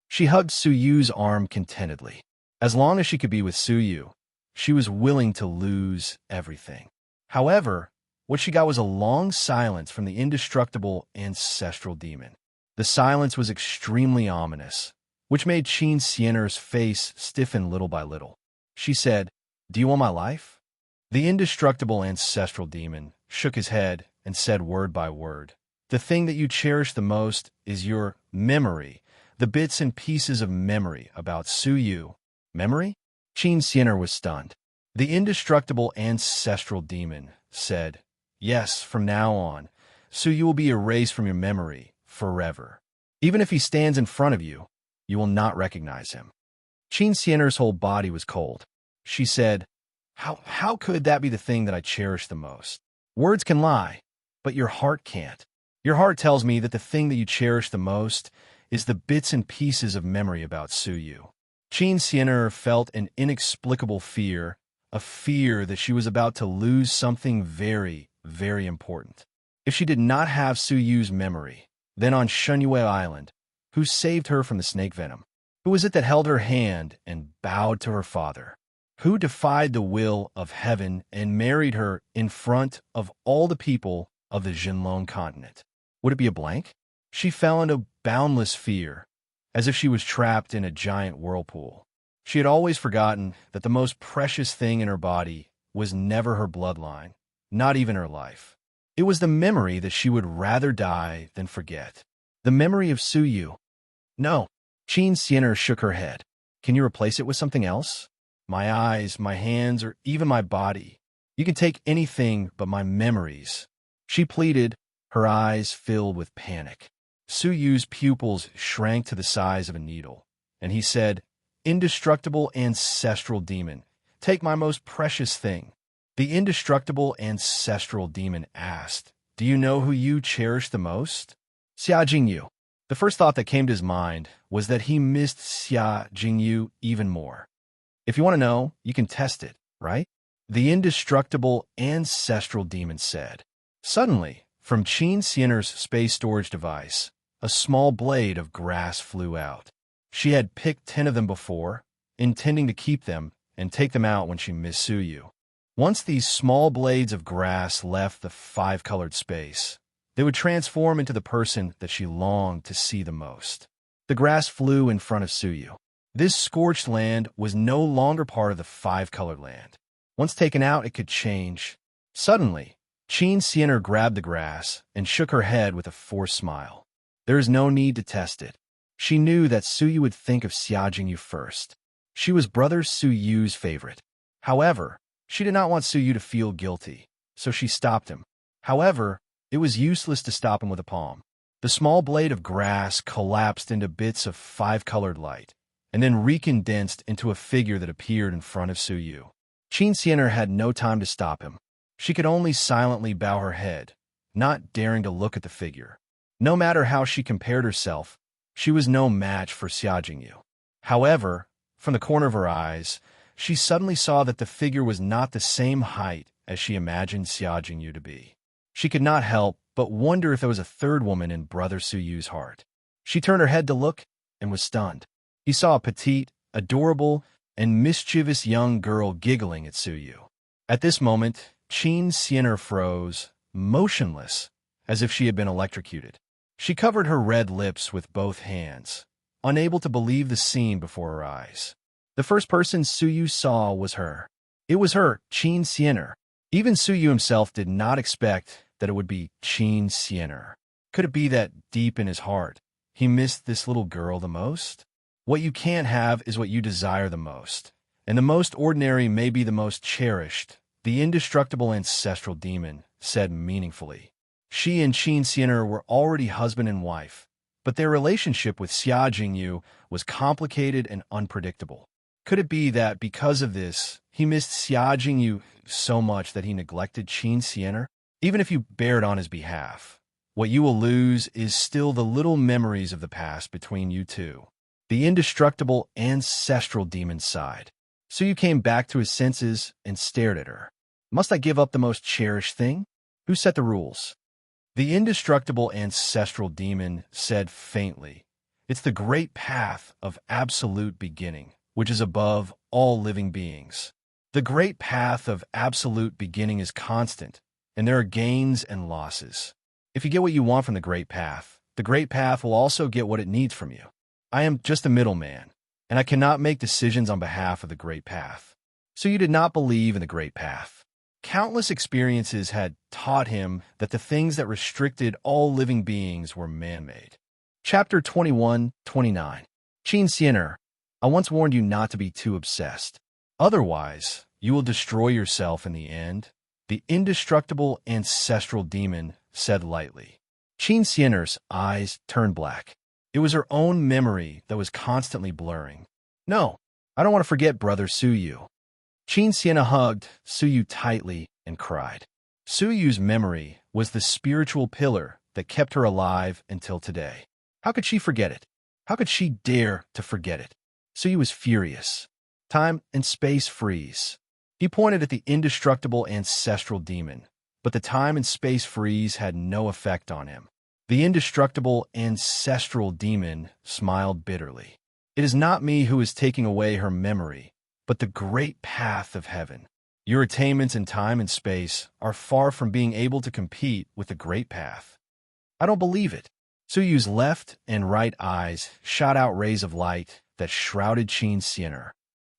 She hugged Suyu's arm contentedly. As long as she could be with Suyu, she was willing to lose everything. However, what she got was a long silence from the indestructible ancestral demon. The silence was extremely ominous, which made Qin Siener's face stiffen little by little. She said, "Do you want my life?" The indestructible ancestral demon shook his head and said word by word, "The thing that you cherish the most is your memory, the bits and pieces of memory about Suyu." Memory? Qin Siener was stunned. The indestructible ancestral demon said, "Yes, from now on, Suyu will be erased from your memory forever. Even if he stands in front of you, you will not recognize him." Qin Siener's whole body was cold. She said, How could that be the thing that I cherish the most? Words can lie, but your heart can't. Your heart tells me that the thing that you cherish the most is the bits and pieces of memory about Suyu. Qin Siener felt an inexplicable fear, a fear that she was about to lose something very, very important. If she did not have Suyu's memory, then on Shunyue Island, who saved her from the snake venom? Who was it that held her hand and bowed to her father? Who defied the will of heaven and married her in front of all the people of the Jinlong continent? Would it be a blank? She fell into boundless fear, as if she was trapped in a giant whirlpool. She had always forgotten that the most precious thing in her body was never her bloodline, not even her life. It was the memory that she would rather die than forget. The memory of Suyu. No. Qin Siener shook her head. Can you replace it with something else? My eyes, my hands, or even my body. You can take anything but my memories. She pleaded, her eyes filled with panic. Suyu's pupils shrank to the size of a needle, and he said, "Indestructible ancestral demon, take my most precious thing." The indestructible ancestral demon asked, "Do you know who you cherish the most?" Xia Jingyu. The first thought that came to his mind was that he missed Xia Jingyu even more. If you want to know, you can test it, right? The indestructible ancestral demon said. Suddenly, from Qin Siener's space storage device, a small blade of grass flew out. She had picked 10 of them before, intending to keep them and take them out when she missed Suyu. Once these small blades of grass left the 5-colored space, they would transform into the person that she longed to see the most. The grass flew in front of Suyu. This scorched land was no longer part of the 5-colored land. Once taken out, it could change. Suddenly, Qin Siener grabbed the grass and shook her head with a forced smile. There is no need to test it. She knew that Suyu would think of Xia Jingyu first. She was Brother Suyu's favorite. However, she did not want Suyu to feel guilty, so she stopped him. However, it was useless to stop him with a palm. The small blade of grass collapsed into bits of 5-colored light, and then recondensed into a figure that appeared in front of Suyu. Qin Siener had no time to stop him. She could only silently bow her head, not daring to look at the figure. No matter how she compared herself, she was no match for Xia Jingyu. However, from the corner of her eyes, she suddenly saw that the figure was not the same height as she imagined Xia Jingyu to be. She could not help but wonder if there was a third woman in Brother Suyu's heart. She turned her head to look and was stunned. He saw a petite, adorable, and mischievous young girl giggling at Suyu. At this moment, Qin Siener froze, motionless, as if she had been electrocuted. She covered her red lips with both hands, unable to believe the scene before her eyes. The first person Suyu saw was her. It was her, Qin Siener. Even Suyu himself did not expect that it would be Qin Siener. Could it be that deep in his heart, he missed this little girl the most? What you can't have is what you desire the most, and the most ordinary may be the most cherished, the indestructible ancestral demon said meaningfully. She and Qin Siener were already husband and wife, but their relationship with Xia Jingyu was complicated and unpredictable. Could it be that because of this, he missed Xia Jingyu so much that he neglected Qin Siener? Even if you bear it on his behalf, what you will lose is still the little memories of the past between you two. The indestructible ancestral demon sighed. Suyu came back to his senses and stared at her. Must I give up the most cherished thing? Who set the rules? The indestructible ancestral demon said faintly, "It's the great path of absolute beginning, which is above all living beings. The great path of absolute beginning is constant, and there are gains and losses. If you get what you want from the great path will also get what it needs from you. I am just a middleman, and I cannot make decisions on behalf of the great path." So you did not believe in the great path. Countless experiences had taught him that the things that restricted all living beings were man-made. Chapter 21-29. Qin Xian'er, I once warned you not to be too obsessed. Otherwise, you will destroy yourself in the end, the indestructible ancestral demon said lightly. Qin Xian'er's eyes turned black. It was her own memory that was constantly blurring. No, I don't want to forget Brother Suyu. Qin Xian'er hugged Suyu tightly and cried. Suyu's memory was the spiritual pillar that kept her alive until today. How could she forget it? How could she dare to forget it? Suyu was furious. Time and space freeze. He pointed at the indestructible ancestral demon, but the time and space freeze had no effect on him. The indestructible ancestral demon smiled bitterly. It is not me who is taking away her memory, but the great path of heaven. Your attainments in time and space are far from being able to compete with the great path. I don't believe it. Suyu's left and right eyes shot out rays of light that shrouded Qin Xian'er.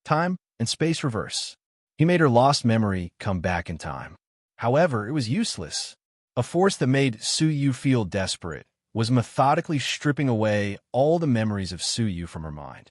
Time and space reverse. He made her lost memory come back in time. However, it was useless. A force that made Suyu feel desperate was methodically stripping away all the memories of Suyu from her mind.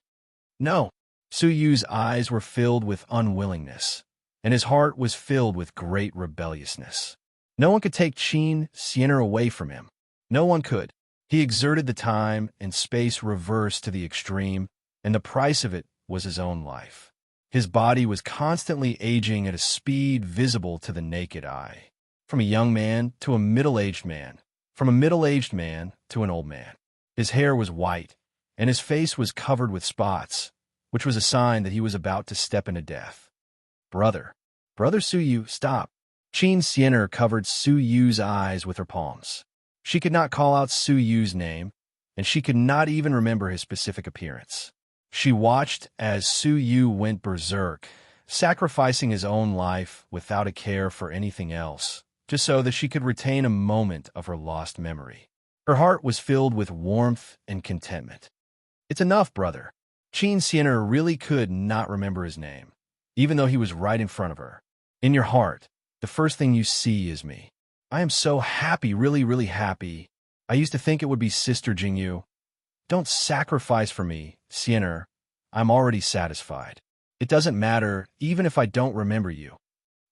No, Suyu's eyes were filled with unwillingness, and his heart was filled with great rebelliousness. No one could take Qin Xian'er away from him. No one could. He exerted the time and space reverse to the extreme, and the price of it was his own life. His body was constantly aging at a speed visible to the naked eye. From a young man to a middle-aged man, from a middle-aged man to an old man. His hair was white, and his face was covered with spots, which was a sign that he was about to step into death. Brother Suyu, stop. Qin Xian'er covered Suyu's eyes with her palms. She could not call out Suyu's name, and she could not even remember his specific appearance. She watched as Suyu went berserk, sacrificing his own life without a care for anything else, just so that she could retain a moment of her lost memory. Her heart was filled with warmth and contentment. It's enough, brother. Qin Xian'er really could not remember his name, even though he was right in front of her. In your heart, the first thing you see is me. I am so happy, really, really happy. I used to think it would be Sister Jingyu. Don't sacrifice for me, Xian'er. I'm already satisfied. It doesn't matter, even if I don't remember you.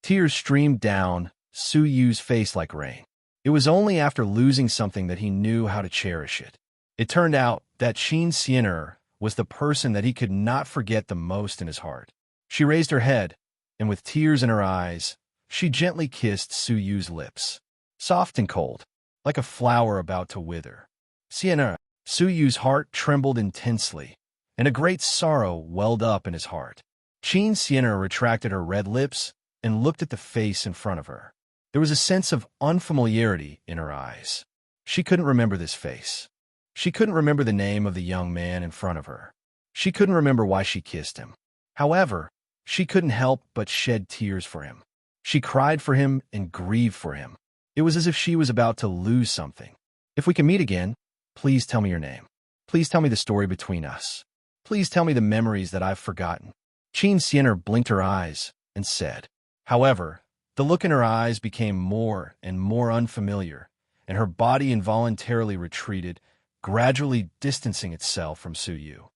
Tears streamed down Suyu's face like rain. It was only after losing something that he knew how to cherish it. It turned out that Qin Xian'er was the person that he could not forget the most in his heart. She raised her head, and with tears in her eyes, she gently kissed Suyu's lips. Soft and cold, like a flower about to wither. Xian'er, Suyu's heart trembled intensely, and a great sorrow welled up in his heart. Qin Xian'er retracted her red lips and looked at the face in front of her. There was a sense of unfamiliarity in her eyes. She couldn't remember this face. She couldn't remember the name of the young man in front of her. She couldn't remember why she kissed him. However, she couldn't help but shed tears for him. She cried for him and grieved for him. It was as if she was about to lose something. If we can meet again, please tell me your name. Please tell me the story between us. Please tell me the memories that I've forgotten. Qin Xian'er blinked her eyes and said. However, the look in her eyes became more and more unfamiliar, and her body involuntarily retreated, gradually distancing itself from Suyu.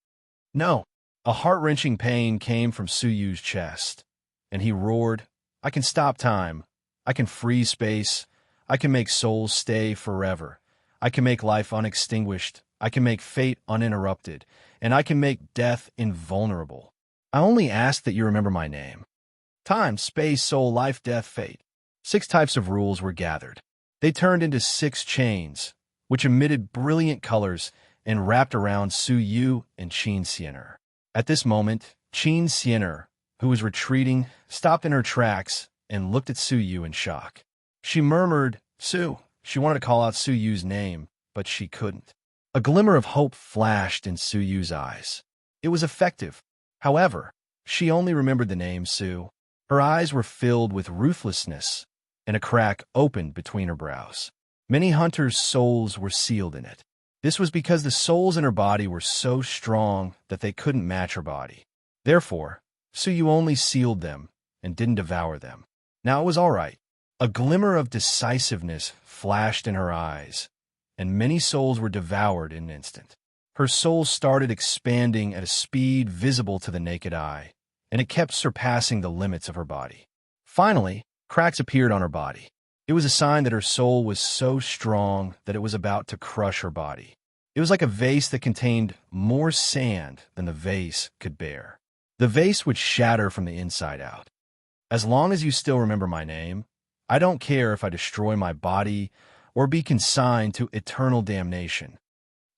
No, a heart-wrenching pain came from Suyu's chest, and he roared, I can stop time. I can freeze space. I can make souls stay forever. I can make life unextinguished. I can make fate uninterrupted. And I can make death invulnerable. I only ask that you remember my name. Time, space, soul, life, death, fate. 6 types of rules were gathered. They turned into 6 chains, which emitted brilliant colors and wrapped around Suyu and Qin Xian'er. At this moment, Qin Xian'er, who was retreating, stopped in her tracks and looked at Suyu in shock. She murmured, "Su." She wanted to call out Suyu's name, but she couldn't. A glimmer of hope flashed in Suyu's eyes. It was effective. However, she only remembered the name Su. Her eyes were filled with ruthlessness, and a crack opened between her brows. Many hunters' souls were sealed in it. This was because the souls in her body were so strong that they couldn't match her body. Therefore, Suyu only sealed them and didn't devour them. Now it was all right. A glimmer of decisiveness flashed in her eyes, and many souls were devoured in an instant. Her soul started expanding at a speed visible to the naked eye, and it kept surpassing the limits of her body. Finally, cracks appeared on her body. It was a sign that her soul was so strong that it was about to crush her body. It was like a vase that contained more sand than the vase could bear. The vase would shatter from the inside out. As long as you still remember my name, I don't care if I destroy my body or be consigned to eternal damnation.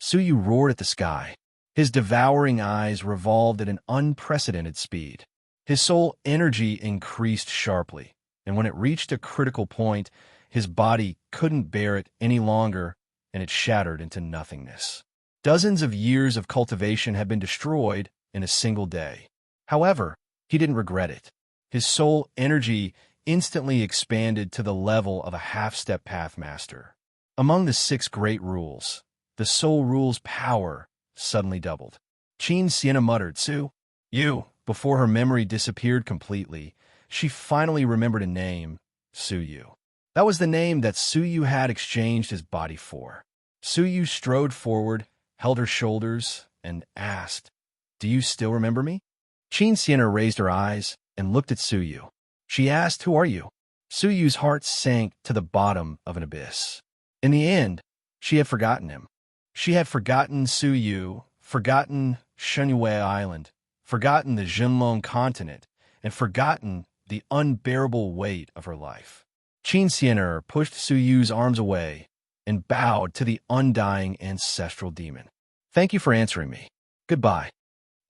Suyu roared at the sky. His devouring eyes revolved at an unprecedented speed. His soul energy increased sharply, and when it reached a critical point, his body couldn't bear it any longer, and it shattered into nothingness. Dozens of years of cultivation had been destroyed in a single day. However, he didn't regret it. His soul energy instantly expanded to the level of a half-step pathmaster. Among the 6 great rules, the soul rule's power suddenly doubled. Qin Sienna muttered, "Su, you." Before her memory disappeared completely, she finally remembered a name, Suyu. That was the name that Suyu had exchanged his body for. Suyu strode forward, held her shoulders, and asked, "Do you still remember me?" Qin Sienna raised her eyes and looked at Suyu. She asked, "Who are you?" Suyu's heart sank to the bottom of an abyss. In the end, she had forgotten him. She had forgotten Suyu, forgotten Shenyue Island, forgotten the Jinlong continent, and forgotten the unbearable weight of her life. Qin Sienna pushed Suyu's arms away and bowed to the undying ancestral demon. "Thank you for answering me. Goodbye."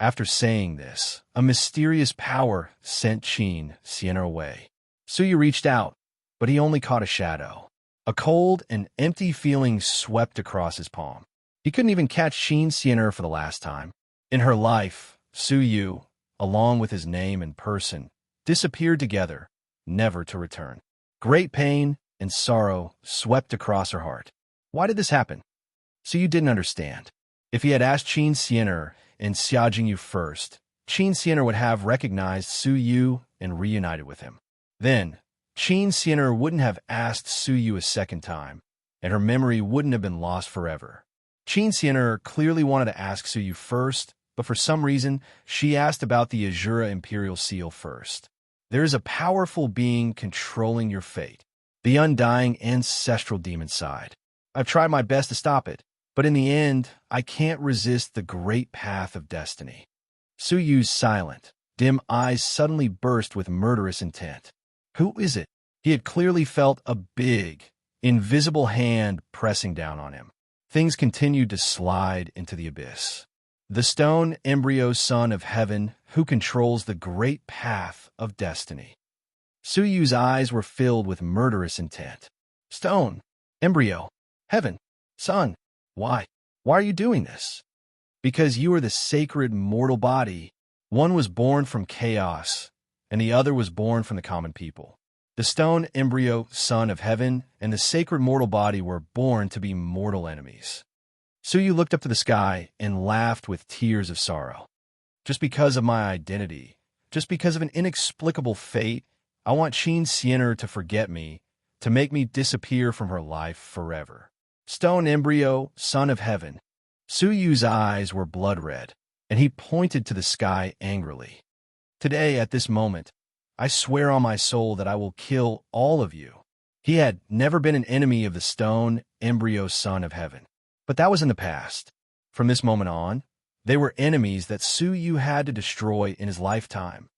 After saying this, a mysterious power sent Qin Sienna away. Suyu reached out, but he only caught a shadow. A cold and empty feeling swept across his palm. He couldn't even catch Qin Sienna for the last time. In her life, Suyu, along with his name and person, disappeared together, never to return. Great pain and sorrow swept across her heart. Why did this happen? Suyu didn't understand. If he had asked Qin Sienna and Xia Jingyu first, Qin Sienna would have recognized Suyu and reunited with him. Then, Qin Sienna wouldn't have asked Suyu a second time, and her memory wouldn't have been lost forever. Qin Sienna clearly wanted to ask Suyu first, but for some reason, she asked about the Azura Imperial Seal first. There is a powerful being controlling your fate, the undying ancestral demon side. I've tried my best to stop it, but in the end, I can't resist the great path of destiny. Suyu's silent, dim eyes suddenly burst with murderous intent. Who is it? He had clearly felt a big, invisible hand pressing down on him. Things continued to slide into the abyss. The stone embryo son of heaven who controls the great path of destiny. Suyu's eyes were filled with murderous intent. Stone, embryo, heaven, son, why? Why are you doing this? Because you are the sacred mortal body. One was born from chaos, and the other was born from the common people. The stone embryo son of heaven and the sacred mortal body were born to be mortal enemies. Suyu looked up to the sky and laughed with tears of sorrow. Just because of my identity, just because of an inexplicable fate, I want Qin Sienna to forget me, to make me disappear from her life forever. Stone embryo, son of heaven. Suyu's eyes were blood red, and he pointed to the sky angrily. Today, at this moment, I swear on my soul that I will kill all of you. He had never been an enemy of the stone embryo son of heaven. But that was in the past. From this moment on, they were enemies that Suyu had to destroy in his lifetime.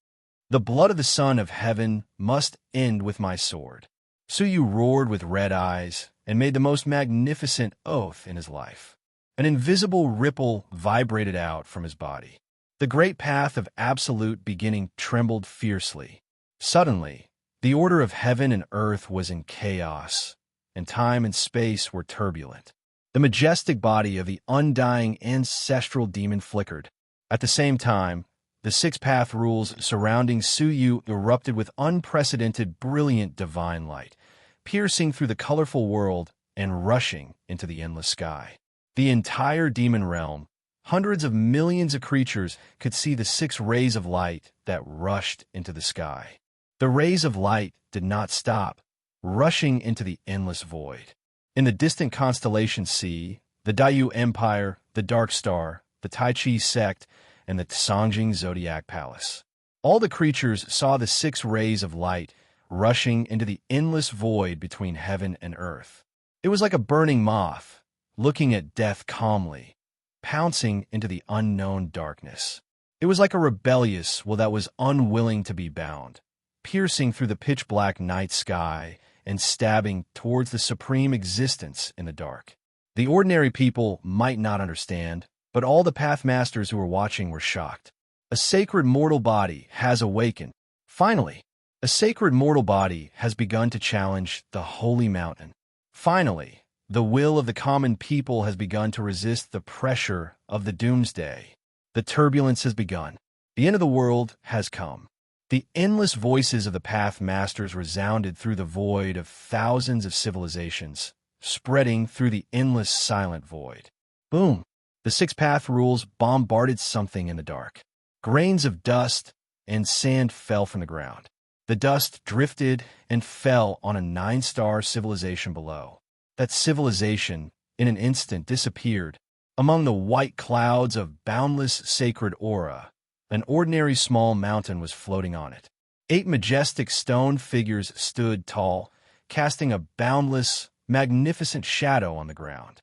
The blood of the son of heaven must end with my sword. Suyu roared with red eyes and made the most magnificent oath in his life. An invisible ripple vibrated out from his body. The great path of absolute beginning trembled fiercely. Suddenly, the order of heaven and earth was in chaos, and time and space were turbulent. The majestic body of the undying ancestral demon flickered. At the same time, the six-path rules surrounding Suyu erupted with unprecedented, brilliant divine light, piercing through the colorful world and rushing into the endless sky. The entire demon realm, hundreds of millions of creatures, could see the six rays of light that rushed into the sky. The rays of light did not stop, rushing into the endless void. In the distant constellation sea, the Dayu Empire, the Dark Star, the Tai Chi sect, and the Tsangjing Zodiac Palace. All the creatures saw the six rays of light rushing into the endless void between heaven and earth. It was like a burning moth, looking at death calmly, pouncing into the unknown darkness. It was like a rebellious will that was unwilling to be bound, piercing through the pitch-black night sky and stabbing towards the supreme existence in the dark. The ordinary people might not understand, but all the Pathmasters who were watching were shocked. A sacred mortal body has awakened. Finally, a sacred mortal body has begun to challenge the holy mountain. Finally, the will of the common people has begun to resist the pressure of the doomsday. The turbulence has begun. The end of the world has come. The endless voices of the Pathmasters resounded through the void of thousands of civilizations, spreading through the endless silent void. Boom! The six-path rules bombarded something in the dark. Grains of dust and sand fell from the ground. The dust drifted and fell on a 9-star civilization below. That civilization, in an instant, disappeared. Among the white clouds of boundless sacred aura, an ordinary small mountain was floating on it. 8 majestic stone figures stood tall, casting a boundless, magnificent shadow on the ground.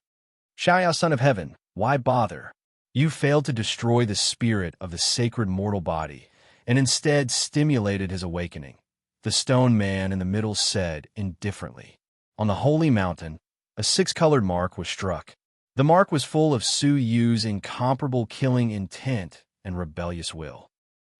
Xiaoyao, son of heaven, why bother? You failed to destroy the spirit of the sacred mortal body, and instead stimulated his awakening. The stone man in the middle said indifferently. On the holy mountain, a 6-colored mark was struck. The mark was full of Su Yu's incomparable killing intent and rebellious will.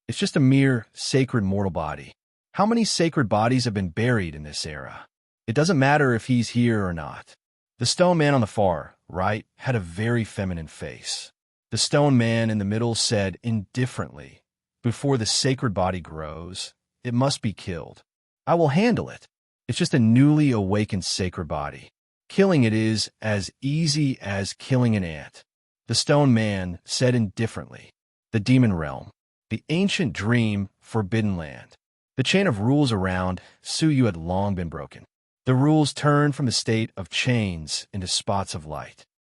It's just a mere sacred mortal body. How many sacred bodies have been buried in this era? It doesn't matter if he's here or not. The stone man on the far right had a very feminine face. The stone man in the middle said indifferently, before the sacred body grows, it must be killed. I will handle it. It's just a newly awakened sacred body. Killing it is as easy as killing an ant. The stone man said indifferently. The demon realm, the ancient dream, forbidden land. The chain of rules around Suyu had long been broken. The rules turned from the state of chains into spots of light.